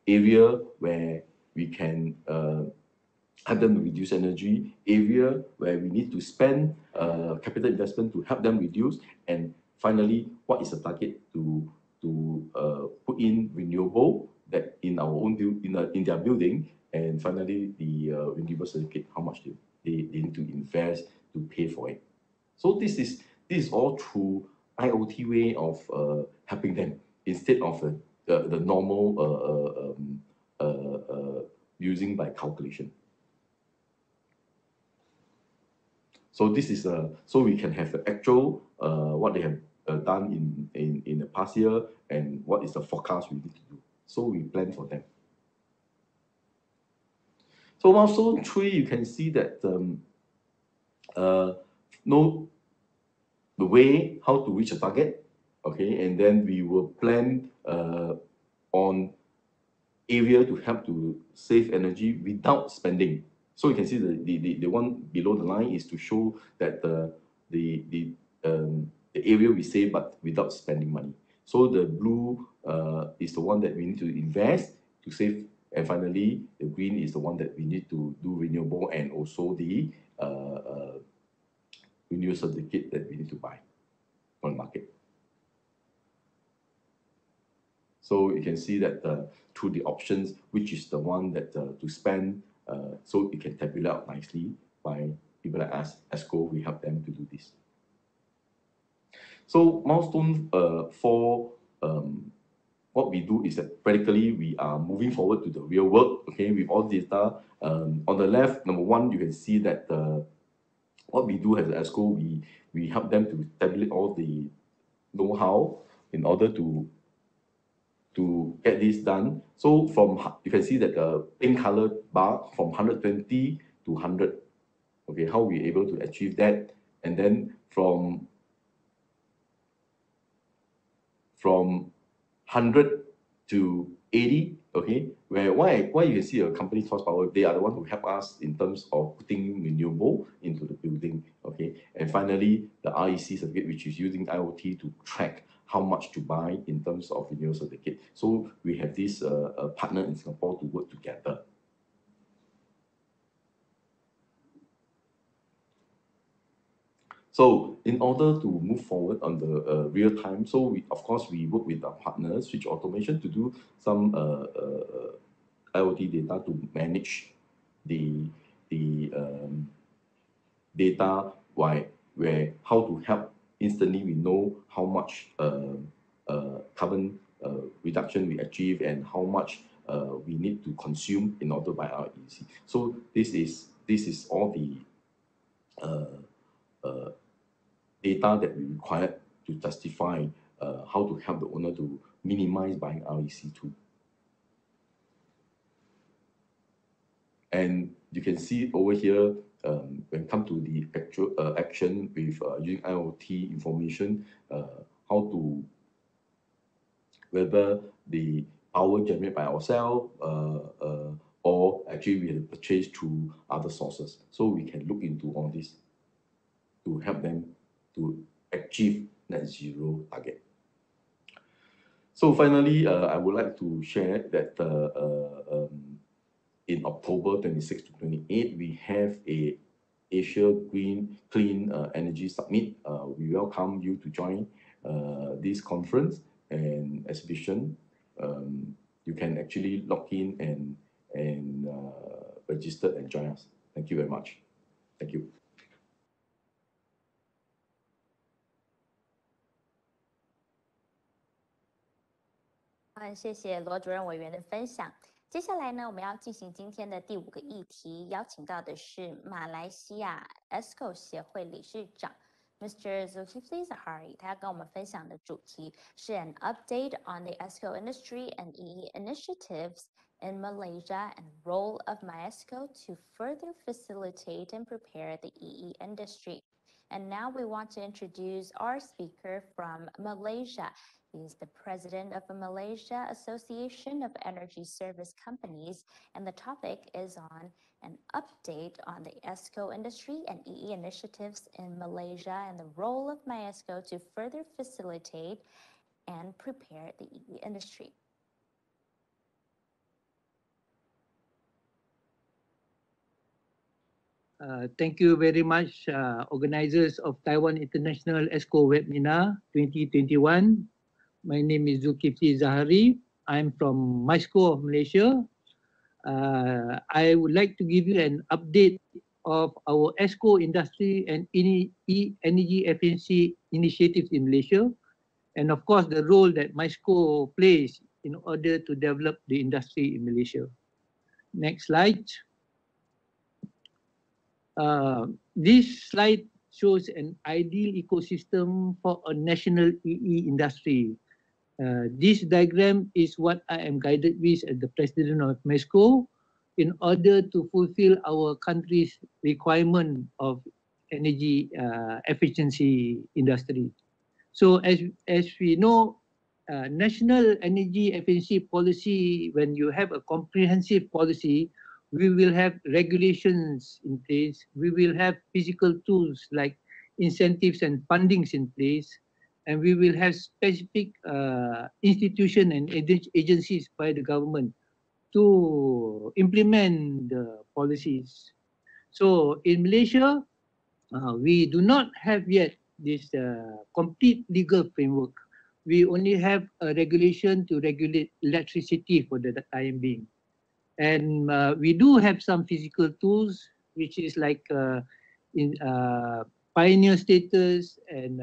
area where we can help them reduce energy, area where we need to spend capital investment to help them reduce, and finally, what is the target to put in renewable that in our own in their building, and finally the renewable certificate, how much they need to invest to pay for it. So this is all through IoT way of helping them instead of the normal using by calculation. So this is so we can have the actual what they have done in the past year and what is the forecast we need to do. So we plan for them. So milestone 3, you can see that know the way how to reach a target, okay, and then we will plan on area to help to save energy without spending. So you can see the one below the line is to show that the area we save but without spending money. So the blue is the one that we need to invest to save, and finally the green is the one that we need to do renewable, and also the renewable certificate that we need to buy on the market. So you can see that through the options, which is the one that to spend, so it can tabulate out nicely by people like us, Esco, we help them to do this. So milestone 4 what we do is that practically we are moving forward to the real world, okay, with all data. On the left, number one, you can see that what we do as Esco, we help them to tabulate all the know-how in order to get this done. So you can see that the pink color bar from 120 to 100. Okay, how we're able to achieve that, and then from 100 to 80, okay, why you can see a company's horsepower, they are the one who help us in terms of putting renewable into the building, okay. And finally, the REC certificate, which is using IoT to track how much to buy in terms of renewable certificate. So we have this partner in Singapore to work together. So in order to move forward on the real time, so of course we work with our partners, Switch Automation, to do some IoT data to manage the data where how to help instantly we know how much carbon reduction we achieve and how much we need to consume in order to buy our EC. So this is all the data that we require to justify how to help the owner to minimize buying REC2. And you can see over here, when it comes to the actual action with using IoT information, whether the power generated by ourselves or actually we have purchased through other sources. So we can look into all this to help them to achieve net zero target. So finally, I would like to share that in October 26 to 28, we have a Asia Clean Energy Summit. We welcome you to join this conference and exhibition. You can actually log in and register and join us. Thank you very much. Thank you. 谢谢罗主任委员的分享。接下来呢，我们要进行今天的第5个议题，邀请到的是马来西亚 Esco 协会理事长 Mr. Zulkifli Zahari， 他要跟我们分享的主题是 an update on the Esco industry and EE initiatives in Malaysia and role of MyEsco to further facilitate and prepare the EE industry. And now we want to introduce our speaker from Malaysia. He's the president of the Malaysia Association of Energy Service Companies, and the topic is on an update on the Esco industry and EE initiatives in Malaysia and the role of MyEsco to further facilitate and prepare the EE industry. Thank you very much, organizers of Taiwan International Esco Webinar 2021. My name is Zulkifli Zahari. I'm from MyEsco of Malaysia. I would like to give you an update of our Esco industry and energy efficiency initiatives in Malaysia, and of course the role that MyEsco plays in order to develop the industry in Malaysia. Next slide. This slide shows an ideal ecosystem for a national EE industry. This diagram is what I am guided with as the president of MyEsco in order to fulfill our country's requirement of energy efficiency industry. So as we know, national energy efficiency policy, when you have a comprehensive policy, we will have regulations in place, we will have physical tools like incentives and fundings in place, and we will have specific institutions and agencies by the government to implement the policies. So in Malaysia, we do not have yet this complete legal framework. We only have a regulation to regulate electricity for the time being. And we do have some physical tools, which is like in pioneer status and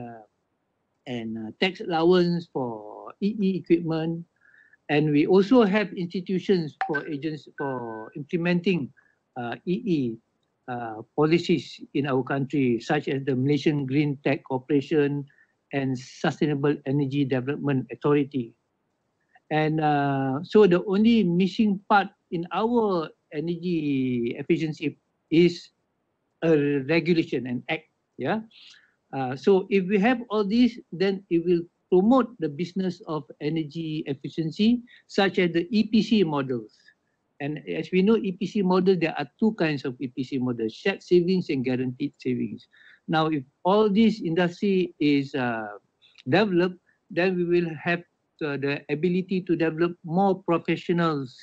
tax allowance for EE equipment. And we also have institutions for agents for implementing EE policies in our country, such as the Malaysian Green Tech Corporation and Sustainable Energy Development Authority. And so the only missing part in our energy efficiency is a regulation, an act. Yeah. So if we have all these, then it will promote the business of energy efficiency, such as the EPC models. And as we know, EPC model, there are two kinds of EPC models, shared savings and guaranteed savings. Now, if all this industry is developed, then we will have the ability to develop more professionals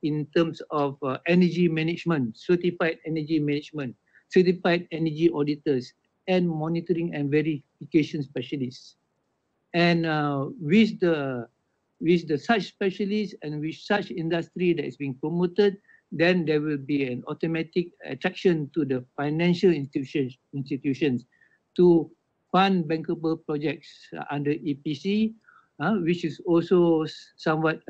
in terms of energy management, certified energy management, certified energy auditors, and monitoring and verification specialists. And with such specialists and with such industry that is being promoted, then there will be an automatic attraction to the financial institutions to fund bankable projects under EPC, which is also somewhat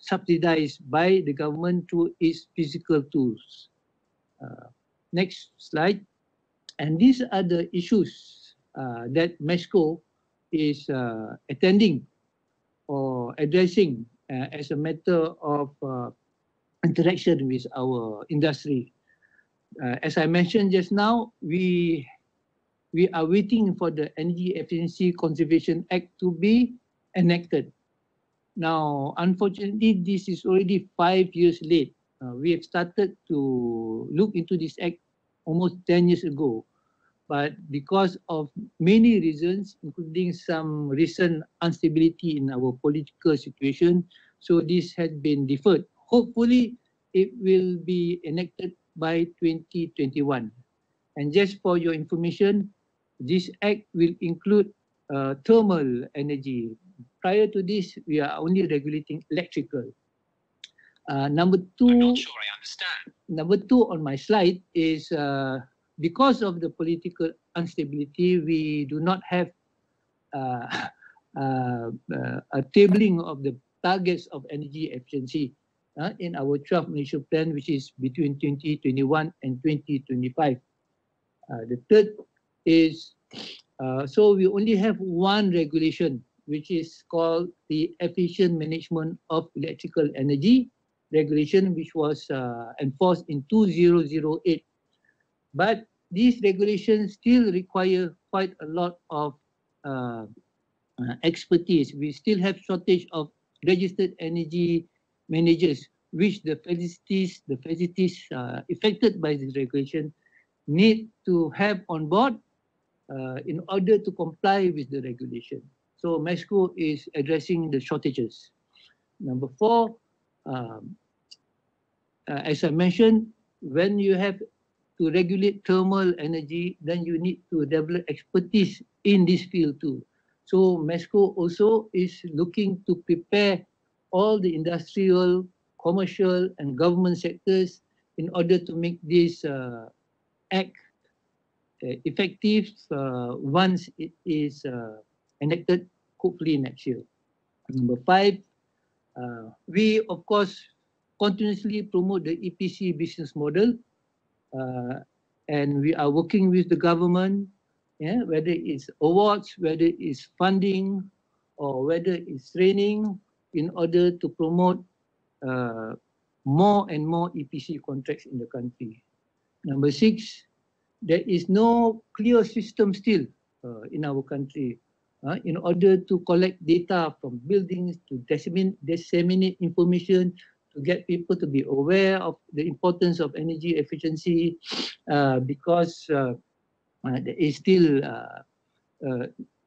subsidized by the government through its physical tools. Next slide. And these are the issues that MESCO is attending or addressing as a matter of interaction with our industry. As I mentioned just now, we are waiting for the Energy Efficiency Conservation Act to be enacted. Now, unfortunately, this is already 5 years late. We have started to look into this act almost 10 years ago. But because of many reasons, including some recent instability in our political situation, so this has been deferred. Hopefully, it will be enacted by 2021. And just for your information, this act will include thermal energy. Prior to this, we are only regulating electrical. Number two, I'm not sure I understand. Number two on my slide is because of the political instability, we do not have a tabling of the targets of energy efficiency in our 12 Malaysia plan, which is between 2021 and 2025. The third is, so we only have one regulation, which is called the Efficient Management of Electrical Energy Regulation, which was enforced in 2008. But these regulations still require quite a lot of expertise. We still have shortage of registered energy managers, which the facilities affected by this regulation need to have on board in order to comply with the regulation. So MESCO is addressing the shortages. Number four, as I mentioned, when you have to regulate thermal energy, then you need to develop expertise in this field too. So MESCO also is looking to prepare all the industrial, commercial, and government sectors in order to make this act effective once it is enacted, hopefully next year. Number five, we of course continuously promote the EPC business model, and we are working with the government, whether it's awards, whether it's funding, or whether it's training, in order to promote more and more EPC contracts in the country. Number six, there is no clear system still in our country in order to collect data from buildings, to disseminate information, to get people to be aware of the importance of energy efficiency, because there is still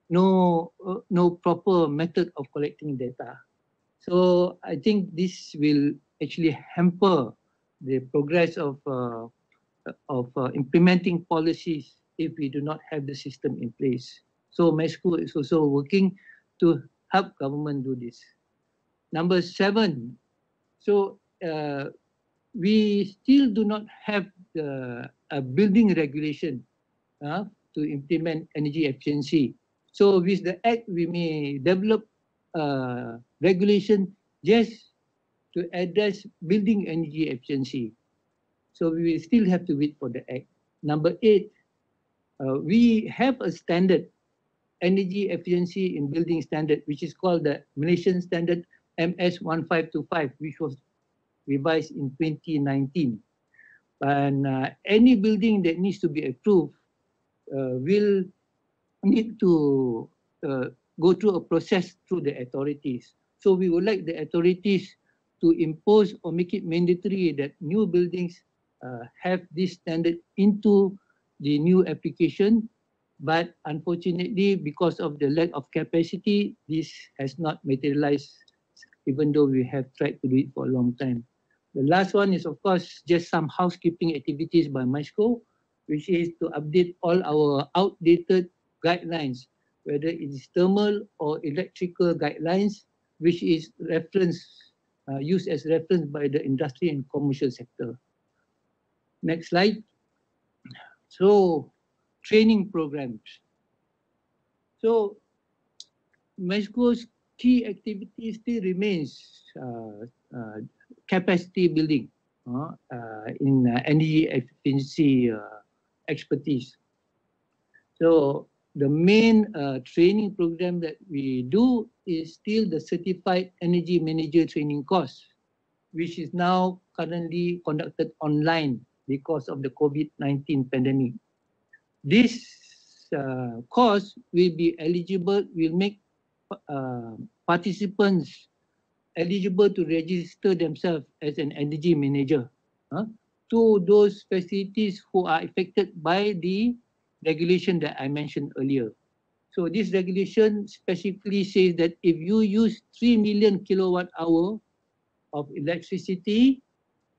no proper method of collecting data. So I think this will actually hamper the progress of implementing policies if we do not have the system in place. So MESCO is also working to help government do this. Number seven, so we still do not have a building regulation to implement energy efficiency. So with the act, we may develop regulation just to address building energy efficiency. So we will still have to wait for the act. Number 8, we have a standard, energy efficiency in building standard, which is called the Malaysian Standard MS1525, which was revised in 2019. And any building that needs to be approved will need to go through a process through the authorities. So we would like the authorities to impose or make it mandatory that new buildings have this standard into the new application. But unfortunately, because of the lack of capacity, this has not materialized, even though we have tried to do it for a long time. The last one is, of course, just some housekeeping activities by MISCO, which is to update all our outdated guidelines, whether it is thermal or electrical guidelines, which is used as reference by the industry and commercial sector. Next slide. So, training programs. So, MISCO's key activity still remains capacity building in energy efficiency expertise. So the main training program that we do is still the Certified Energy Manager Training course, which is now currently conducted online because of the COVID-19 pandemic. This course will be eligible, will make participants eligible to register themselves as an energy manager to those facilities who are affected by the regulation that I mentioned earlier. So this regulation specifically says that if you use 3 million kilowatt hour of electricity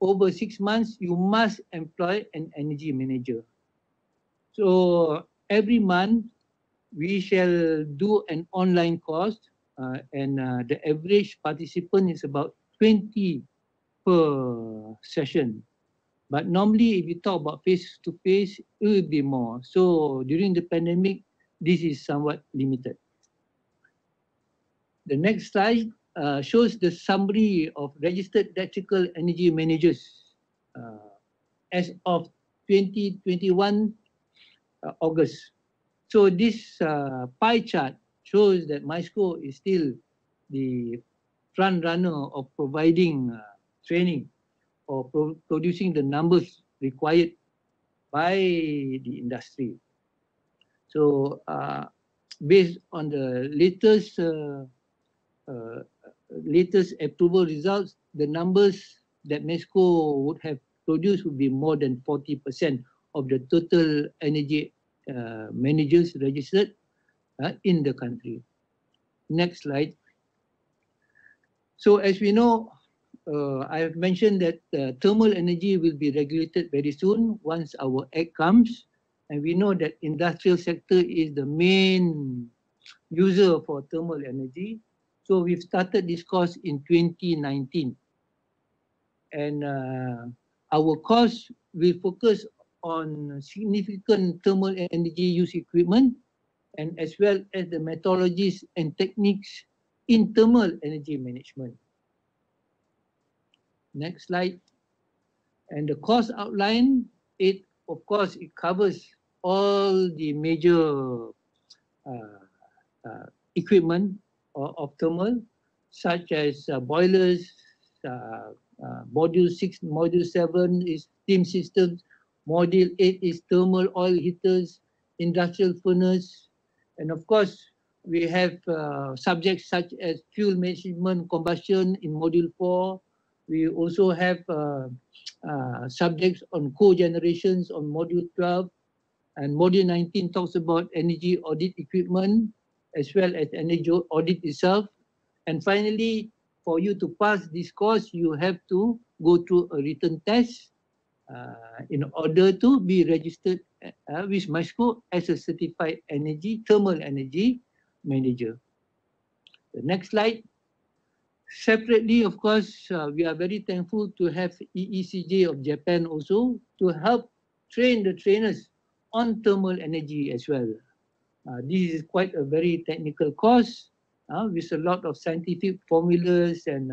over 6 months, you must employ an energy manager. So every month we shall do an online course and the average participant is about 20 per session. But normally, if you talk about face-to-face, it will be more. So during the pandemic, this is somewhat limited. The next slide shows the summary of registered electrical energy managers as of 2021 August. So this pie chart shows that MISCO is still the front runner of providing training or producing the numbers required by the industry. So based on the latest approval results, the numbers that MISCO would have produced would be more than 40% of the total energy managers registered in the country. Next slide. So as we know, I have mentioned that thermal energy will be regulated very soon once our act comes. And we know that industrial sector is the main user for thermal energy. So we've started this course in 2019. And our course will focus on significant thermal energy use equipment and as well as the methodologies and techniques in thermal energy management. Next slide. And the course outline, it covers all the major equipment of thermal, such as boilers, module 6, module 7 is steam systems, module 8 is thermal oil heaters, industrial furnace, and of course we have subjects such as fuel management combustion in module 4. We also have subjects on co-generations on module 12, and module 19 talks about energy audit equipment as well as energy audit itself. And finally, for you to pass this course, you have to go through a written test in order to be registered with MISCO as a certified thermal energy manager. The next slide. Separately, of course, we are very thankful to have EECJ of Japan also to help train the trainers on thermal energy as well. This is quite a very technical course, with a lot of scientific formulas and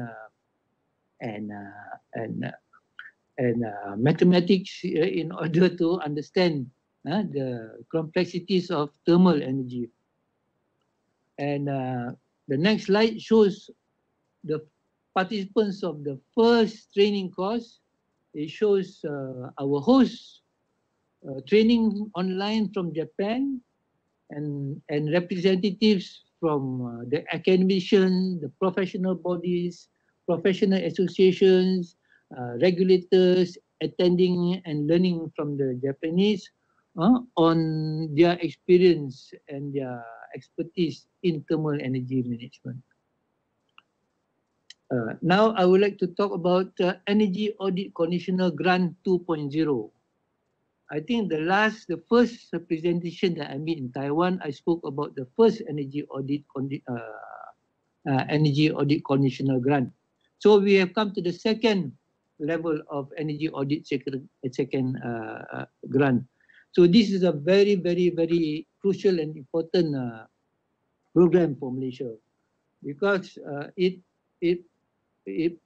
mathematics in order to understand the complexities of thermal energy. And the next slide shows the participants of the first training course. It shows our hosts training online from Japan and representatives from the academicians, the professional bodies, professional associations, regulators attending and learning from the Japanese on their experience and their expertise in thermal energy management. Now I would like to talk about Energy Audit Conditional Grant 2.0. I think the first presentation that I made in Taiwan, I spoke about the first energy audit conditional grant. So we have come to the second level of energy audit second grant. So this is a very, very, very crucial and important program for Malaysia because it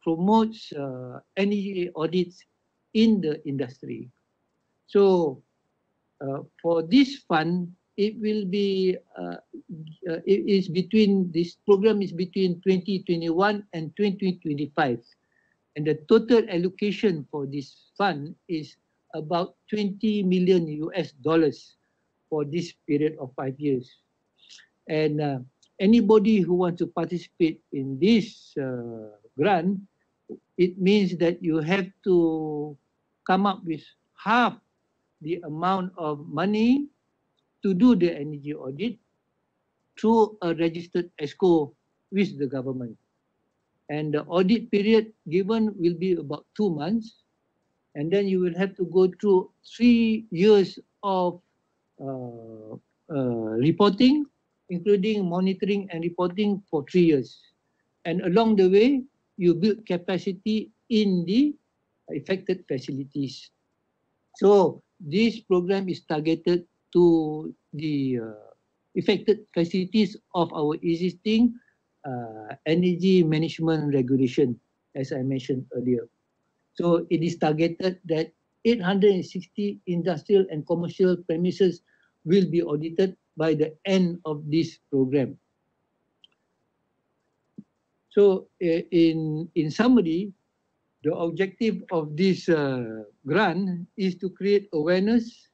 promotes energy audits in the industry. So for this fund, it will be this program is between 2021 and 2025, and the total allocation for this fund is about $20 million for this period of 5 years. And anybody who wants to participate in this grant, it means that you have to come up with half the amount of money to do the energy audit through a registered Esco with the government. And the audit period given will be about 2 months. And then you will have to go through 3 years of reporting, including monitoring and reporting for 3 years. And along the way, you build capacity in the affected facilities. So this program is targeted to the affected facilities of our existing energy management regulation, as I mentioned earlier. So it is targeted that 860 industrial and commercial premises will be audited by the end of this program. So in summary, the objective of this grant is to create awareness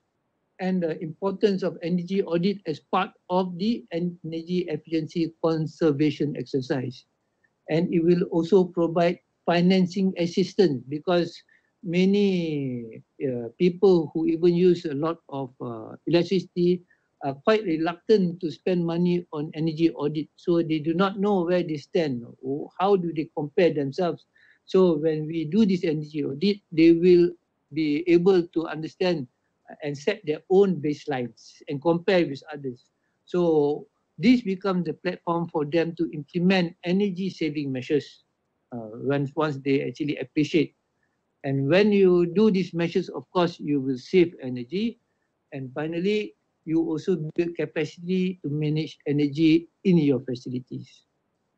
and the importance of energy audit as part of the energy efficiency conservation exercise. And it will also provide financing assistance because many people who even use a lot of electricity are quite reluctant to spend money on energy audit. So they do not know where they stand, or how do they compare themselves. So when we do this energy audit, they will be able to understand and set their own baselines and compare with others. So this becomes the platform for them to implement energy saving measures once they actually appreciate. And when you do these measures, of course, you will save energy. And finally, you also build capacity to manage energy in your facilities.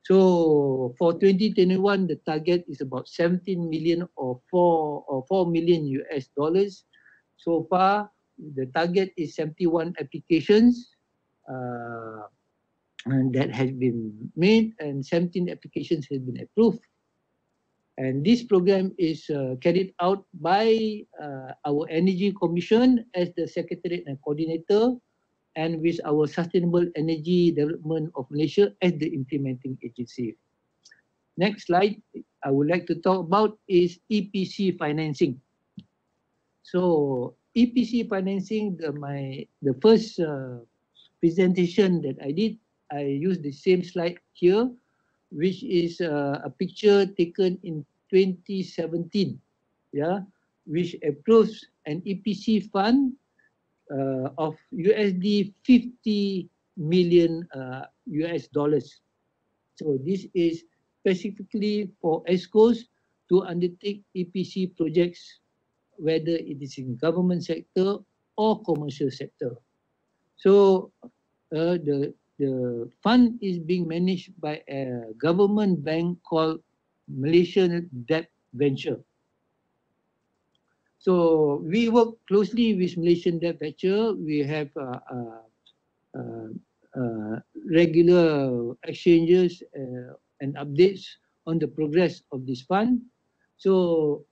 So for 2021, the target is about 17 million or $4 million. So far, the target is 71 applications and that has been made, and 17 applications have been approved. And this program is carried out by our Energy Commission as the Secretariat and Coordinator, and with our Sustainable Energy Development of Malaysia as the implementing agency. Next slide I would like to talk about is EPC financing. So EPC financing, the first presentation that I did, I used the same slide here, which is a picture taken in 2017, which approves an EPC fund of $50 million. So this is specifically for Escos to undertake EPC projects, whether it is in government sector or commercial sector. So the the fund is being managed by a government bank called Malaysian Debt Venture. So we work closely with Malaysian Debt Venture. We have regular exchanges and updates on the progress of this fund. So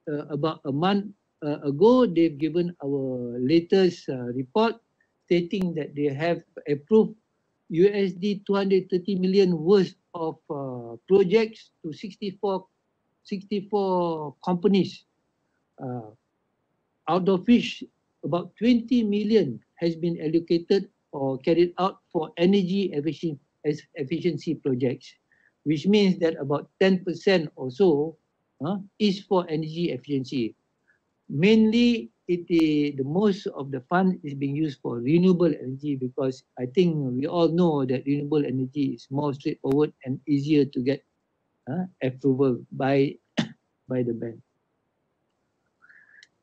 about a month ago, they've given our latest report stating that they have approved USD 230 million worth of projects to 64 companies, out of which about 20 million has been allocated or carried out for energy efficiency projects, which means that about 10% or so is for energy efficiency. Mainly, the most of the fund is being used for renewable energy, because I think we all know that renewable energy is more straightforward and easier to get approval by the bank.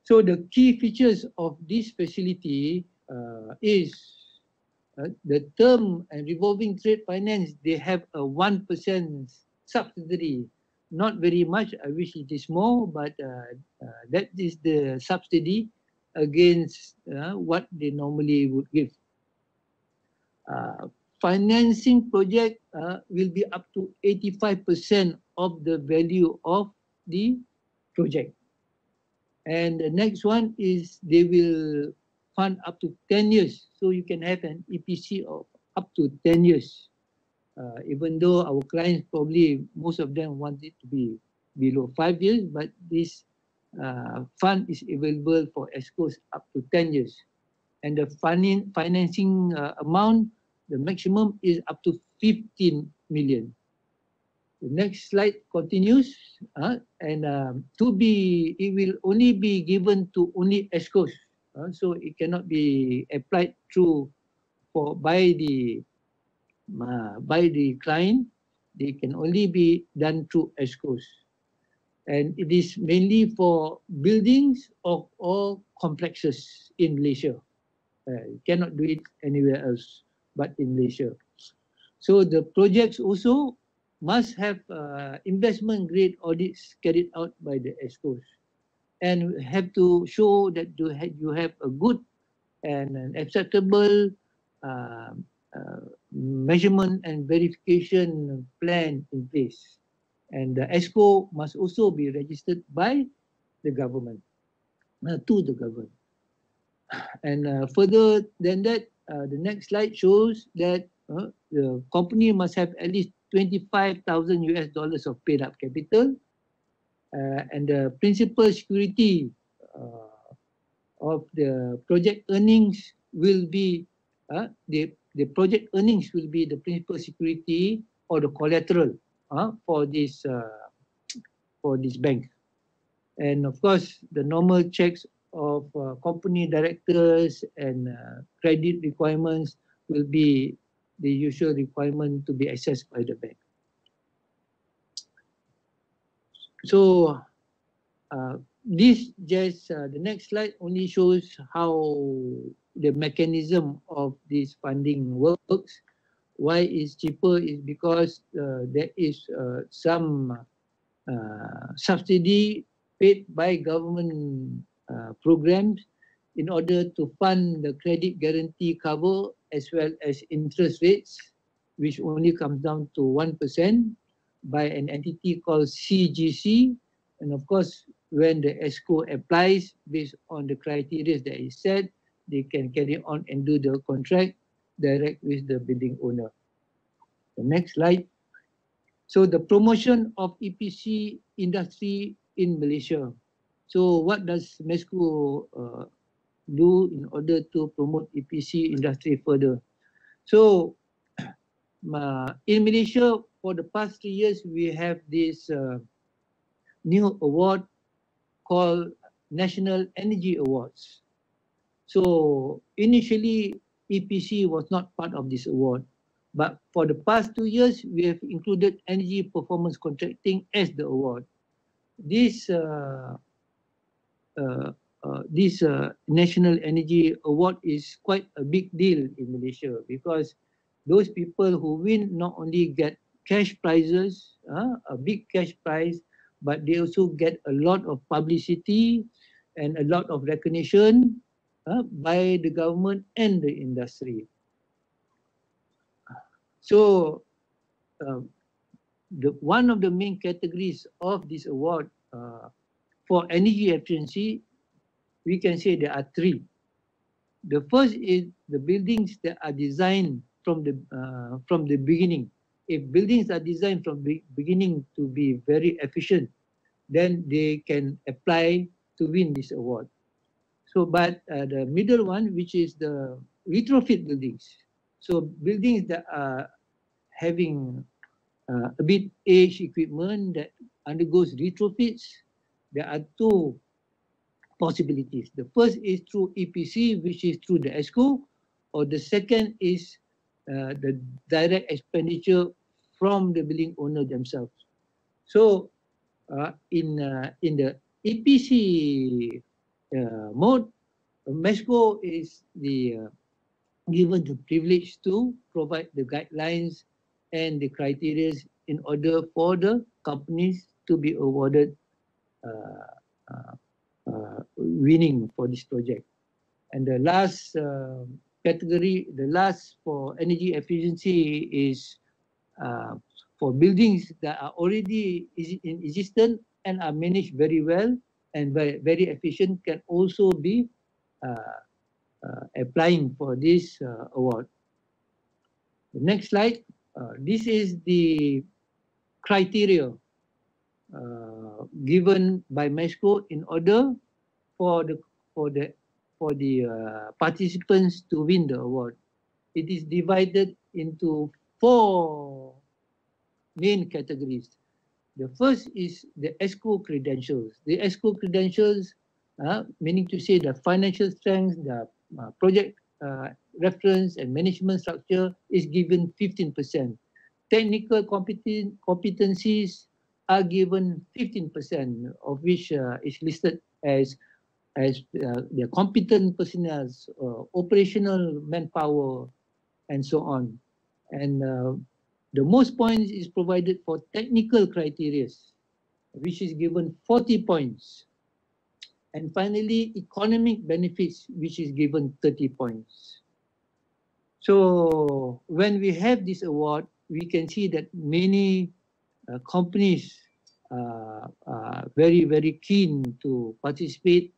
So the key features of this facility is the term and revolving trade finance. They have a 1% subsidy. Not very much. I wish it is more, but that is the subsidy against what they normally would give. Financing project will be up to 85% of the value of the project. And the next one is they will fund up to 10 years. So you can have an EPC of up to 10 years. Even though our clients probably, most of them want it to be below 5 years, but this fund is available for Escos up to 10 years. And the financing amount, the maximum is up to 15 million. The next slide continues, and it will only be given to only Escos, so it cannot be applied by the client. They can only be done through Escos, and it is mainly for buildings of all complexes in Malaysia. You cannot do it anywhere else but in Malaysia. So the projects also must have investment grade audits carried out by the Escos, and have to show that you have a good and an acceptable measurement and verification plan in place. And the Esco must also be registered by the government, to the government. And further than that, the next slide shows that the company must have at least $25,000 of paid up capital, and the principal security of the project earnings will be the project earnings will be the principal security or the collateral for this bank. And of course, the normal checks of company directors and credit requirements will be the usual requirement to be assessed by the bank. So this just the next slide only shows how the mechanism of this funding works. Why it's cheaper is because there is some subsidy paid by government programs in order to fund the credit guarantee cover as well as interest rates, which only comes down to 1% by an entity called CGC. And of course, when the Esco applies based on the criteria that is set, they can carry on and do the contract direct with the building owner. The next slide. So the promotion of EPC industry in Malaysia. So what does MESCO do in order to promote EPC industry further? So in Malaysia, for the past 3 years, we have this new award called National Energy Awards. So initially, EPC was not part of this award, but for the past 2 years, we have included energy performance contracting as the award. This National Energy Award is quite a big deal in Malaysia, because those people who win not only get cash prizes, a big cash prize, but they also get a lot of publicity and a lot of recognition by the government and the industry. So one of the main categories of this award for energy efficiency, we can say there are three. The first is the buildings that are designed from the beginning. If buildings are designed from the beginning to be very efficient, then they can apply to win this award. So, but the middle one, which is the retrofit buildings. So buildings that are having a bit aged equipment that undergoes retrofits, there are two possibilities. The first is through EPC, which is through the Esco, or the second is the direct expenditure from the building owner themselves. So in the EPC mode, MESCO is given the privilege to provide the guidelines and the criteria in order for the companies to be awarded winning for this project. And the last category, the last for energy efficiency is for buildings that are already in existence and are managed very well and very efficient, can also be applying for this award. The next slide. This is the criteria given by MESCO in order for the participants to win the award. It is divided into 4 main categories. The first is the Esco credentials. The Esco credentials, meaning to say the financial strength, the project reference and management structure is given 15%. Technical competencies are given 15%, of which is listed as the competent personnel, operational manpower, and so on. And the most points is provided for technical criteria, which is given 40 points. And finally, economic benefits, which is given 30 points. So when we have this award, we can see that many companies are very, very keen to participate,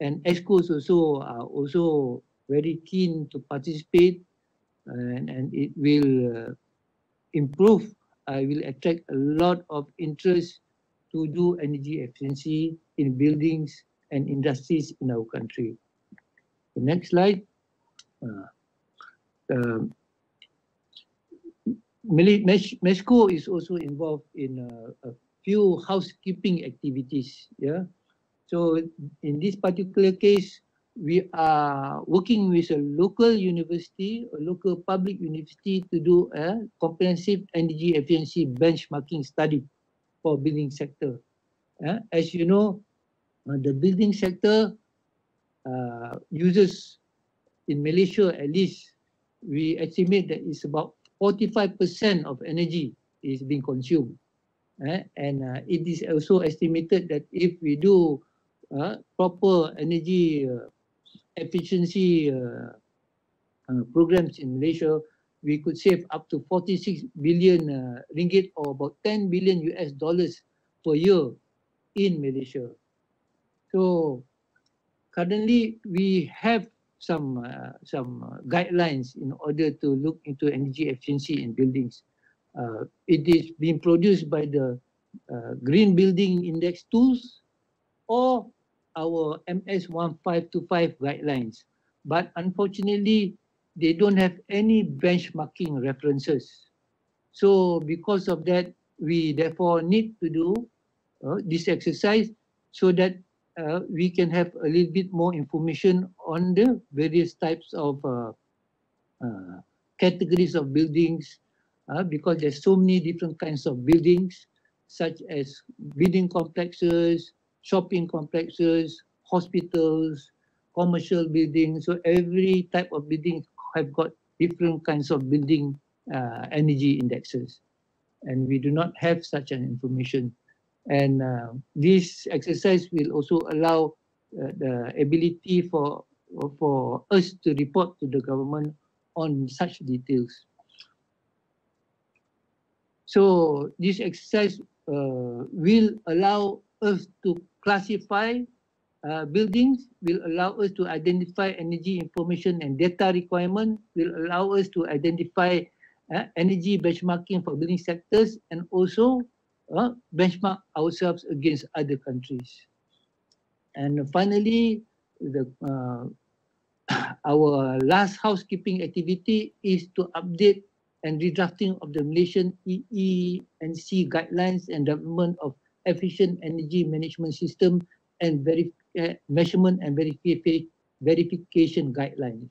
and ESCOs also are also very keen to participate, and it will improve, will attract a lot of interest to do energy efficiency in buildings and industries in our country. The next slide. MESCO is also involved in a few housekeeping activities. Yeah. So in this particular case, we are working with a local university, a local public university, to do a comprehensive energy efficiency benchmarking study for building sector. As you know, the building sector uses, in Malaysia at least, we estimate that it's about 45% of energy is being consumed. And it is also estimated that if we do proper energy efficiency programs in Malaysia, we could save up to 46 billion ringgit, or about $10 billion per year in Malaysia. So currently we have some guidelines in order to look into energy efficiency in buildings. It is being produced by the Green Building Index tools or our MS 1525 guidelines. But unfortunately, they don't have any benchmarking references. So because of that, we therefore need to do this exercise so that we can have a little bit more information on the various types of categories of buildings, because there's so many different kinds of buildings, such as building complexes, shopping complexes, hospitals, commercial buildings. So every type of building have got different kinds of building energy indexes, and we do not have such an information. And this exercise will also allow the ability for us to report to the government on such details. So this exercise will allow us to classify buildings, will allow us to identify energy information and data requirement, will allow us to identify energy benchmarking for building sectors, and also benchmark ourselves against other countries. And finally, our last housekeeping activity is to update and redrafting of the Malaysian EE&C guidelines and development of efficient energy management system and measurement and verification guidelines.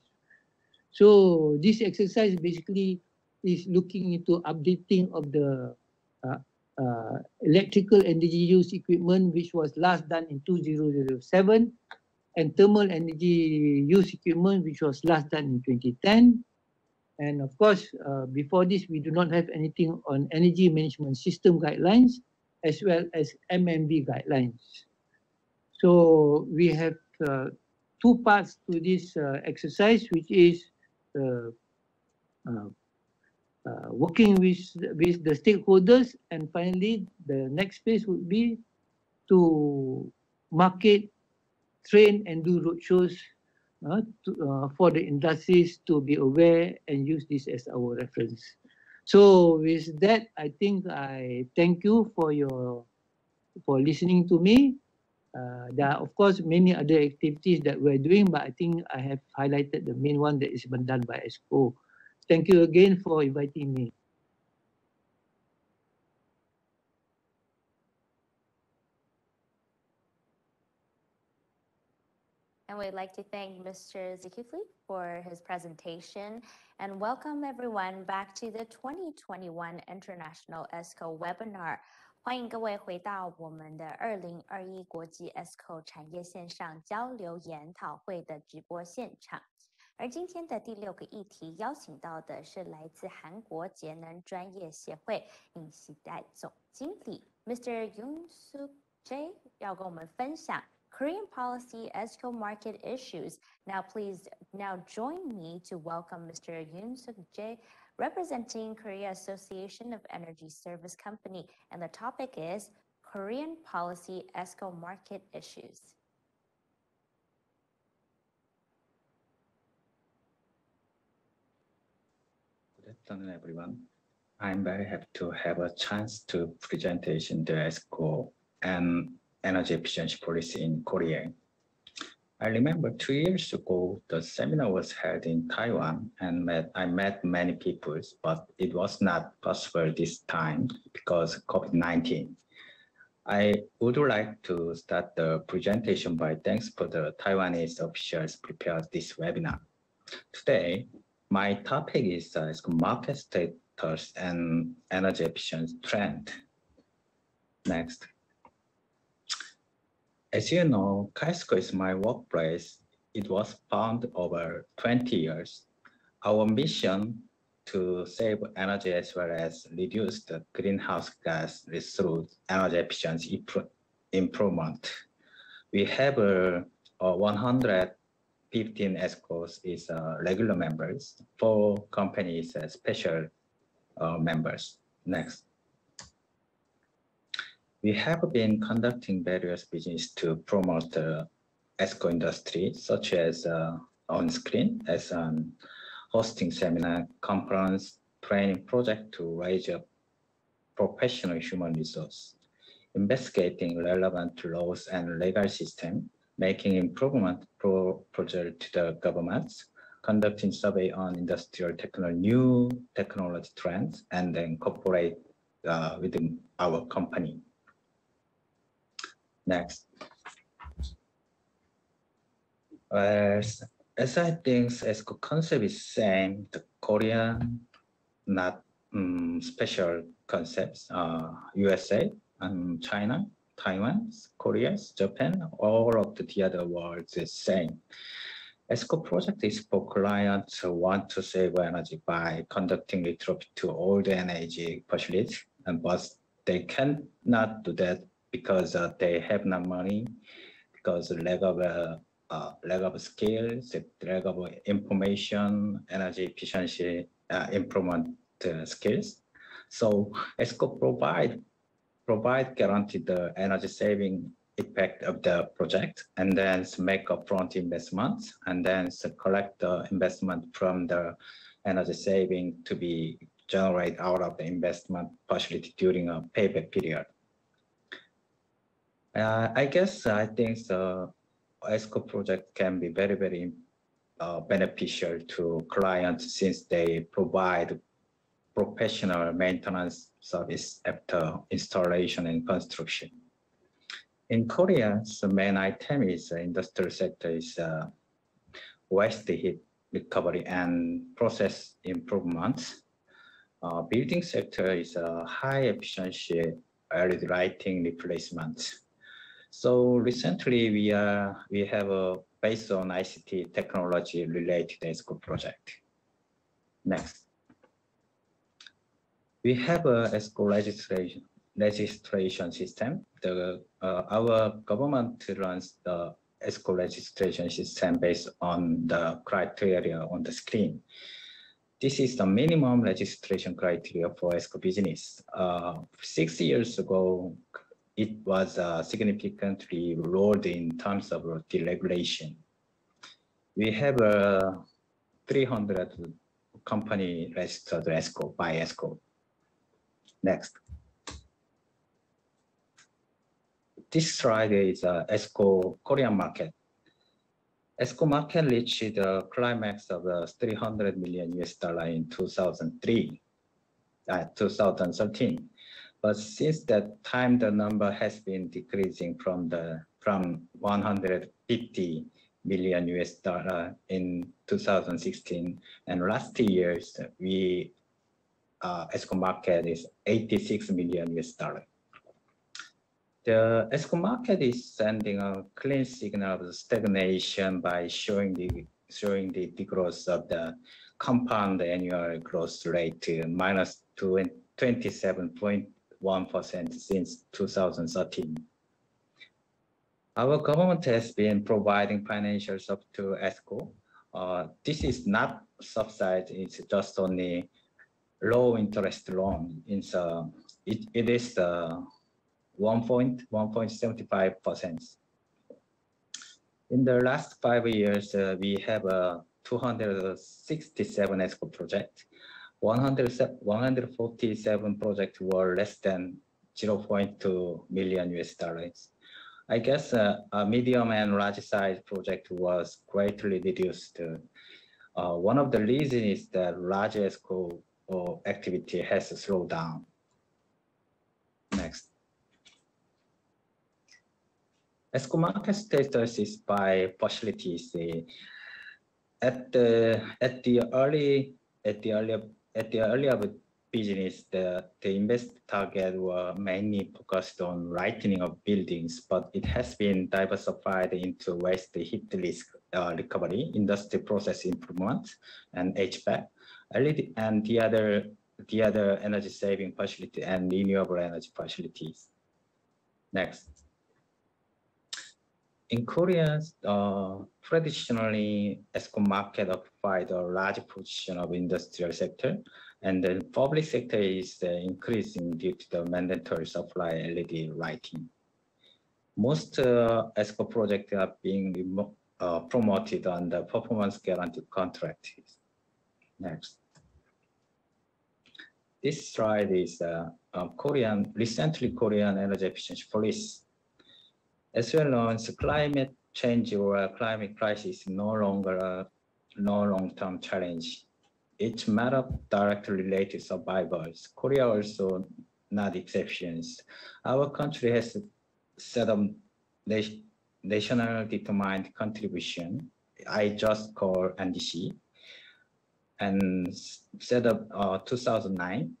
So this exercise basically is looking into updating of the electrical energy use equipment, which was last done in 2007, and thermal energy use equipment, which was last done in 2010. And of course, before this, we do not have anything on energy management system guidelines, as well as MMV guidelines. So we have two parts to this exercise, which is working with the stakeholders, and finally, the next phase would be to market, train, and do roadshows for the industries to be aware and use this as our reference. So with that, I think I thank you for listening to me. There are of course many other activities that we're doing, but I think I have highlighted the main one that is been done by Esco. Thank you again for inviting me. And we'd like to thank Mr. Zulkifli for his presentation, and welcome everyone back to the 2021 International Esco webinar. 欢迎各位回到我们的2021国际 Esco 产业线上交流研讨会的直播现场。而今天的第6个议题邀请到的是来自韩国节能专业协会尹锡代总经理 Mr. Yoon Suk Jae 要跟我们分享 Korean policy Esco market issues. Now please join me to welcome Mr. Yoon Suk Jae, representing Korea Association of Energy Service Company, and the topic is Korean policy Esco market issues. Good afternoon, everyone. I'm very happy to have a chance to presentation the Esco and energy efficiency policy in Korea. I remember 2 years ago, the seminar was held in Taiwan, and I met many people, but it was not possible this time because of COVID-19. I would like to start the presentation by thanks for the Taiwanese officials prepared this webinar. Today, my topic is market status and energy efficiency trend. Next. As you know, Esco is my workplace. It was founded over 20 years. Our mission to save energy as well as reduce the greenhouse gas through energy efficiency improvement. We have 115 Escos is regular members, 4 companies as special members. Next. We have been conducting various business to promote the Esco industry, such as on screen, as hosting seminar, conference, training project to raise up professional human resource, investigating relevant laws and legal system, making improvement proposal to the governments, conducting survey on industrial new technology trends, and then cooperate within our company. Next. As I think Esco concept is same, the Korean, not special concepts, USA and China, Taiwan, Korea, Japan, all of the other worlds is same. Esco project is for clients who want to save energy by conducting retrofit to old energy facilities, but they cannot do that because they have no money, because lack of skills, lack of information, energy efficiency improvement skills. So Esco provide guaranteed the energy saving effect of the project, and then make upfront investments, and then collect the investment from the energy saving to be generated out of the investment facility during a payback period. I think the Esco project can be very, very beneficial to clients since they provide professional maintenance service after installation and construction. In Korea, the main item is industrial sector is waste heat recovery and process improvements. Building sector is high efficiency LED lighting replacement. So recently we have a based on ICT technology related Esco project. Next. We have a Esco registration system. Our government runs the Esco registration system based on the criteria on the screen. This is the minimum registration criteria for Esco business. 6 years ago, it was significantly lowered in terms of deregulation. We have 300 company registered Esco by Esco. Next. This slide is Esco Korean market. Esco market reached the climax of $300 million in 2013. But since that time, the number has been decreasing from 150 million in 2016, and last year Esco market is $86 million. The Esco market is sending a clean signal of stagnation by showing the degrowth of the compound annual growth rate minus 27.1% since 2013. Our government has been providing financial support to Esco. This is not subsidized, it's just only low interest loan. It is 1.75%. In the last 5 years, we have 267 Esco projects. 147 projects were less than $0.2 million. I guess a medium and large size project was greatly reduced. One of the reasons is that large Esco activity has slowed down. Next. Esco market status is by facilities. At the earlier business, the invest target were mainly focused on lightening of buildings, but it has been diversified into waste heat risk recovery, industry process improvement, and HVAC, and the other energy saving facility and renewable energy facilities. Next. In Korea, traditionally, Esco market occupied a large position of industrial sector, and the public sector is increasing due to the mandatory supply LED lighting. Most Esco projects are being promoted under performance guarantee contracts. Next. This slide is recently Korean energy efficiency policy. As well known, climate change or climate crisis is no longer no long-term challenge. It's matter directly related to survivors. Korea also not exceptions. Our country has set up national determined contribution, I just call NDC, and set up 2009,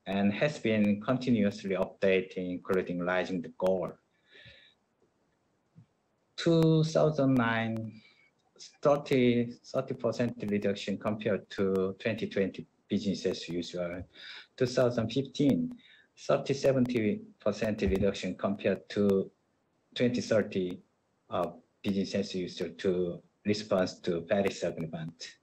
and has been continuously updating, including raising the goal. 2009 30% reduction compared to 2020 business as usual. 2015, 70% reduction compared to 2030 business as usual to response to Paris Agreement.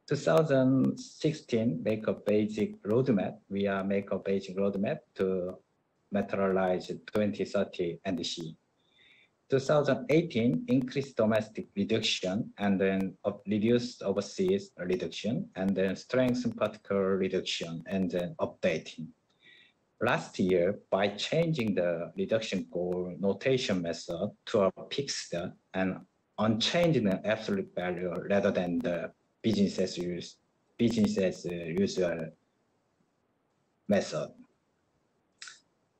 2016, make a basic roadmap. We are make a basic roadmap to materialize 2030 NDC. 2018, increase domestic reduction and then reduce overseas reduction and then strengthen particular reduction and then updating. Last year, by changing the reduction goal notation method to a fixed and unchanging the absolute value rather than the business as usual method.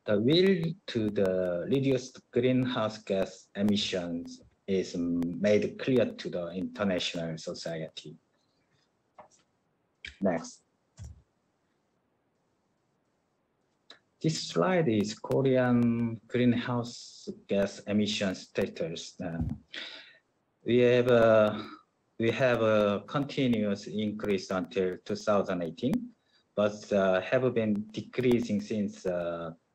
The will to the reduced greenhouse gas emissions is made clear to the international society. Next. This slide is Korean greenhouse gas emission status. We have a continuous increase until 2018, but have been decreasing since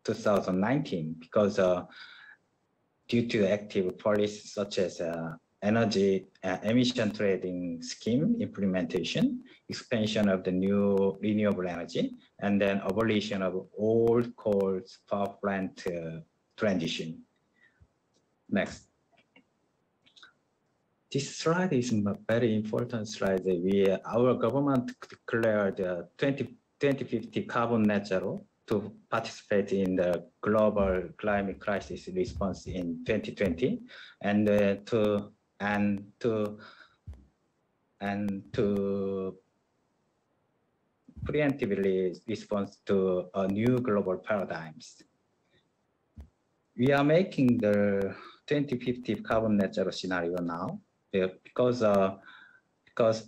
2019 because due to active policies such as energy emission trading scheme implementation, expansion of the new renewable energy, and then abolition of old coal power plant transition. Next. This slide is a very important slide. Our government declared 2050 carbon net zero to participate in the global climate crisis response in 2020, and to preemptively respond to a new global paradigms. We are making the 2050 carbon net zero scenario now because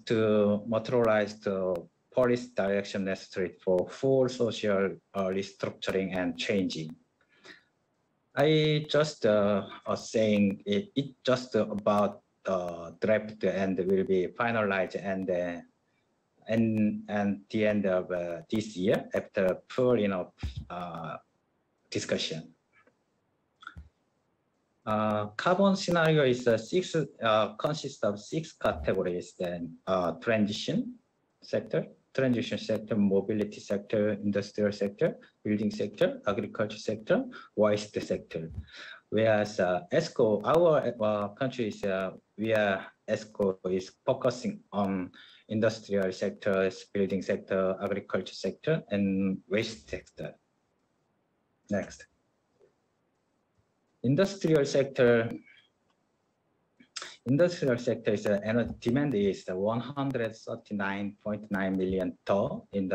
to materialize the policy direction necessary for full social restructuring and changing. I just saying it just about draft and will be finalized and the end of this year after full discussion. Carbon scenario is consists of 6 categories. Then transition sector, mobility sector, industrial sector, building sector, agriculture sector, waste sector. Whereas Esco, our country is Esco is focusing on industrial sectors, building sector, agriculture sector, and waste sector. Next. Industrial sector is energy demand is 139.9 million ton in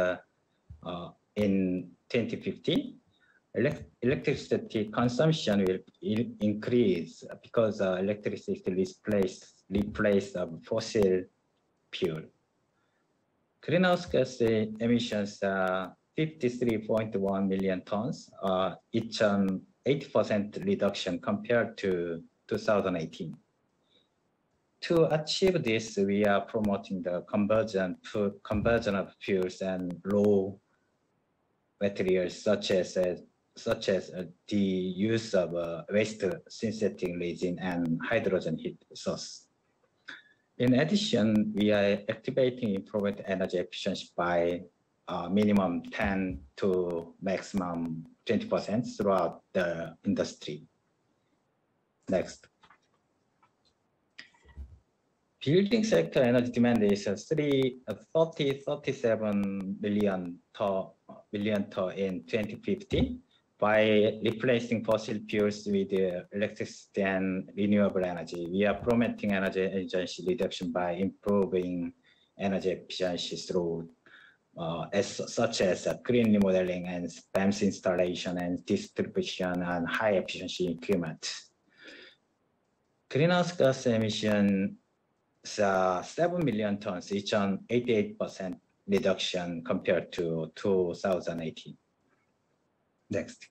2050. Electricity consumption will increase because electricity replace fossil fuel. Greenhouse gas emissions 53.1 million tons, each 80% reduction compared to 2018. To achieve this, we are promoting the conversion of fuels and raw materials such as the use of waste synthetic resin and hydrogen heat source. In addition, we are activating improved energy efficiency by minimum 10 to maximum 20% throughout the industry. Next. Building sector energy demand is 37 billion ton in 2050 by replacing fossil fuels with electricity and renewable energy. We are promoting energy efficiency reduction by improving energy efficiency through such as green remodeling and PEMS installation and distribution and high efficiency equipment. Greenhouse gas emission 7 million tons, each on 88% reduction compared to 2018. Next.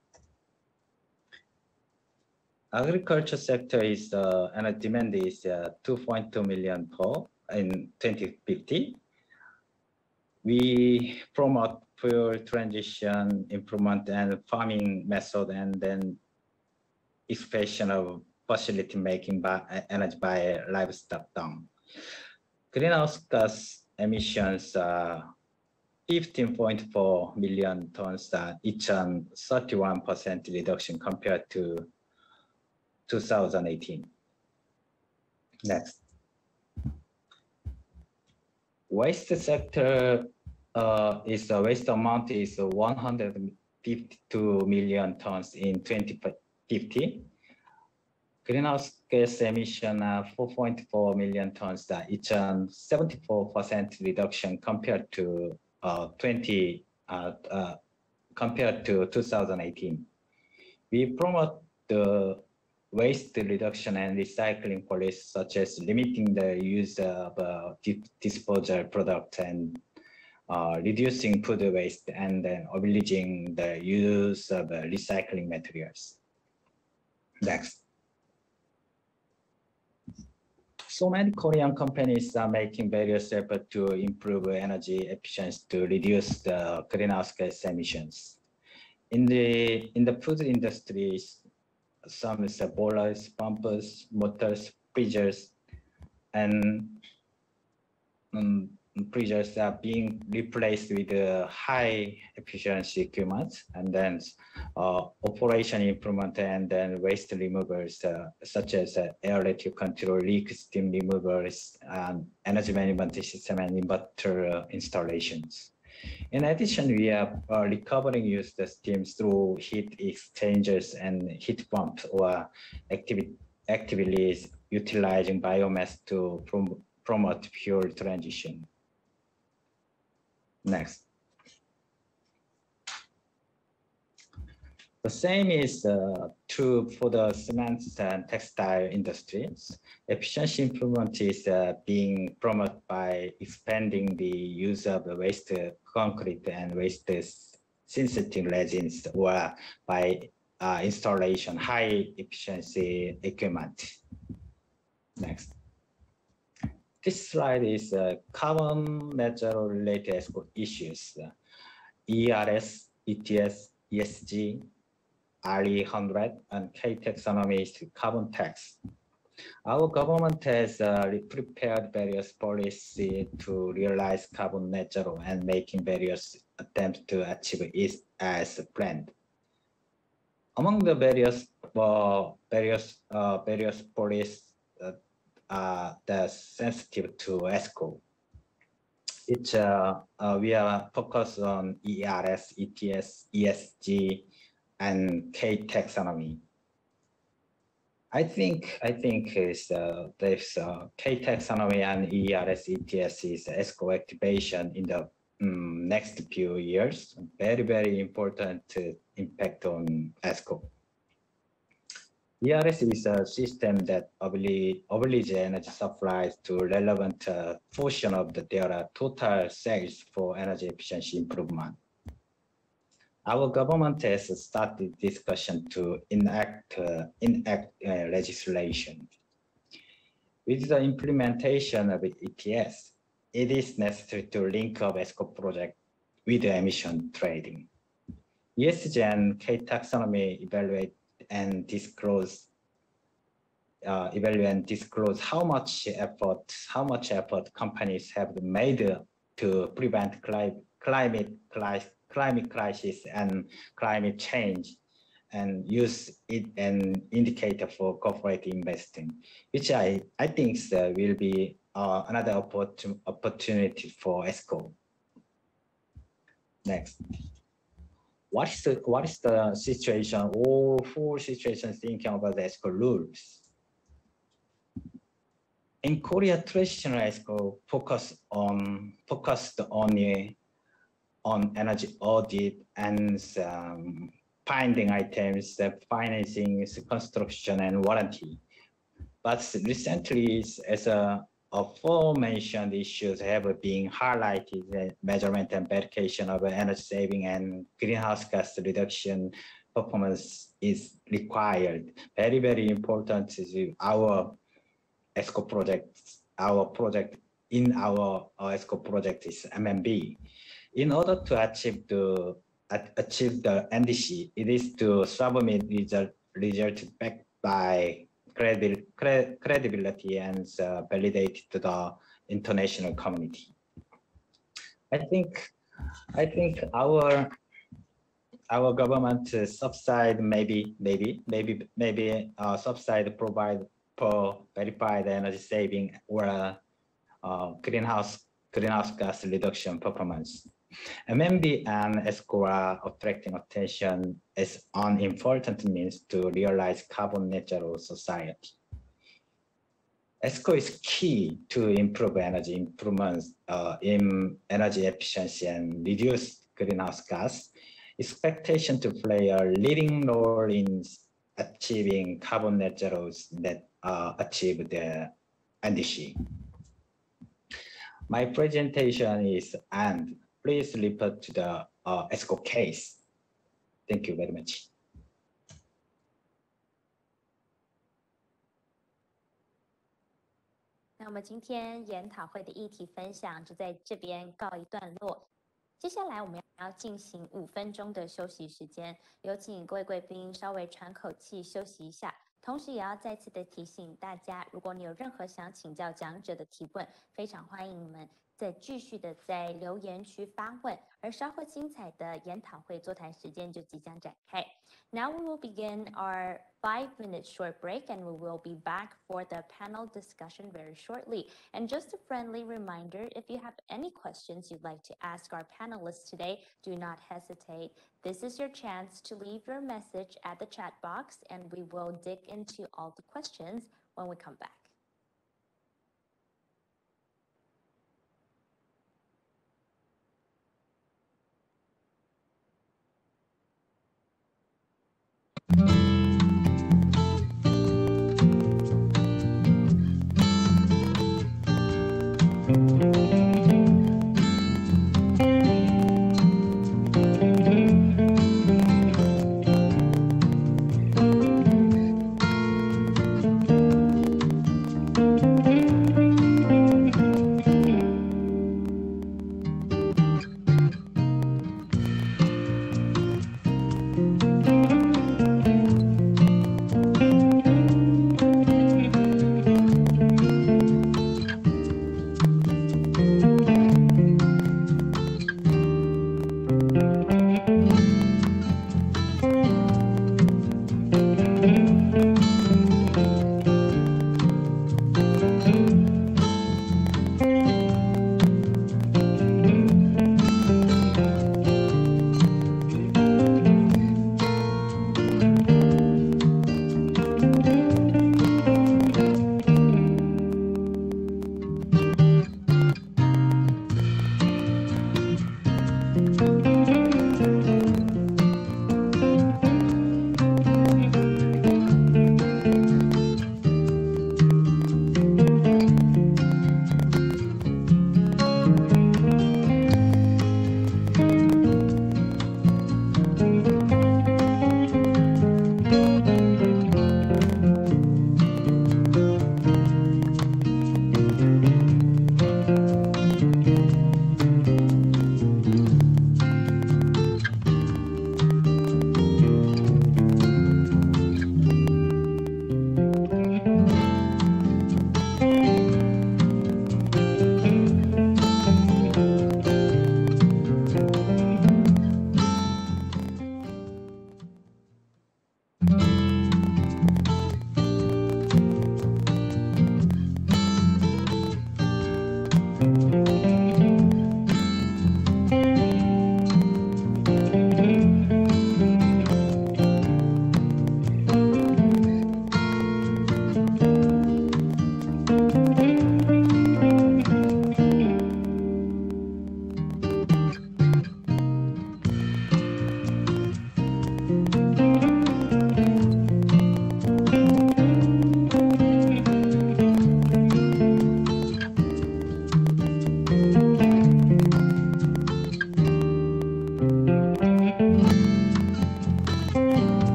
Agriculture sector is energy demand is 2.2 million per in 2050. We promote fuel transition, improvement and farming method, and then expansion of facility making by energy by livestock down. Greenhouse gas emissions 15.4 million tons, each an 31% reduction compared to 2018. Next. Waste sector is the waste amount is 152 million tons in 2050. Greenhouse gas emission 4.4 million tons, each an 74% reduction compared to 2018. We promote the waste reduction and recycling policies, such as limiting the use of disposal products and reducing food waste, and then obliging the use of recycling materials. Next. So many Korean companies are making various efforts to improve energy efficiency to reduce the greenhouse gas emissions. In the food industries, some is boilers, pumpers, motors, freezers, and freezers are being replaced with high efficiency equipment, and then operation improvement, and then waste removals such as air electric control, leak steam removals, and energy management system and inverter installations. In addition, we are recovering used steam through heat exchangers and heat pumps, or actively utilizing biomass to promote fuel transition. Next. The same is true for the cement and textile industries. Efficiency improvement is being promoted by expanding the use of the waste concrete and waste synthetic resins, or by installation high efficiency equipment. Next. This slide is carbon neutral related issues. ERS, ETS, ESG, RE100, and K taxonomy is carbon tax. Our government has prepared various policies to realize carbon neutral and making various attempts to achieve it as planned. Among the various policies that's sensitive to Esco, we are focused on ERS, ETS, ESG, and K taxonomy. I think there's K taxonomy and ERS, ETS is Esco activation in the next few years. Very important impact on Esco. ERS is a system that obliges energy supplies to relevant portion of their total sales for energy efficiency improvement. Our government has started discussion to enact legislation. With the implementation of ETS, it is necessary to link up Esco project with the emission trading. ESG and K taxonomy evaluate and disclose how much effort companies have made to prevent climate crisis and climate change, and use it an indicator for corporate investing, which I think will be another opportunity for Esco. Next. What is the situation, or full situation thinking about the Esco rules? In Korea, traditional Esco focused only on energy audit and finding items, financing, construction, and warranty. But recently, as aforementioned issues have been highlighted, the measurement and verification of energy saving and greenhouse gas reduction performance is required. Very, very important is our Esco project. Our project in our Esco project is MMB. In order to achieve the NDC, it is to submit result backed by credibility and validated to the international community. I think our government subside maybe subside provide for verified energy saving or greenhouse gas reduction performance. MMB and Esco are attracting attention as an important means to realize carbon neutral society. Esco is key to improve energy improvements in energy efficiency and reduce greenhouse gas. Expectation to play a leading role in achieving carbon neutrals that achieve the NDC. My presentation is end. Please refer to the Esco case. Thank you very much. 那我们今天研讨会的议题分享就在这边告一段落。接下来我们要进行5分钟的休息时间，有请各位贵宾稍微喘口气休息一下。同时也要再次的提醒大家，如果你有任何想请教讲者的提问，非常欢迎你们再继续的在留言区发问，而稍后精彩的研讨会座谈时间就即将展开。Now we will begin our 5-minute short break and we will be back for the panel discussion very shortly. And just a friendly reminder, if you have any questions you'd like to ask our panelists today, do not hesitate. This is your chance to leave your message at the chat box and we will dig into all the questions when we come back.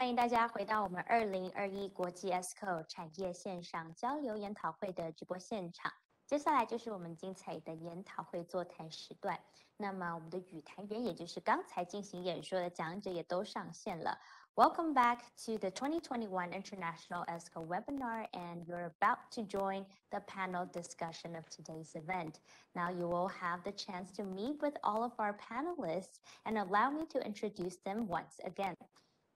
欢迎大家回到我们2021国际 Esco 产业线上交流研讨会的直播现场。接下来就是我们精彩的研讨会座谈时段。那么我们的语坛员，也就是刚才进行演说的讲者，也都上线了。Welcome back to the 2021 International Esco webinar, and you're about to join the panel discussion of today's event. Now you will have the chance to meet with all of our panelists, and allow me to introduce them once again.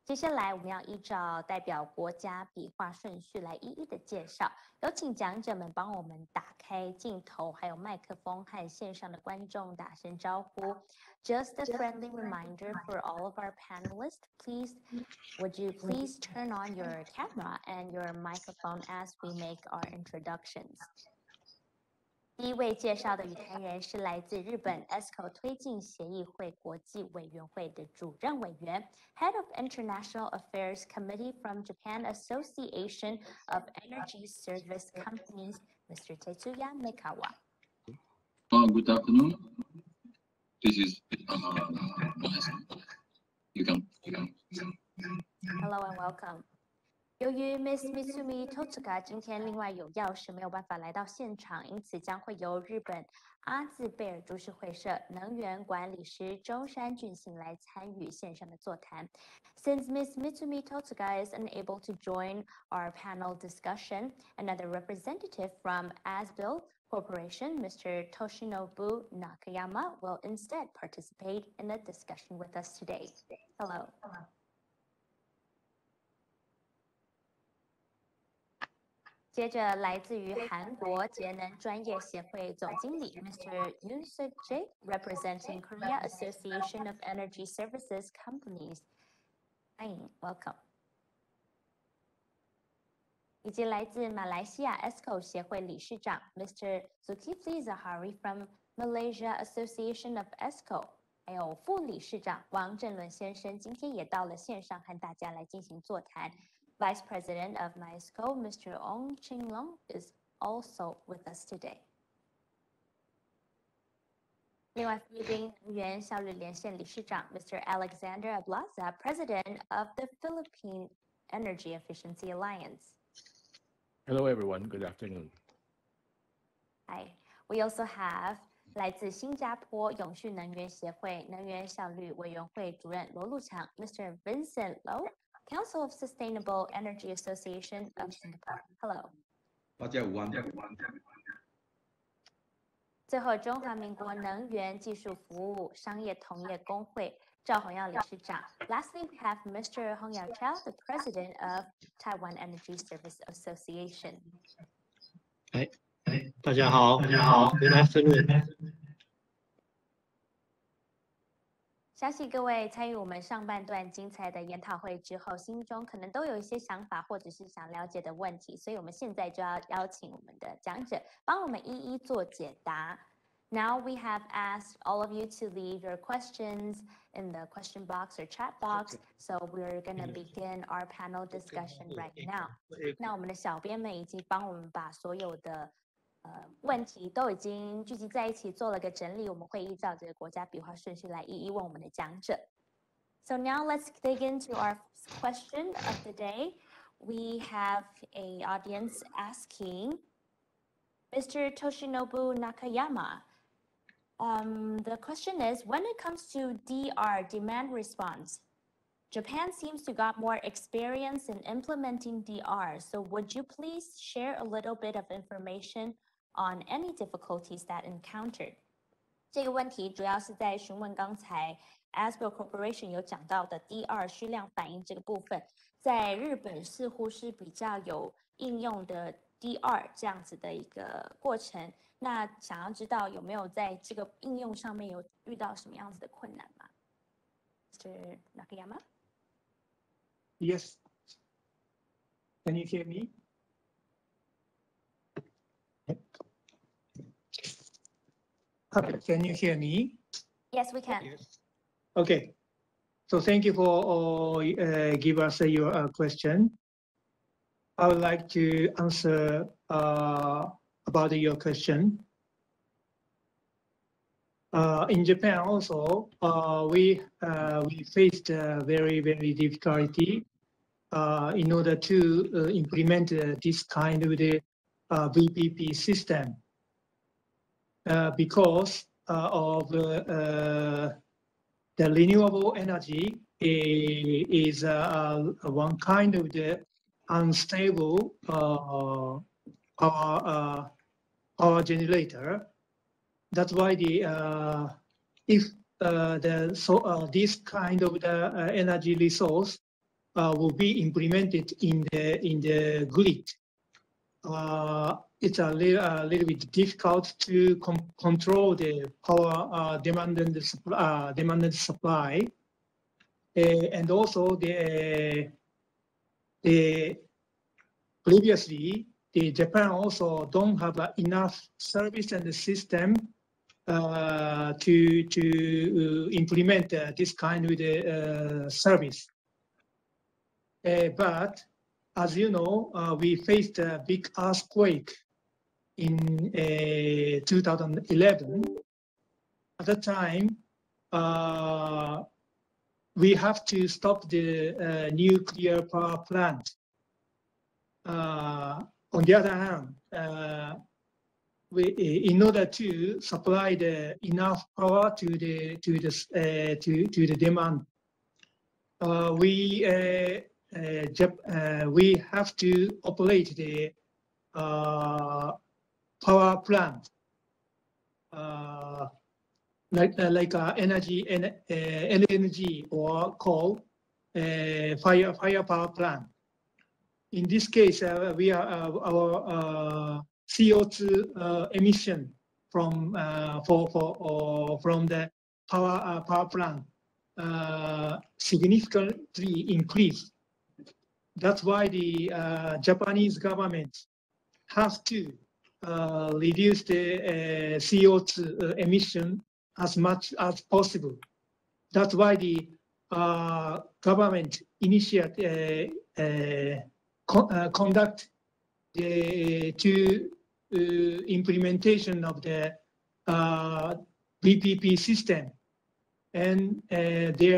接下来我们要依照代表国家笔画顺序来一一的介绍，有请讲者们帮我们打开镜头，还有麦克风，和线上的观众打声招呼。Just a friendly reminder for all of our panelists, would you please turn on your camera and your microphone as we make our introductions. 第一位介绍的语坛人是来自日本 Esco 推进协议会国际委员会的主任委员 Head of International Affairs Committee from Japan Association of Energy Service Companies, Mr. Tetsuya Mekawa. Good afternoon. This is you can. Hello and welcome. 由于 Miss Mitsumi Totsuka 今天另外有要事没有办法来到现场，因此将会由日本阿字贝尔株式会社能源管理师周山俊信来参与线上的座谈。Since Miss Mitsumi Totsuka is unable to join our panel discussion, another representative from ASBIL Corporation, Mr. Toshinobu Nakayama, will instead participate in the discussion with us today. Hello. 接着，来自于韩国节能专业协会总经理 Mr. Yoon Suk Jae, representing Korea Association of Energy Services Companies. 欢迎 ，Welcome. 以及来自马来西亚 Esco 协会理事长 Mr. Zulkifli Zahari from Malaysia Association of Esco， 还有副理事长王振伦先生，今天也到了线上和大家来进行座谈。Vice President of MyESCO, Mr. Ong Chinglong, is also with us today. 另外，菲律宾能源效率连线理事长 Mr. Alexander Ablaza, President of the Philippine Energy Efficiency Alliance. Hello, everyone. Good afternoon. Hi. We also have 来自新加坡永续能源协会能源效率委员会主任罗路强 Mr. Vincent Low.Council of Sustainable Energy Association of Singapore. Hello. 大家午安。最后，中华民国能源技术服务商业同业工会赵宏耀理事长。Lastly, we have Mr. Hong Yao Chao, the President of Taiwan Energy Service Association. 大家好。Good afternoon. 相信各位参与我们上半段精彩的研讨会之后，心中可能都有一些想法或者是想了解的问题，所以我们现在就要邀请我们的讲者帮我们一一做解答。Now we have asked all of you to leave your questions in the question box or chat box, so we're going to begin our panel discussion right now. 那我们的小编们已经帮我们把所有的问题都已经聚集在一起，做了个整理。我们会依照这个国家笔画顺序来一一问我们的讲者。So now let's dig into our first question of the day. We have an audience asking, Mr. Toshinobu Nakayama. The question is, when it comes to DR, demand response, Japan seems to got more experience in implementing DR. So would you please share a little bit of information on any difficulties that encountered? 这个问题主要是在询问刚才 ASBIL Corporation 有讲到的 DR 需量反应这个部分，在日本似乎是比较有应用的 DR 这样子的一个过程。那想要知道有没有在这个应用上面有遇到什么样子的困难吗 ？Mr. Nakayama? Yes. Can you hear me? Okay, can you hear me? Yes, we can. Yes. Okay. So thank you for give us your question. I would like to answer about your question. In Japan also, we faced very difficulty in order to implement this kind of the VPP system because of the renewable energy is one kind of the unstable power generator. That's why the if this kind of the energy resource will be implemented in the grid, it's a little bit difficult to control the power demand and supply, and also the previously the Japan also don't have enough service and the system to implement this kind of the service. But as you know, we faced a big earthquake in 2011. At that time, we have to stop the nuclear power plant. On the other hand, in order to supply the enough power to the demand, we have to operate the power plant like LNG or coal fire power plant. In this case, we are our CO2 emission from the power plant significantly increased. That's why the Japanese government has to reduce the CO2 emission as much as possible. That's why the government initiate conduct the implementation of the VPP system, and they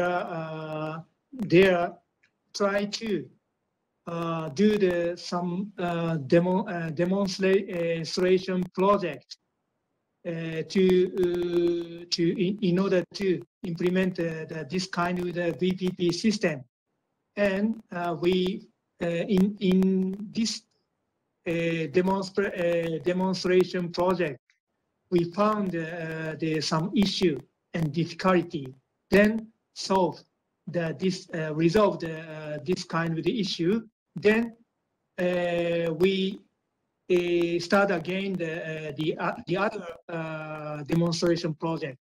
try to do some demonstration project in order to implement this kind of the VPP system, and we in this demonstration project, we found some issue and difficulty. Then resolve this kind of the issue. Then we start again the other demonstration project.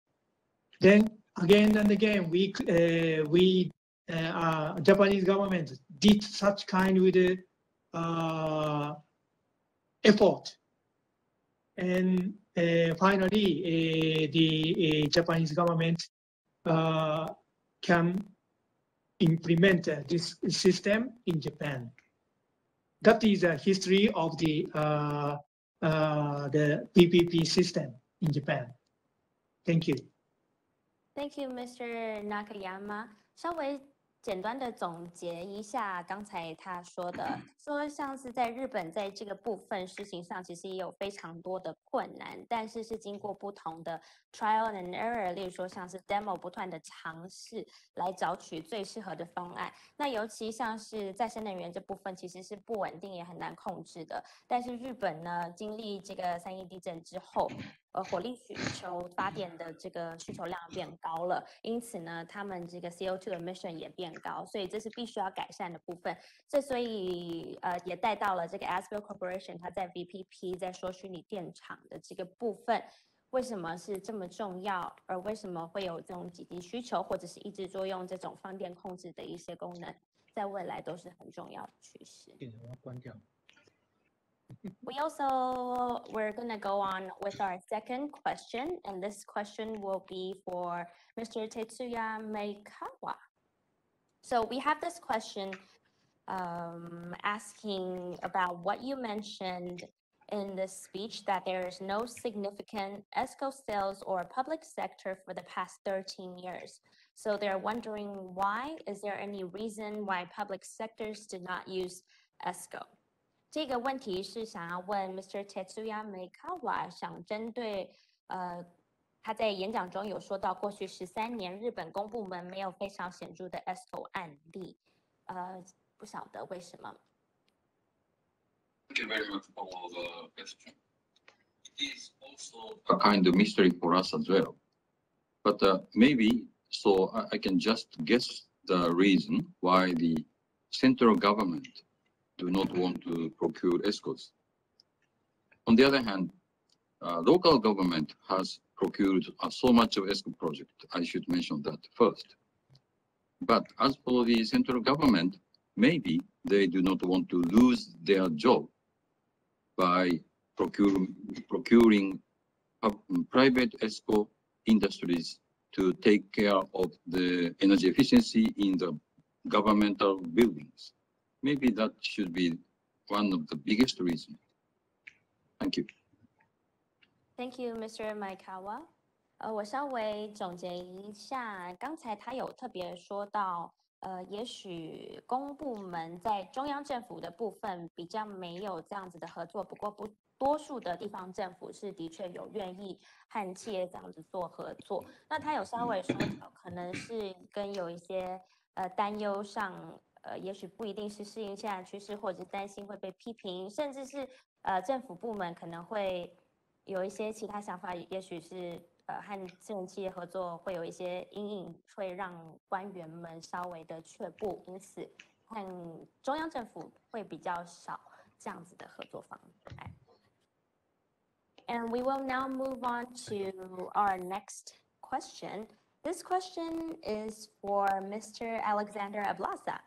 Then again and again, Japanese government did such kind of the effort, and finally the Japanese government can implement this system in Japan. That is a history of the PPP system in Japan. Thank you. Thank you, Mr. Nakayama. 稍微简单的总结一下刚才他说的，说像是在日本在这个部分实行上其实也有非常多的困难，但是是经过不同的 trial and error， 例如说像是 demo 不断的尝试来找取最适合的方案。那尤其像是再生能源这部分其实是不稳定也很难控制的，但是日本呢经历这个3.1地震之后，火力需求发电的这个需求量变高了，因此呢他们这个 CO2 emission 也变高，所以这是必须要改善的部分。这所以也带到了这个 Esco Corporation 它在 VPP 在说虚拟电厂的这个部分为什么是这么重要，而为什么会有这种紧急需求或者是抑制作用这种放电控制的一些功能，在未来都是很重要的趋势。We're going to go on with our second question, and this question will be for Mr. Tetsuya Meikawa. So we have this question asking about what you mentioned in this speech, that there is no significant ESCO sales or public sector for the past 13 years. So they're wondering why. Is there any reason why public sectors did not use Esco? 这个问题是想要问 Mr. Tetsuya Meikawa， 想针对他在演讲中有说到，过去13年日本公部门没有非常显著的 Esco 案例，不晓得为什么。Thank you very much for the question. It is also a kind of mystery for us as well. But maybe, so I can just guess the reason why the central government do not want to procure ESCOs. On the other hand, local government has procured so much of ESCO project. I should mention that first. But as for the central government, maybe they do not want to lose their job by procuring private ESCO industries to take care of the energy efficiency in the governmental buildings. Maybe that should be one of the biggest reasons. Thank you. Thank you, Mr. Maikawa. 我稍微总结一下，刚才他有特别说到，也许公部门在中央政府的部分比较没有这样子的合作，不过多数的地方政府是的确有愿意和企业这样子做合作。那他有稍微说到，可能是跟有一些担忧上。也许不一定是适应现在趋势，或者是担心会被批评，甚至是政府部门可能会有一些其他想法，也许是和私人企业合作会有一些阴影，会让官员们稍微的却步，因此和中央政府会比较少这样子的合作方案。And we will now move on to our next question. This question is for Mr. Alexander Ablaza.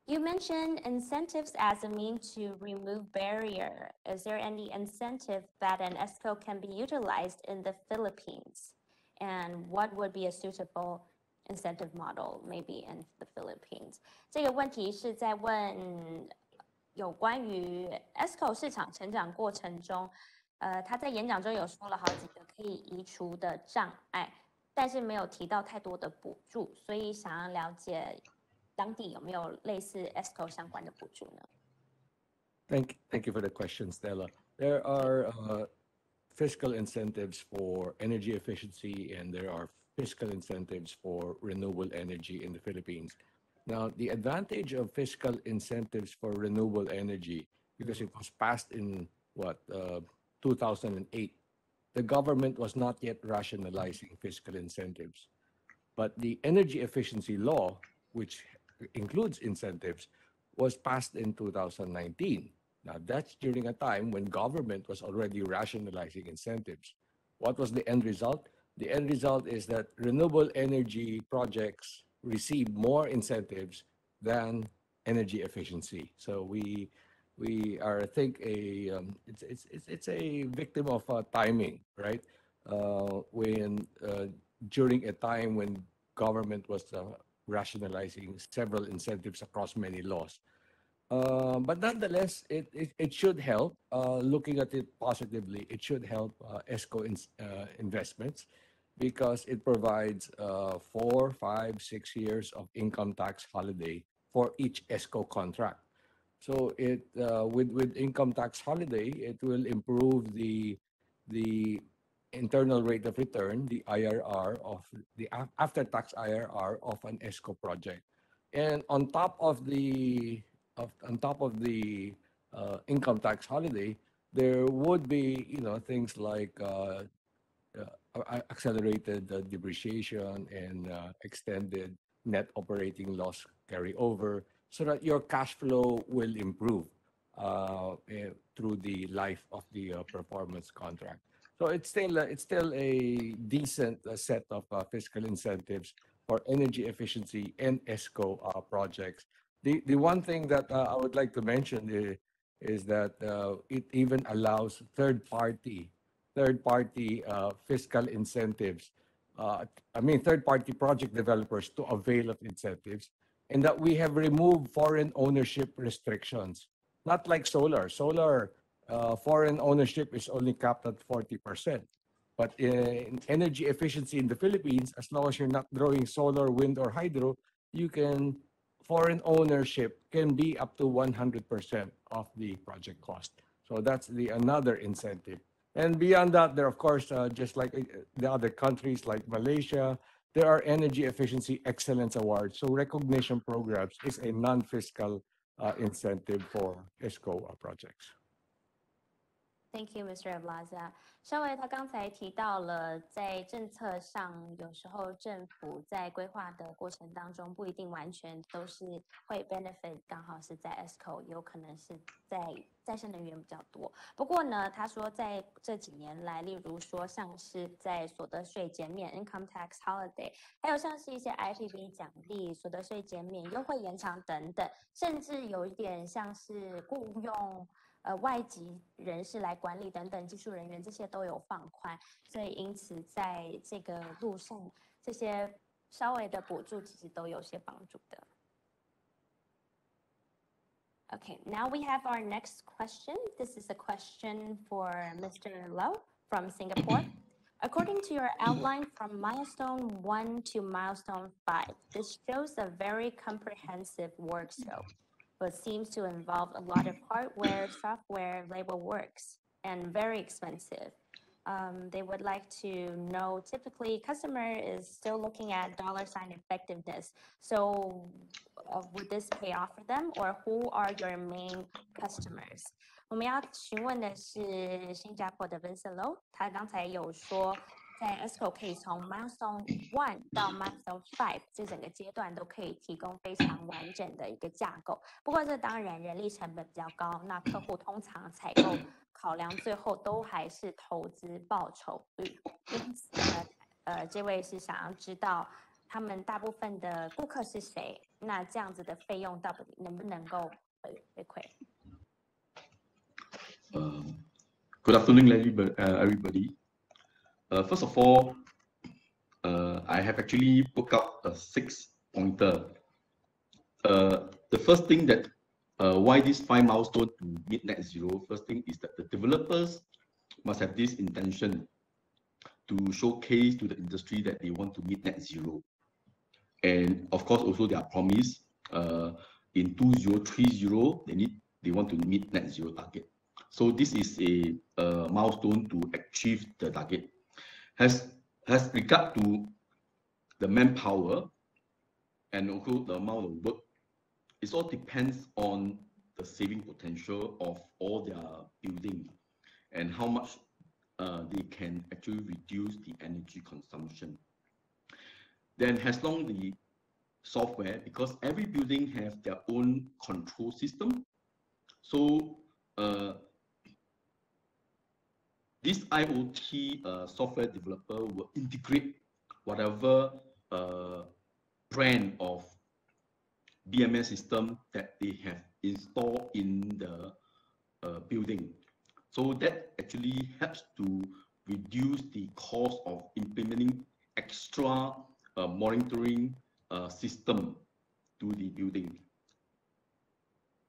You mentioned incentives as a means to remove barrier. Is there any incentive that an ESCO can be utilized in the Philippines? And what would be a suitable incentive model maybe in the Philippines? 这个问题是在问有关于 ESCO 市场成长过程中，他在演讲中有说了好几个可以移除的障碍，但是没有提到太多的补助，所以想要了解。当地有没有类似 Esco 相关的补助呢？ Thank you for the question, Stella. There are fiscal incentives for energy efficiency, and there are fiscal incentives for renewable energy in the Philippines. Now, the advantage of fiscal incentives for renewable energy, because it was passed in 2008, the government was not yet rationalizing fiscal incentives. But the energy efficiency law, which includes incentives, was passed in 2019. Now, that's during a time when government was already rationalizing incentives. What was the end result? The end result is that renewable energy projects receive more incentives than energy efficiency. So we are, I think, it's a victim of timing, right? When during a time when government was rationalizing several incentives across many laws. But nonetheless, it should help, looking at it positively, it should help ESCO investments because it provides 4, 5, 6 years of income tax holiday for each ESCO contract. So with income tax holiday, it will improve the internal rate of return, the IRR of the after-tax IRR of an ESCO project, and on top of the income tax holiday, there would be things like accelerated depreciation and extended net operating loss carryover, so that your cash flow will improve through the life of the performance contract. So it's still a decent set of fiscal incentives for energy efficiency and ESCO projects. The one thing that I would like to mention is that it even allows third-party fiscal incentives. Third-party project developers to avail of incentives, and that we have removed foreign ownership restrictions. Not like solar. Foreign ownership is only capped at 40%. But in energy efficiency in the Philippines, as long as you're not drawing solar, wind, or hydro, foreign ownership can be up to 100% of the project cost. So that's another incentive. And beyond that, there, of course, just like the other countries like Malaysia, there are energy efficiency excellence awards. So recognition programs is a non-fiscal incentive for Esco projects. Thank you, Mr. Ablaza。稍微他刚才提到了，在政策上，有时候政府在规划的过程当中，不一定完全都是会 benefit， 刚好是在 Esco， 有可能是在再生能源比较多。不过呢，他说在这几年来，例如说像是在所得税减免 （income tax holiday）， 还有像是一些 IPB 奖励、所得税减免、优惠延长等等，甚至有一点像是雇用。外籍人士来管理等等，技术人员这些都有放宽，所以因此在这个路上，这些稍微的补助其实都有些帮助的。Okay, now we have our next question. This is a question for Mr. Low from Singapore. According to your outline from milestone 1 to milestone 5, this shows a very comprehensive work scope, but seems to involve a lot of hardware, software, labor works, and very expensive. They would like to know, typically, customer is still looking at $ effectiveness. So would this pay off for them, or who are your main customers? 我们要询问的是新加坡的 Vincent Low， 他刚才有说，在 Esco 可以从 milestone 1到 milestone 5这整个阶段都可以提供非常完整的一个架构。不过这当然人力成本比较高，那客户通常采购考量最后都还是投资报酬率。因此呢，这位是想要知道他们大部分的顾客是谁，那这样子的费用到底能不能够回馈？Good afternoon, everybody. First of all, I have actually put out a 6-pointer. The first thing that why this 5 milestone to meet net zero, first thing is that the developers must have this intention to showcase to the industry that they want to meet net zero. And of course, also their promise in 2030, they want to meet net zero target. So this is a milestone to achieve the target. Has regard to the manpower and also the amount of work, it all depends on the saving potential of all their building and how much they can actually reduce the energy consumption. Then as long the software, because every building have their own control system, so this IoT software developer will integrate whatever brand of BMS system that they have installed in the building. So that actually helps to reduce the cost of implementing extra monitoring system to the building.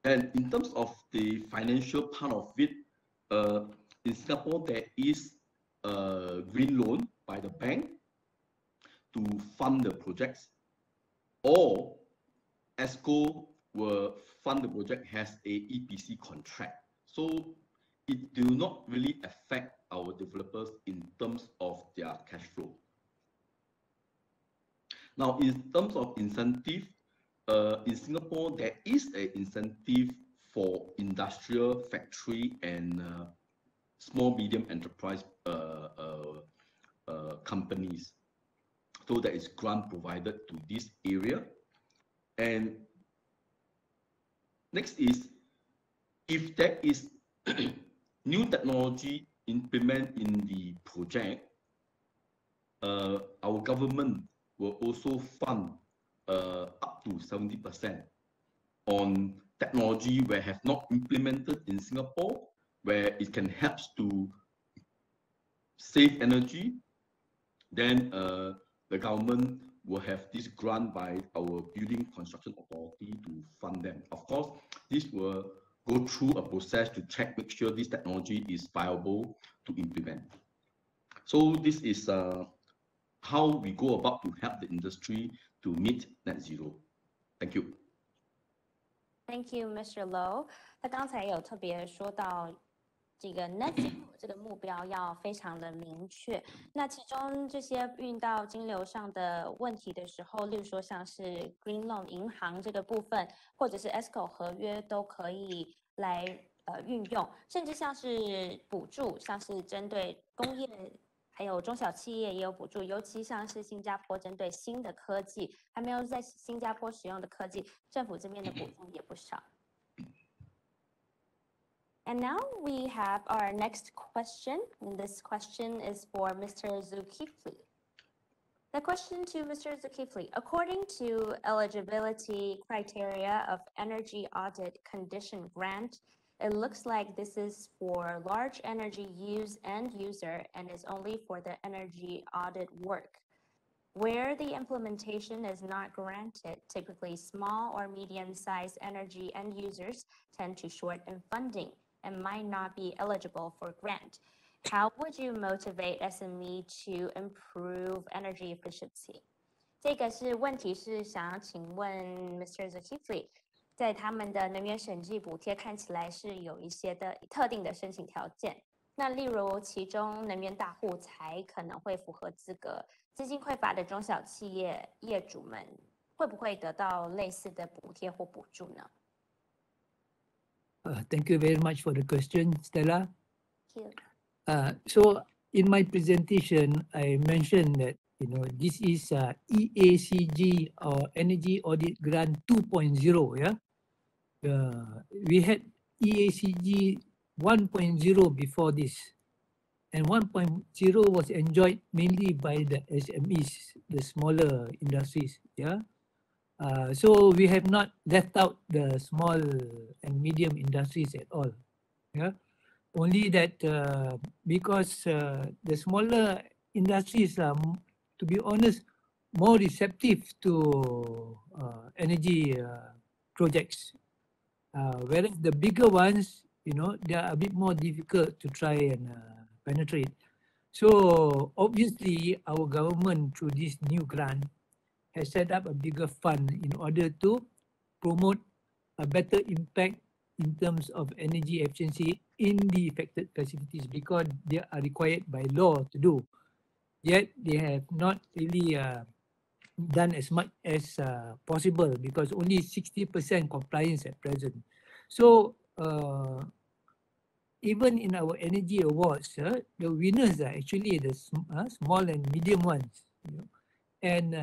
And in terms of the financial part of it, in Singapore, there is a green loan by the bank to fund the projects, or Esco will fund the project as a EPC contract. So it do not really affect our developers in terms of their cash flow. Now, in terms of incentive, in Singapore, there is an incentive for industrial, factory, and small medium enterprise companies. So there is grant provided to this area. And next is, if there is new technology implemented in the project, our government will also fund up to 70% on technology where have not implemented in Singapore, where it can help to save energy. Then the government will have this grant by our Building Construction Authority to fund them. Of course, this will go through a process to check, make sure this technology is viable to implement. So this is how we go about to help the industry to meet net zero. Thank you. Thank you, Mr. Low. 他刚才有特别说到这个 net zero 这个目标要非常的明确。那其中这些运到金流上的问题的时候，例如说像是 green loan 银行这个部分，或者是 Esco 合约都可以来运用，甚至像是补助，像是针对工业还有中小企业也有补助，尤其像是新加坡针对新的科技，还没有在新加坡使用的科技，政府这边的补助也不少。And now we have our next question, and this question is for Mr. Zulkifli. The question to Mr. Zulkifli: according to eligibility criteria of Energy Audit Condition Grant, it looks like this is for large energy use end user and is only for the energy audit work. Where the implementation is not granted, typically small or medium-sized energy end users tend to short in funding and might not be eligible for grant. How would you motivate SME to improve energy efficiency? 这个是问题是想要请问 Mr. Zulkifli， 在他们的能源审计补贴看起来是有一些的特定的申请条件。那例如其中能源大户才可能会符合资格，资金匮乏的中小企业业主们会不会得到类似的补贴或补助呢？ Thank you very much for the question, Stella. Thank you. So in my presentation, I mentioned that this is EACG or Energy Audit Grant 2.0. Yeah, we had EACG 1.0 before this, and 1.0 was enjoyed mainly by the SMEs, the smaller industries. Yeah. So we have not left out the small and medium industries at all. Yeah, only that because the smaller industries are, to be honest, more receptive to energy projects, whereas the bigger ones, they are a bit more difficult to try and penetrate. So obviously, our government through this new grant has set up a bigger fund in order to promote a better impact in terms of energy efficiency in the affected facilities, because they are required by law to do. Yet they have not really done as much as possible, because only 60% compliance at present. So even in our energy awards, the winners are actually the small and medium ones. And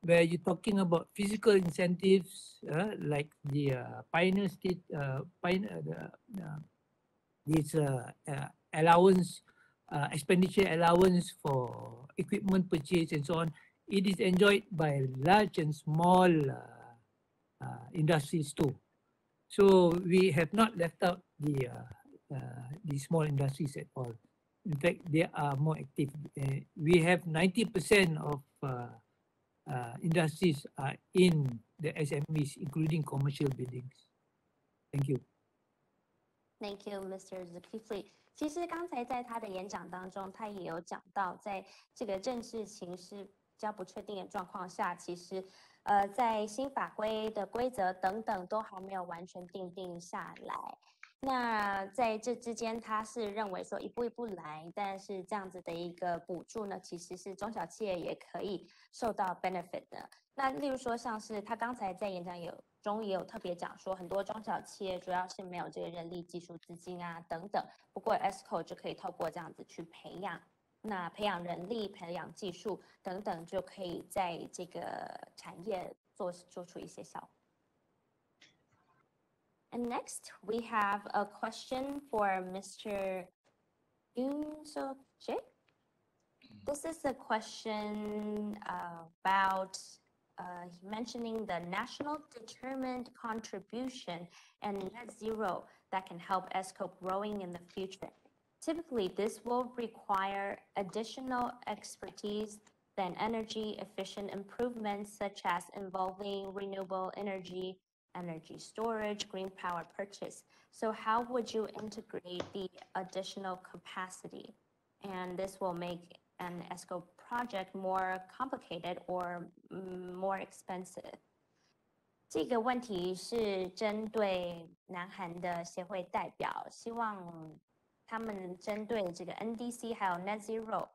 where you're talking about physical incentives, like the pioneer state, this allowance, expenditure allowance for equipment purchase and so on, it is enjoyed by large and small industries too. So we have not left out the small industries at all. In fact, they are more active. We have 90% of industries are in the SMEs, including commercial buildings. Thank you. Thank you, Mr. Zulkifli. 其实刚才在他的演讲当中，他也有讲到，在这个政治情势比较不确定的状况下，其实在新法规的规则等等都还没有完全定下来。那在这之间，他是认为说一步一步来，但是这样子的一个补助呢，其实是中小企业也可以受到 benefit 的。那例如说像是他刚才在演讲中也有特别讲说，很多中小企业主要是没有这个人力、技术、资金啊等等，不过 Esco 就可以透过这样子去培养，那培养人力、培养技术等等，就可以在这个产业做出一些效果。And next, we have a question for Mr. Yoon Sok-jae. This is a question about mentioning the national determined contribution and net zero that can help Esco growing in the future. Typically, this will require additional expertise than energy efficient improvements, such as involving renewable energy storage, green power purchase. So how would you integrate the additional capacity? and this will make an ESCO project more complicated or more expensive. 这个问题是针对南韩的协会代表，希望他们针对这个 NDC 还有 Net Zero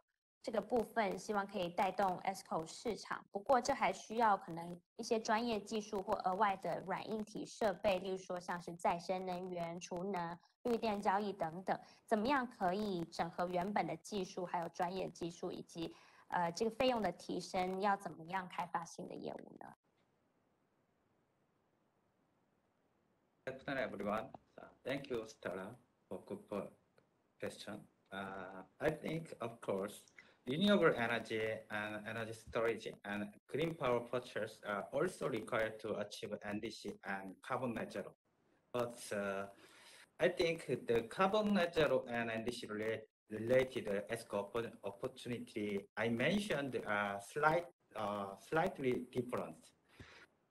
这个部分，希望可以带动 ESCO 市场。不过这还需要可能一些专业技术或额外的软硬体设备，例如说像是再生能源、储能、绿电交易等等。怎么样可以整合原本的技术，还有专业技术，以及这个费用的提升，要怎么样开发新的业务呢？ Good afternoon, everyone. Thank you, Stella, for good question. I think, of course, renewable energy and energy storage and green power purchase are also required to achieve NDC and carbon net zero. But I think the carbon net zero and NDC related ESCO opportunity I mentioned are slightly different.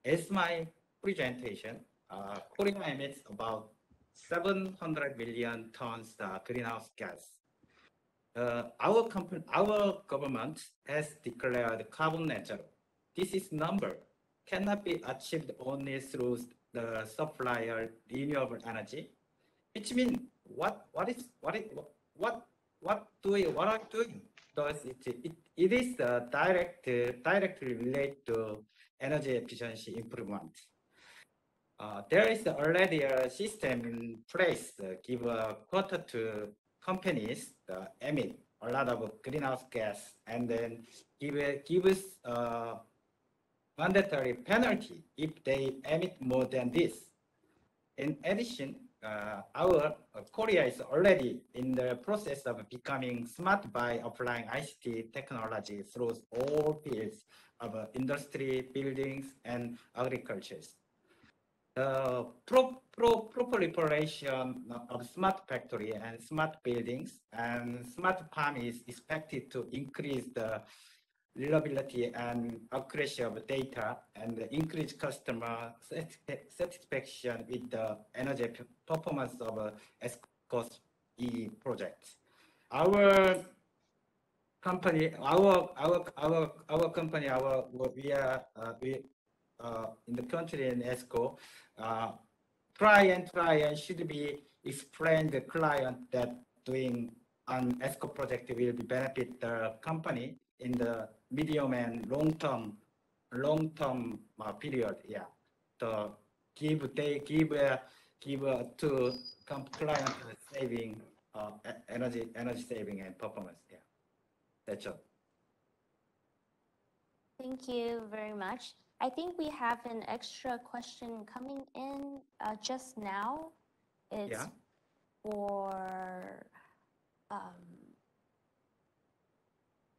As my presentation, Korea emits about 700 million tons greenhouse gas. Our government has declared carbon net zero. This number cannot be achieved only through the supply of renewable energy, which means what are you doing? Thus, it is directly related to energy efficiency improvement. There is already a system in place to give a quota to companies that emit a lot of greenhouse gas, and then give us a mandatory penalty if they emit more than this. In addition, Korea is already in the process of becoming smart by applying ICT technology through all fields of industry, buildings, and agriculture. The proliferation of smart factory and smart buildings and smart farm is expected to increase the reliability and accuracy of data and increase customer satisfaction with the energy performance of ESCO's E projects. Our company, in the country in ESCO, try and should be explain the client that doing an ESCO project will be benefit the company in the medium and long term period. Yeah, to give to client saving energy saving and performance. Yeah, that's all. Thank you very much. I think we have an extra question coming in just now. It's for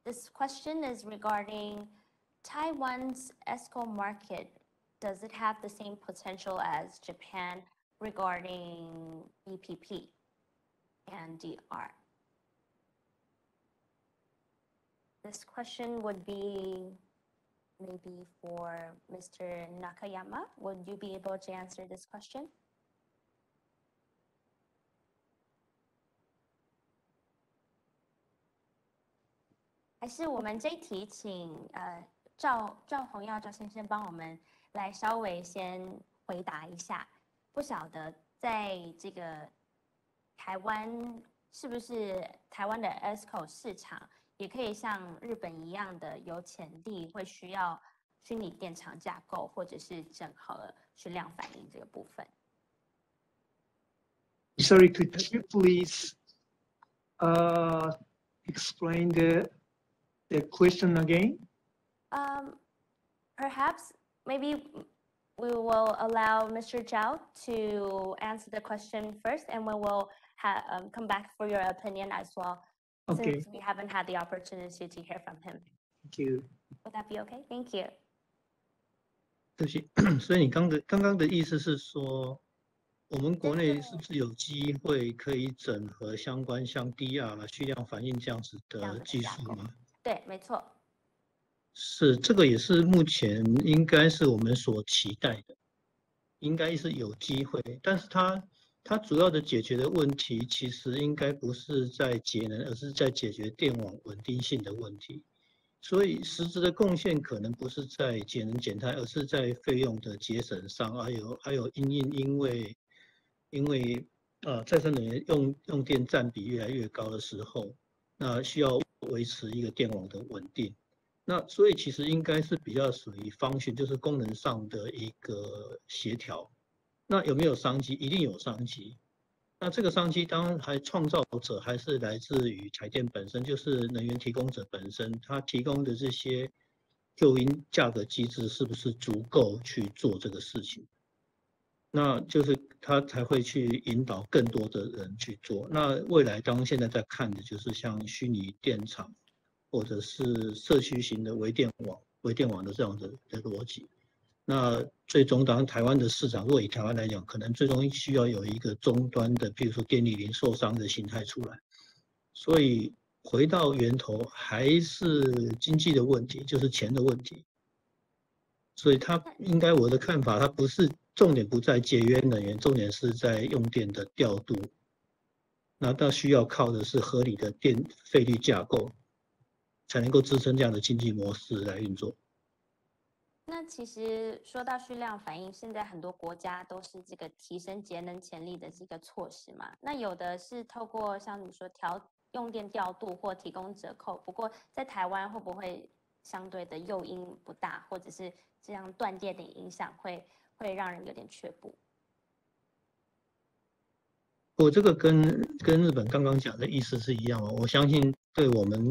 this question is regarding Taiwan's ESCO market. Does it have the same potential as Japan regarding BPP and DR? This question would be maybe for Mr. Nakayama. Would you be able to answer this question?还是我们这一题请赵宏耀赵先生帮我们来稍微先回答一下。不晓得在这个台湾是不是台湾的 ESCO 市场也可以像日本一样的有潜力，会需要虚拟电厂架构或者是整合虚量反应这个部分。Sorry, could you please explain the question again? Perhaps maybe we will allow Mr. Zhao to answer the question first, and we will come back for your opinion as well. Okay. Since we haven't had the opportunity to hear from him. Thank you. Would that be okay? Thank you. 对不起，所以你刚刚的意思是说，我们国内是不是有机会可以整合相关像 DR 虚量反应这样子的技术吗？对，没错。是，这个也是目前应该是我们所期待的，应该是有机会，但是它它主要的解决的问题其实应该不是在节能，而是在解决电网稳定性的问题。所以实质的贡献可能不是在节能减碳，而是在费用的节省上，还有因为再生能源用电占比越来越高的时候，那需要维持一个电网的稳定。那所以其实应该是比较属于function，就是功能上的一个协调。那有没有商机？一定有商机。那这个商机当然还创造者还是来自于台电本身，就是能源提供者本身，它提供的这些诱因价格机制是不是足够去做这个事情？那就是它才会去引导更多的人去做。那未来当现在在看的就是像虚拟电厂，或者是社区型的微电网的这样的逻辑。那最终当然台湾的市场，如果以台湾来讲，可能最终需要有一个终端的，比如说电力零售商的形态出来。所以回到源头还是经济的问题，就是钱的问题。所以它应该我的看法，它不是重点不在节约能源，重点是在用电的调度。那它需要靠的是合理的电费率架构，才能够支撑这样的经济模式来运作。那其实说到蓄量反应，现在很多国家都是这个提升节能潜力的这个措施嘛。那有的是透过像你说用电调度或提供折扣，不过在台湾会不会相对的诱因不大，或者是这样断电的影响会让人有点却步？我这个跟日本刚刚讲的意思是一样哦。我相信对我们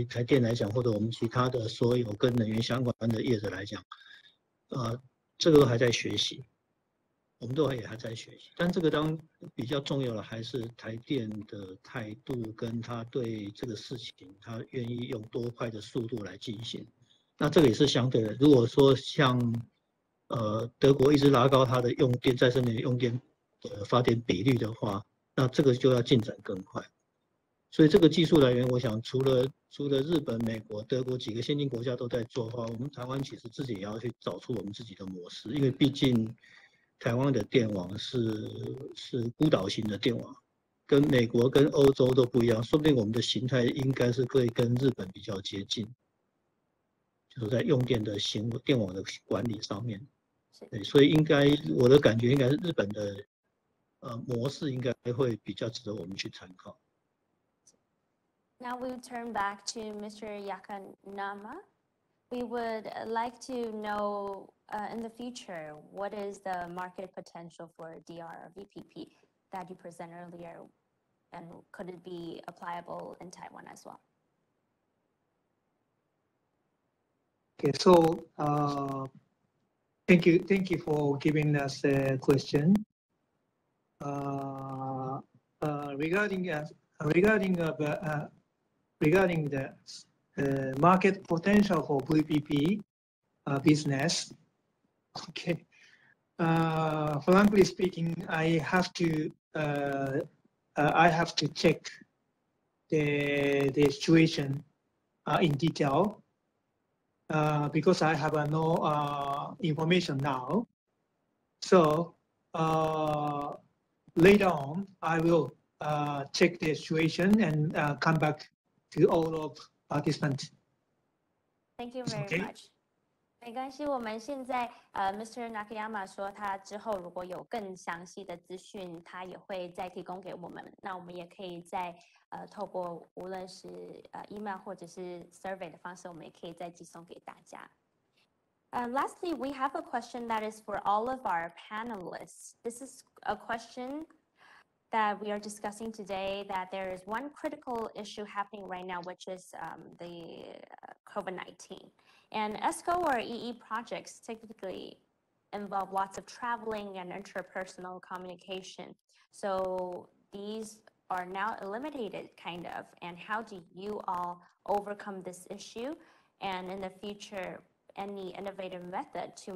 台电来讲，或者我们其他的所有跟能源相关的业者来讲，这个都还在学习，我们都还在学习。但这个当比较重要的还是台电的态度，跟他对这个事情，他愿意用多快的速度来进行。那这个也是相对的。如果说像德国一直拉高它的再生能源用电的发电比率的话，那这个就要进展更快。所以这个技术来源，我想除了日本、美国、德国几个先进国家都在做的话，我们台湾其实自己也要去找出我们自己的模式，因为毕竟台湾的电网是孤岛型的电网，跟美国跟欧洲都不一样，说不定我们的形态应该是可以跟日本比较接近，就是在用电的电网的管理上面。对，所以应该我的感觉应该是日本的模式应该会比较值得我们去参考。Now we turn back to Mr. Yakanama. We would like to know in the future, what is the market potential for DR VPP that you presented earlier, and could it be applicable in Taiwan as well? Okay, so thank you for giving us a question. Regarding the market potential for VPP business, okay. Frankly speaking, I have to check the situation in detail because I have no information now. So later on, I will check the situation and come back to all of participants. Thank you very much. 没关系，我们现在Mr. Nakayama 说他之后如果有更详细的资讯，他也会再提供给我们。那我们也可以再透过无论是email 或者是 survey 的方式，我们也可以再寄送给大家。Lastly, we have a question that is for all of our panelists. This is a question that we are discussing today, that there is one critical issue happening right now, which is the COVID-19. And Esco or EE projects typically involve lots of traveling and interpersonal communication. So these are now eliminated, kind of. And how do you all overcome this issue? And in the future, any innovative method to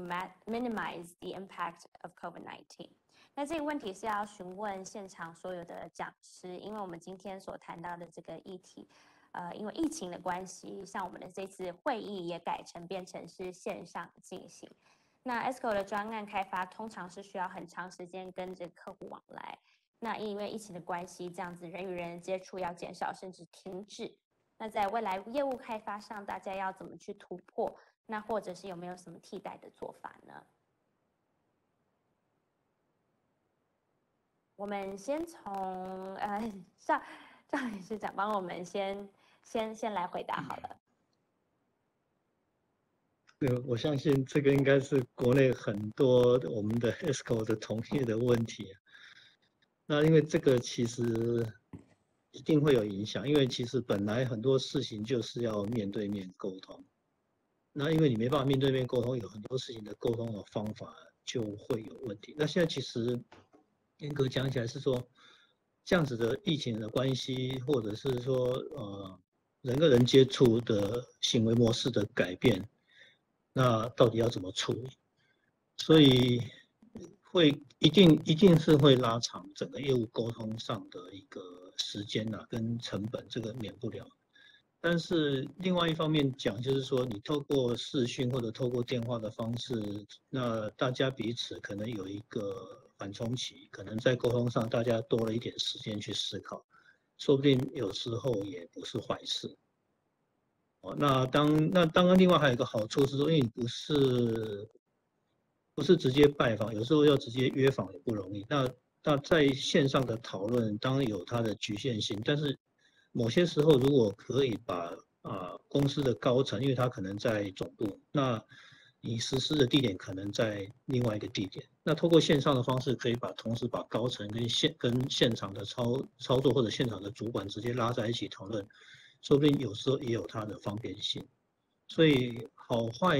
minimize the impact of COVID-19? 那这个问题是要询问现场所有的讲师，因为我们今天所谈到的这个议题，因为疫情的关系，像我们的这次会议也变成是线上进行。那 Esco 的专案开发通常是需要很长时间跟着客户往来，那因为疫情的关系，这样子人与人接触要减少甚至停止。那在未来业务开发上，大家要怎么去突破？那或者是有没有什么替代的做法呢？我们先从赵理事长帮我们先来回答好了。我相信这个应该是国内很多我们的 Esco 的同业的问题。那因为这个其实一定会有影响，因为其实本来很多事情就是要面对面沟通。那因为你没办法面对面沟通，有很多事情的沟通的方法就会有问题。那现在其实严格讲起来是说，这样子的疫情的关系，或者是说人跟人接触的行为模式的改变。那到底要怎么处理？所以一定是会拉长整个业务沟通上的一个时间跟成本，这个免不了。但是另外一方面讲，就是说你透过视讯或者透过电话的方式，那大家彼此可能有一个缓冲期，可能在沟通上大家多了一点时间去思考，说不定有时候也不是坏事。那当然，另外还有一个好处是说，因为你不是直接拜访，有时候要直接约访也不容易。那在线上的讨论当然有它的局限性，但是某些时候如果可以把公司的高层，因为他可能在总部，那你实施的地点可能在另外一个地点，那透过线上的方式，可以同时把高层跟现场的操作或者现场的主管直接拉在一起讨论。说不定有时候也有它的方便性，所以好坏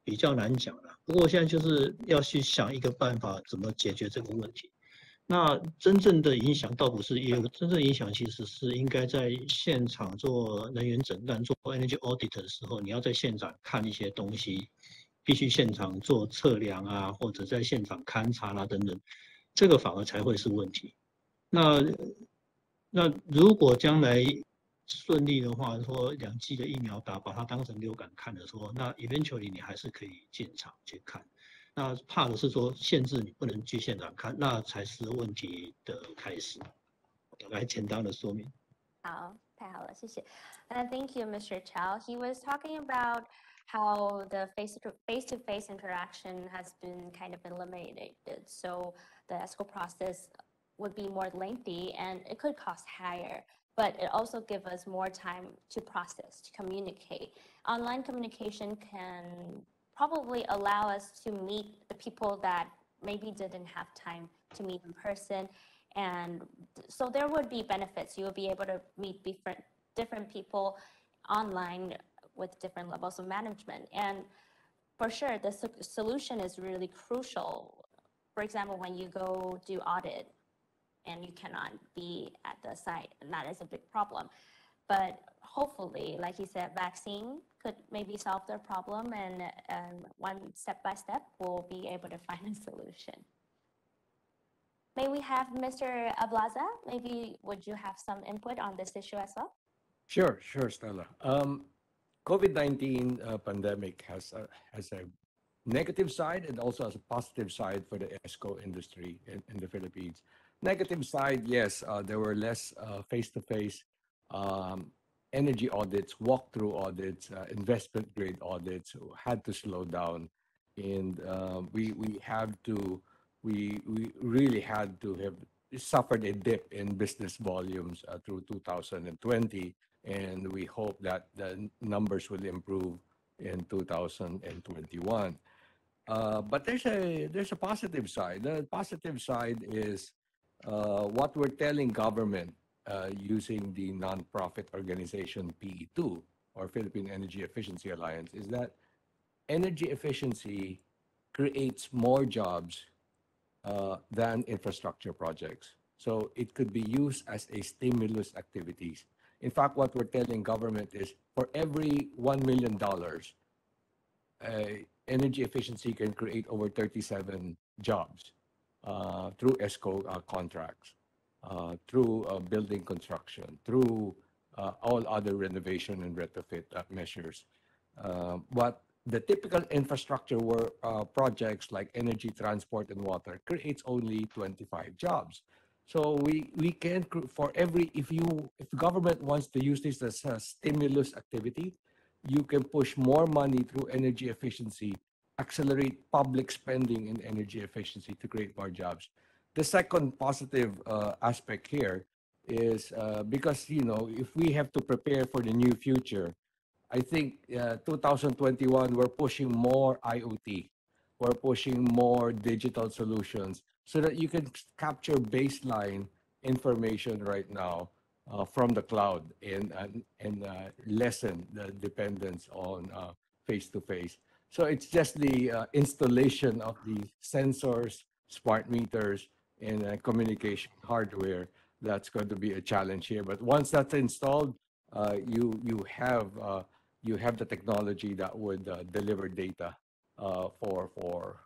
比较难讲了。不过现在就是要去想一个办法，怎么解决这个问题。那真正的影响倒不是业务，真正影响其实是应该在现场做能源诊断、做 energy audit 的时候，你要在现场看一些东西，必须现场做测量或者在现场勘察等等，这个反而才会是问题。那如果将来顺利的话，说2剂的疫苗把它当成流感看的时候，那 eventually 你还是可以进场去看。那怕的是说限制你不能去现场看，那才是问题的开始。来简单的说明。好，太好了，谢谢。Thank you, Mr. Chow. He was talking about how the face-to-face interaction has been kind of eliminated, so the Esco process would be more lengthy and it could cost higher. But it also gives us more time to process, to communicate. Online communication can probably allow us to meet the people that maybe didn't have time to meet in person. And so there would be benefits. You would be able to meet different people online with different levels of management. And for sure, the solution is really crucial. For example, when you go do audit, and you cannot be at the site, and that is a big problem. But hopefully, like he said, vaccine could maybe solve their problem, and one step by step, we'll be able to find a solution. May we have Mr. Ablaza? Maybe would you have some input on this issue as well? Sure, Stella. COVID-19 pandemic has a negative side and also has a positive side for the ESCO industry in the Philippines. Negative side, yes, there were less face-to-face energy audits, walkthrough audits, investment grade audits had to slow down, and we really had to have suffered a dip in business volumes through 2020, and we hope that the numbers will improve in 2021. But there's a positive side. The positive side is what we're telling government using the nonprofit organization PE2 or Philippine Energy Efficiency Alliance is that energy efficiency creates more jobs than infrastructure projects. So it could be used as a stimulus activities. In fact, what we're telling government is for every $1 million, energy efficiency can create over 37 jobs through ESCO contracts, through building construction, through all other renovation and retrofit measures. But the typical infrastructure projects like energy, transport, and water creates only 25 jobs. So we can, for every, if the government wants to use this as a stimulus activity, you can push more money through energy efficiency, accelerate public spending in energy efficiency to create more jobs. The second positive aspect here is because, if we have to prepare for the new future, I think 2021, we're pushing more IoT. We're pushing more digital solutions so that you can capture baseline information right now from the cloud and lessen the dependence on face-to-face. So it's just the installation of the sensors, smart meters, and communication hardware that's going to be a challenge here. But once that's installed, you have the technology that would deliver data for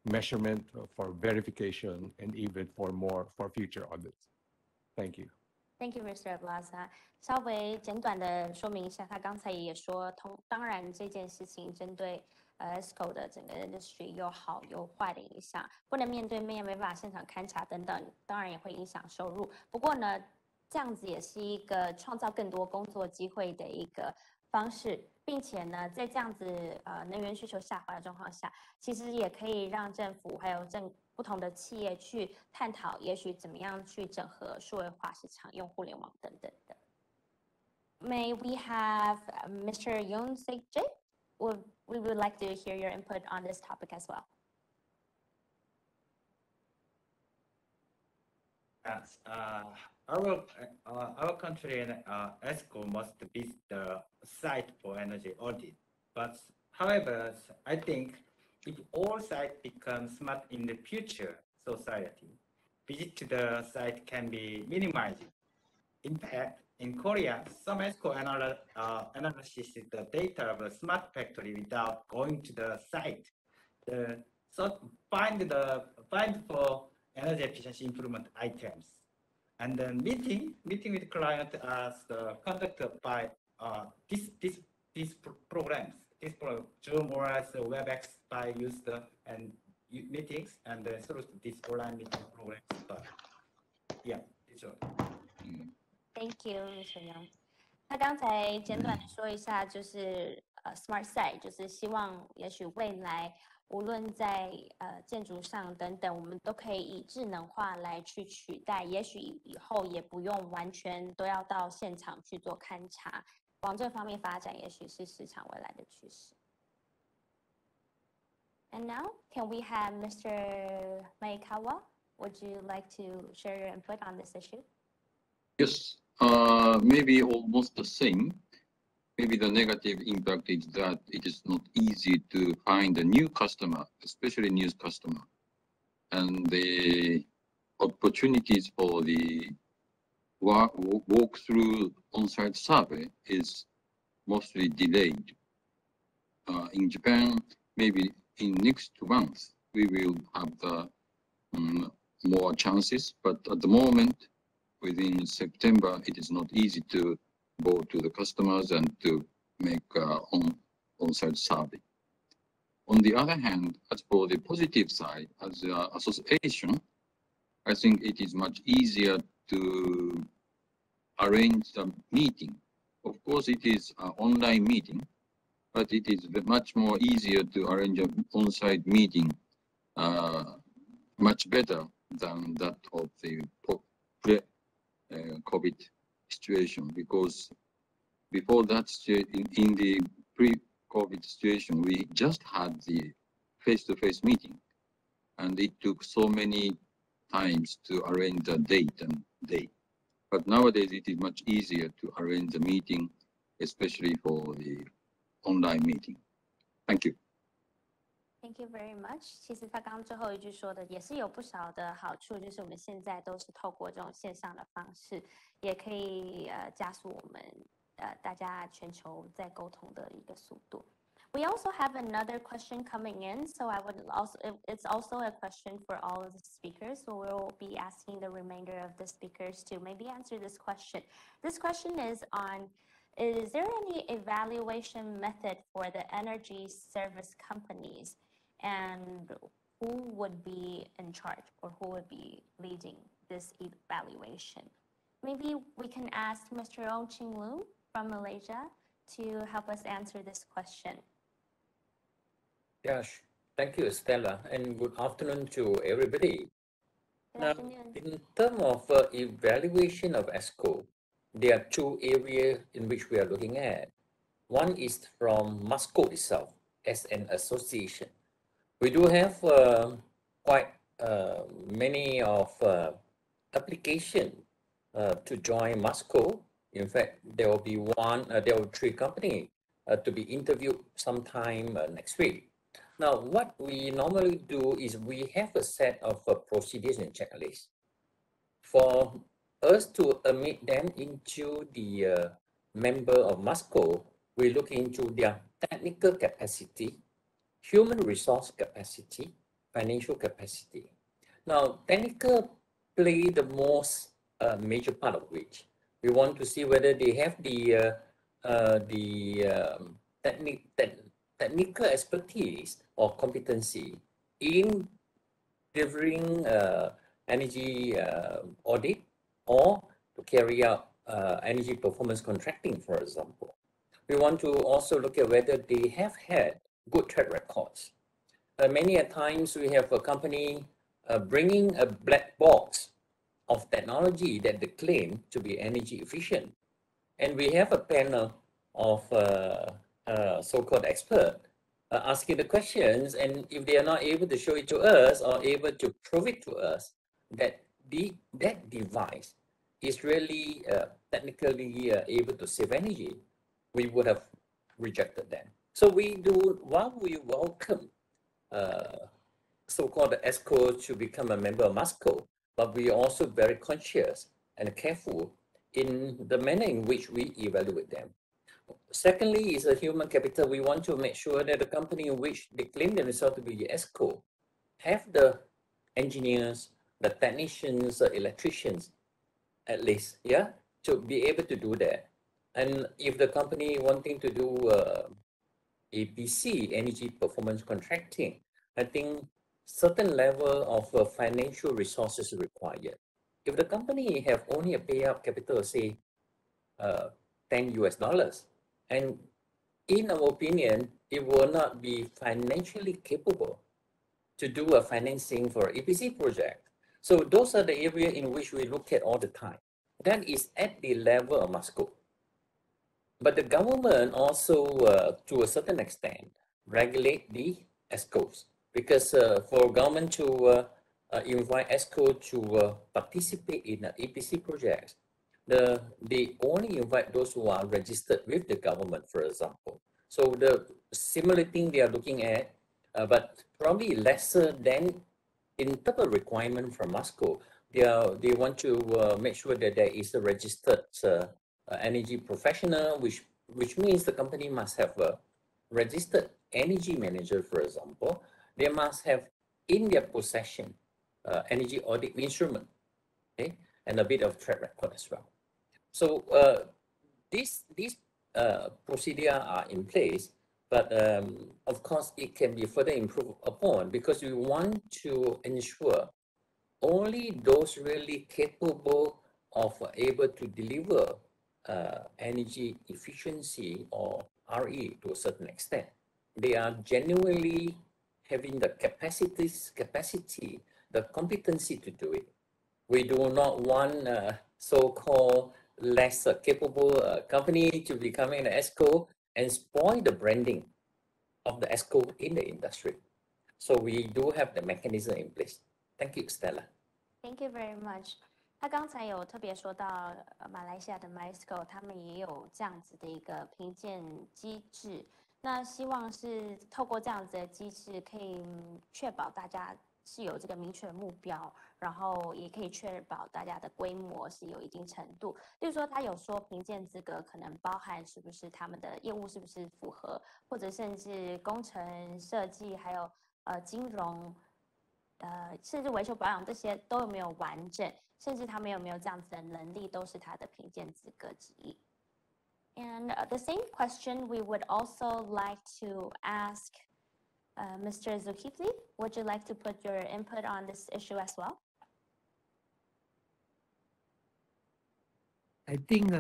measurement, for verification, and even for future audits. Thank you. Thank you, Mr. Ablaza. 稍微简短的说明一下，他刚才也说，当然这件事情针对Esco 的整个 industry 有好有坏的影响，不能面对面，没办法现场勘察等等，当然也会影响收入。不过呢，这样子也是一个创造更多工作机会的一个方式，并且呢，在这样子能源需求下滑的状况下，其实也可以让政府还有不同的企业去探讨，也许怎么样去整合数位化市场、用互联网等等的。May we have Mr. Yoon Sik-jae? We would like to hear your input on this topic as well. Yes, our country and Esco must be the site for energy audit. But however, I think if all sites become smart in the future society, visit to the site can be minimized. In fact, in Korea, some Esco analysis the data of a smart factory without going to the site. So find for energy efficiency improvement items. And then meeting with client as conducted by these programs. This program, Zoom or as WebEx by used and meetings and through this online meeting programs. But yeah, it's all. Thank you, Mr. Young. 他刚才简短的说一下，就是smart site， 就是希望也许未来无论在建筑上等等，我们都可以以智能化来去取代，也许以后也不用完全都要到现场去做勘察，往这方面发展，也许是市场未来的趋势。And now, can we have Mr. Maekawa? Would you like to share your input on this issue? Yes, maybe almost the same. Maybe the negative impact is that it is not easy to find a new customer, especially new customer. And the opportunities for the walk-through on-site survey is mostly delayed. In Japan, maybe in next 2 months, we will have the more chances, but at the moment, within September, it is not easy to go to the customers and to make on-site survey. On the other hand, as for the positive side, as an association, I think it is much easier to arrange the meeting. Of course, it is an online meeting, but it is much more easier to arrange an on-site meeting, much better than that of the COVID situation, because before that, in the pre-COVID situation, we just had the face-to-face meeting, and it took so many times to arrange the date and day. But nowadays, it is much easier to arrange the meeting, especially for the online meeting. Thank you. Thank you very much. 其实他刚刚最后一句说的也是有不少的好处，就是我们现在都是透过这种线上的方式，也可以加速我们大家全球在沟通的一个速度。We also have another question coming in, so it's also a question for all of the speakers. So we'll be asking the remainder of the speakers to maybe answer this question. This question is on: is there any evaluation method for the energy service companies, and who would be in charge or who would be leading this evaluation? Maybe we can ask Mr. Ong Ching Lu from Malaysia to help us answer this question. Yes, thank you, Stella, and good afternoon to everybody. Good afternoon. In terms of evaluation of Esco, there are two areas in which we are looking at. One is from MASCO itself as an association. We do have quite many of application to join MASCO. In fact, there will be there will be 3 companies to be interviewed sometime next week. Now, what we normally do is we have a set of procedures and checklists. For us to admit them into the member of MASCO, we look into their technical capacity, human resource capacity, financial capacity. Now, technical play the most major part of which we want to see whether they have the technical expertise or competency in delivering energy audit or to carry out energy performance contracting, for example. We want to also look at whether they have had good track records. Many a times we have a company bringing a black box of technology that they claim to be energy efficient. And we have a panel of so-called expert asking the questions, and if they are not able to show it to us or able to prove it to us that that device is really technically able to save energy, we would have rejected them. So while we welcome so-called Esco to become a member of MASCO, but we are also very conscious and careful in the manner in which we evaluate them. Secondly is a human capital. We want to make sure that the company in which they claim themselves to be Esco have the engineers, the technicians, the electricians, at least, yeah, to be able to do that. And if the company wanting to do EPC, energy performance contracting, I think certain level of financial resources is required. If the company have only a payout capital, say $10 US, and in our opinion, it will not be financially capable to do a financing for EPC project. So those are the areas in which we look at all the time. That is at the level of MASCO. But the government also, to a certain extent, regulate the ESCOs, because for government to invite ESCO to participate in EPC projects, they only invite those who are registered with the government, for example. So the similar thing they are looking at, but probably lesser than in terms of requirement from MASCO. They want to make sure that there is a registered energy professional, which means the company must have a registered energy manager, for example. They must have in their possession energy audit instrument, okay, and a bit of track record as well. So these procedures are in place, but of course it can be further improved upon, because we want to ensure only those really capable of able to deliver energy efficiency or RE to a certain extent. They are genuinely having the capacity, the competency to do it. We do not want so-called less capable company to become an ESCO and spoil the branding of the ESCO in the industry. So we do have the mechanism in place. Thank you, Stella. Thank you very much. 他刚才有特别说到，马来西亚的 MISCO 他们也有这样子的一个评鉴机制。那希望是透过这样子的机制，可以确保大家是有这个明确的目标，然后也可以确保大家的规模是有一定程度。例如说，他有说评鉴资格可能包含是不是他们的业务是不是符合，或者甚至工程设计，还有金融。甚至维修保养这些都有没有完整，甚至他们有没有这样子的能力，都是他的评鉴资格之一。And the same question we would also like to ask Mr. Zulkifli. Would you like to put your input on this issue as well? I think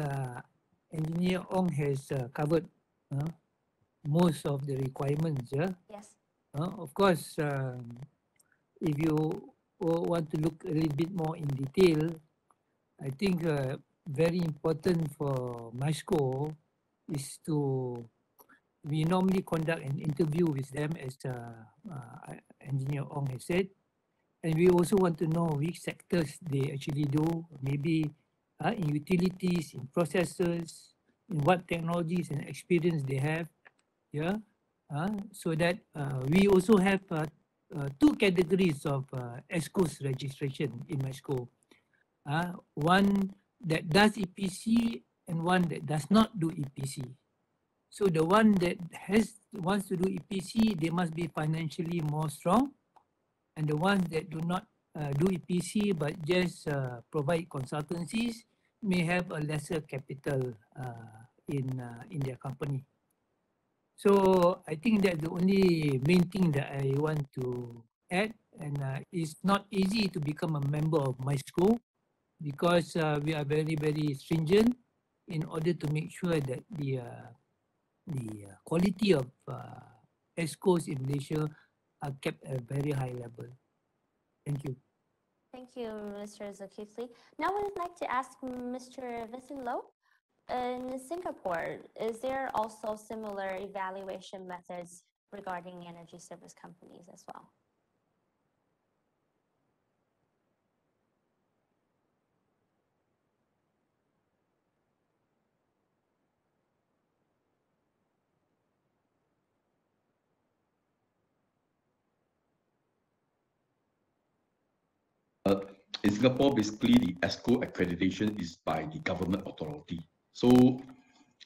Engineer Ong has covered most of the requirements. Yeah. Yes. Of course, if you want to look a little bit more in detail, I think very important for MISCO is to, we normally conduct an interview with them, as Engineer Ong has said, and we also want to know which sectors they actually do, maybe in utilities, in processes, in what technologies and experience they have, yeah, so that we also have two categories of Esco's registration in MISCO. One that does EPC and one that does not do EPC. So the one that wants to do EPC, they must be financially more strong, and the ones that do not do EPC but just provide consultancies may have a lesser capital in their company. So I think that's the only main thing that I want to add, and it's not easy to become a member of MISCO because we are very, very stringent in order to make sure that the quality of Escos in Malaysia are kept at a very high level. Thank you. Thank you, Mr. Zulkifli. Now I would like to ask Mr. Vincent Low. In Singapore, is there also similar evaluation methods regarding energy service companies as well? In Singapore, basically the ESCO accreditation is by the government authority. So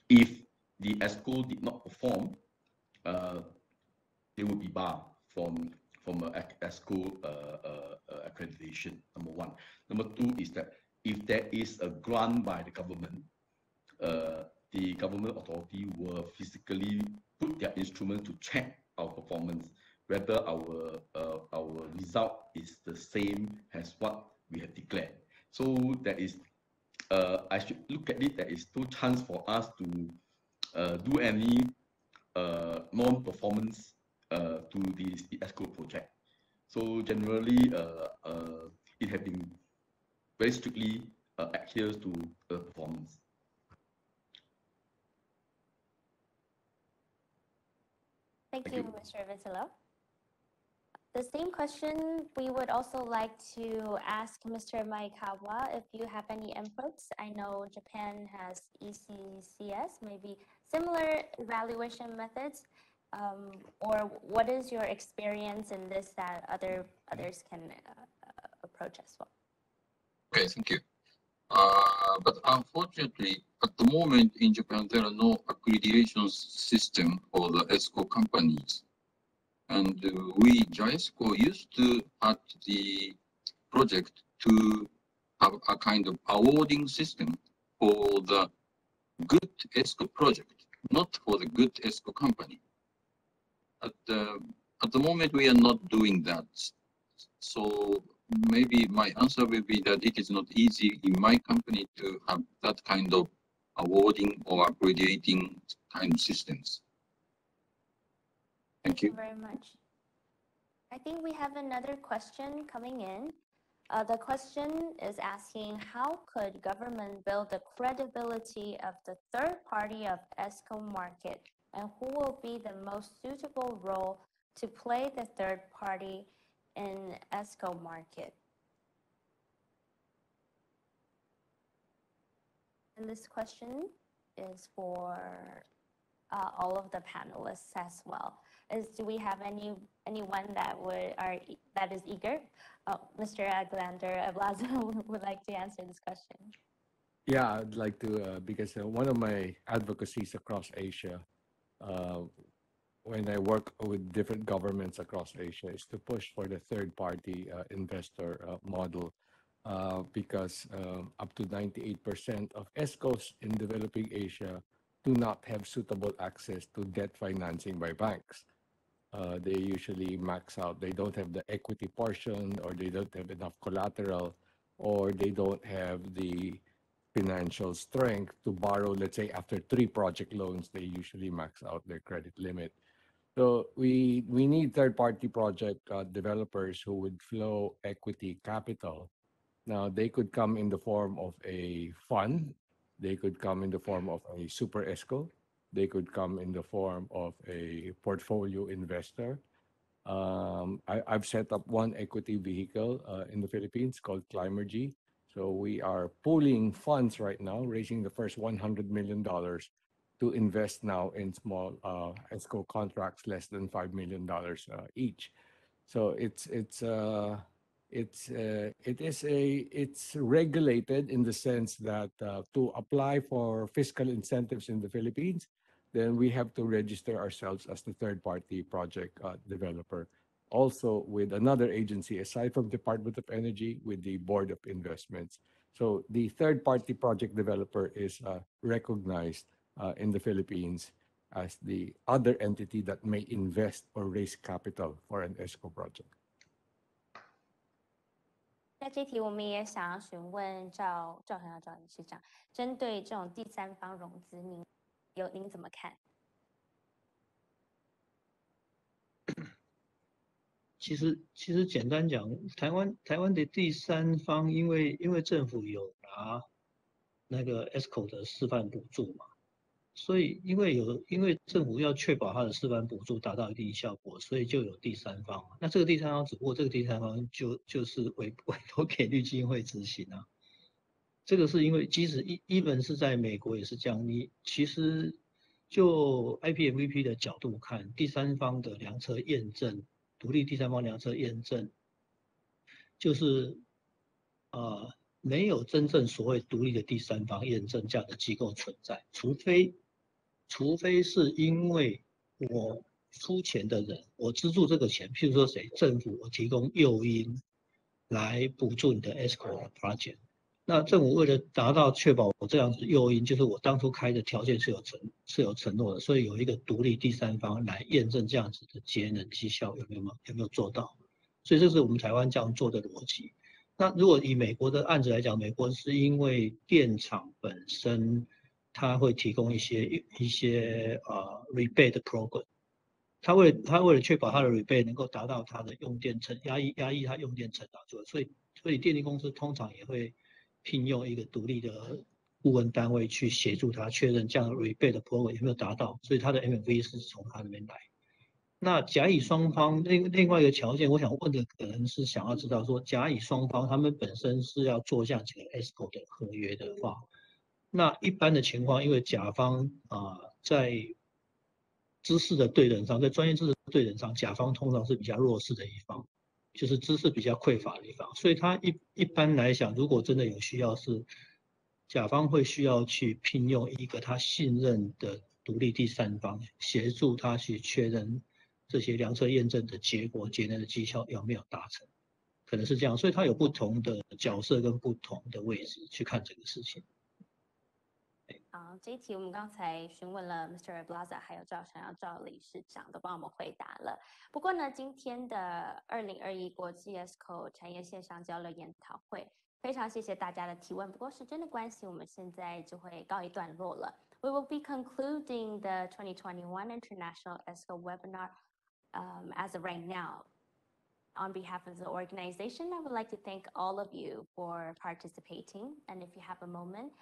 if the ESCO did not perform, they will be barred from ESCO accreditation, number one. Number two is that if there is a grant by the government authority will physically put their instrument to check our performance, whether our result is the same as what we have declared. So there is, I should look at it, there is no chance for us to do any non-performance to the ESCO project. So generally, it has been very strictly adheres to performance. Thank you, Mr. Vincelo. The same question we would also like to ask Mr. Maekawa if you have any inputs. I know Japan has ECCS, maybe similar evaluation methods, or what is your experience in this that others can approach as well? Okay, thank you. But unfortunately, at the moment in Japan, there are no accreditation system for the ESCO companies. And we, JISCO, used to, at the project, to have a kind of awarding system for the good ESCO project, not for the good ESCO company. At the moment, we are not doing that. So maybe my answer will be that it is not easy in my company to have that kind of awarding or accrediting kind of systems. Thank you very much. I think we have another question coming in. The question is asking, how could government build the credibility of the third party of ESCO market, and who will be the most suitable role to play the third party in ESCO market? And this question is for all of the panelists as well. Do we have anyone that is eager? Mr. Aglander Ablaza would like to answer this question. Yeah, I'd like to, because one of my advocacies across Asia, when I work with different governments across Asia, is to push for the third-party investor model, because up to 98% of ESCOs in developing Asia do not have suitable access to debt financing by banks. They usually max out. They don't have the equity portion, or they don't have enough collateral, or they don't have the financial strength to borrow, let's say after 3 project loans, they usually max out their credit limit. So we need third-party project developers who would flow equity capital. Now, they could come in the form of a fund. They could come in the form of a super Esco. They could come in the form of a portfolio investor. I've set up one equity vehicle in the Philippines called Climergy. So we are pooling funds right now, raising the first $100 million to invest now in small Esco contracts less than $5 million each. So it's regulated in the sense that to apply for fiscal incentives in the Philippines, then we have to register ourselves as the third-party project developer. Also with another agency aside from Department of Energy, with the Board of Investments. So the third-party project developer is recognized in the Philippines as the other entity that may invest or raise capital for an Esco project. 那这题我们也想要询问赵理事长，针对这种第三方融资，您怎么看？其实简单讲，台湾的第三方，因为政府有拿那个 Esco 的示范补助嘛，所以因为政府要确保它的示范补助达到一定效果，所以就有第三方。那这个第三方，只不过这个第三方就是委托给绿基会执行啊。这个是因为即使even是在美国也是这样，你其实就 IPMVP 的角度看，第三方的量测验证。独立第三方量测验证，就是没有真正所谓独立的第三方验证这样的机构存在，除非是因为我出钱的人，我资助这个钱，譬如说谁，政府我提供诱因来补助你的 Esco project， 那政府为了达到确保我这样子诱因，就是我当初开的条件是有承诺的，所以有一个独立第三方来验证这样子的节能绩效有没有做到，所以这是我们台湾这样做的逻辑。那如果以美国的案子来讲，美国是因为电厂本身它会提供一些rebate 的 program， 它为了确保它的 rebate 能够达到它的用电压抑它用电成长做，所以电力公司通常也会聘用一个独立的顾问单位去协助他确认这样的 rebate 的 program 有没有达到，所以他的 MV 是从他那边来。那甲乙双方另外一个条件，我想问的可能是想要知道说，甲乙双方他们本身是要做这样几个 Esco 的合约的话，那一般的情况，因为甲方在知识的对等上，在专业知识的对等上，甲方通常是比较弱势的一方。就是知识比较匮乏的地方，所以他一般来讲，如果真的有需要，是甲方会需要去聘用一个他信任的独立第三方，协助他去确认这些量测验证的结果、节能的绩效有没有达成，可能是这样，所以他有不同的角色跟不同的位置去看这个事情。好，这一题我们刚才询问了 Mr. Blaza 还有赵理事长都帮我们回答了。不过呢，今天的2021国际 Esco 产业线上交流研讨会，非常谢谢大家的提问。不过时间的关系，我们现在就会告一段落了。We will be concluding the 2021 International Esco webinar as of right now. On behalf of the organization, I would like to thank all of you for participating. And if you have a moment,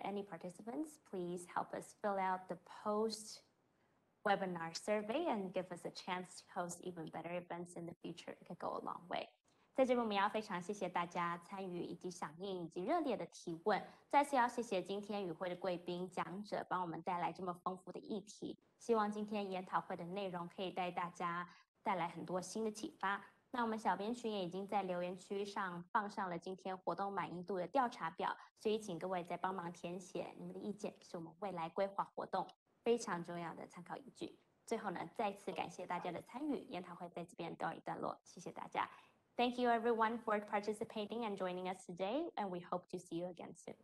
any participants, please help us fill out the post-webinar survey and give us a chance to host even better events in the future. It could go a long way. 在这边我们要非常谢谢大家参与以及响应以及热烈的提问。再次要谢谢今天与会的贵宾讲者帮我们带来这么丰富的议题。希望今天研讨会的内容可以带大家带来很多新的启发。那我们小编群也已经在留言区上放上了今天活动满意度的调查表，所以请各位再帮忙填写你们的意见，是我们未来规划活动非常重要的参考依据。最后呢，再次感谢大家的参与，研讨会在这边告一段落，谢谢大家。Thank you everyone for participating and joining us today, and we hope to see you again soon.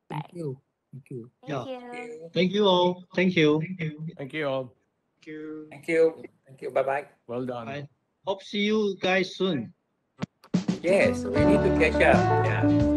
Bye. Thank you. Thank you. Thank you. Thank you all. Thank you. Thank you all. Thank you. Thank you. Thank you. Bye bye. Well done. I hope see you guys soon. Yes, we need to catch up. Yeah.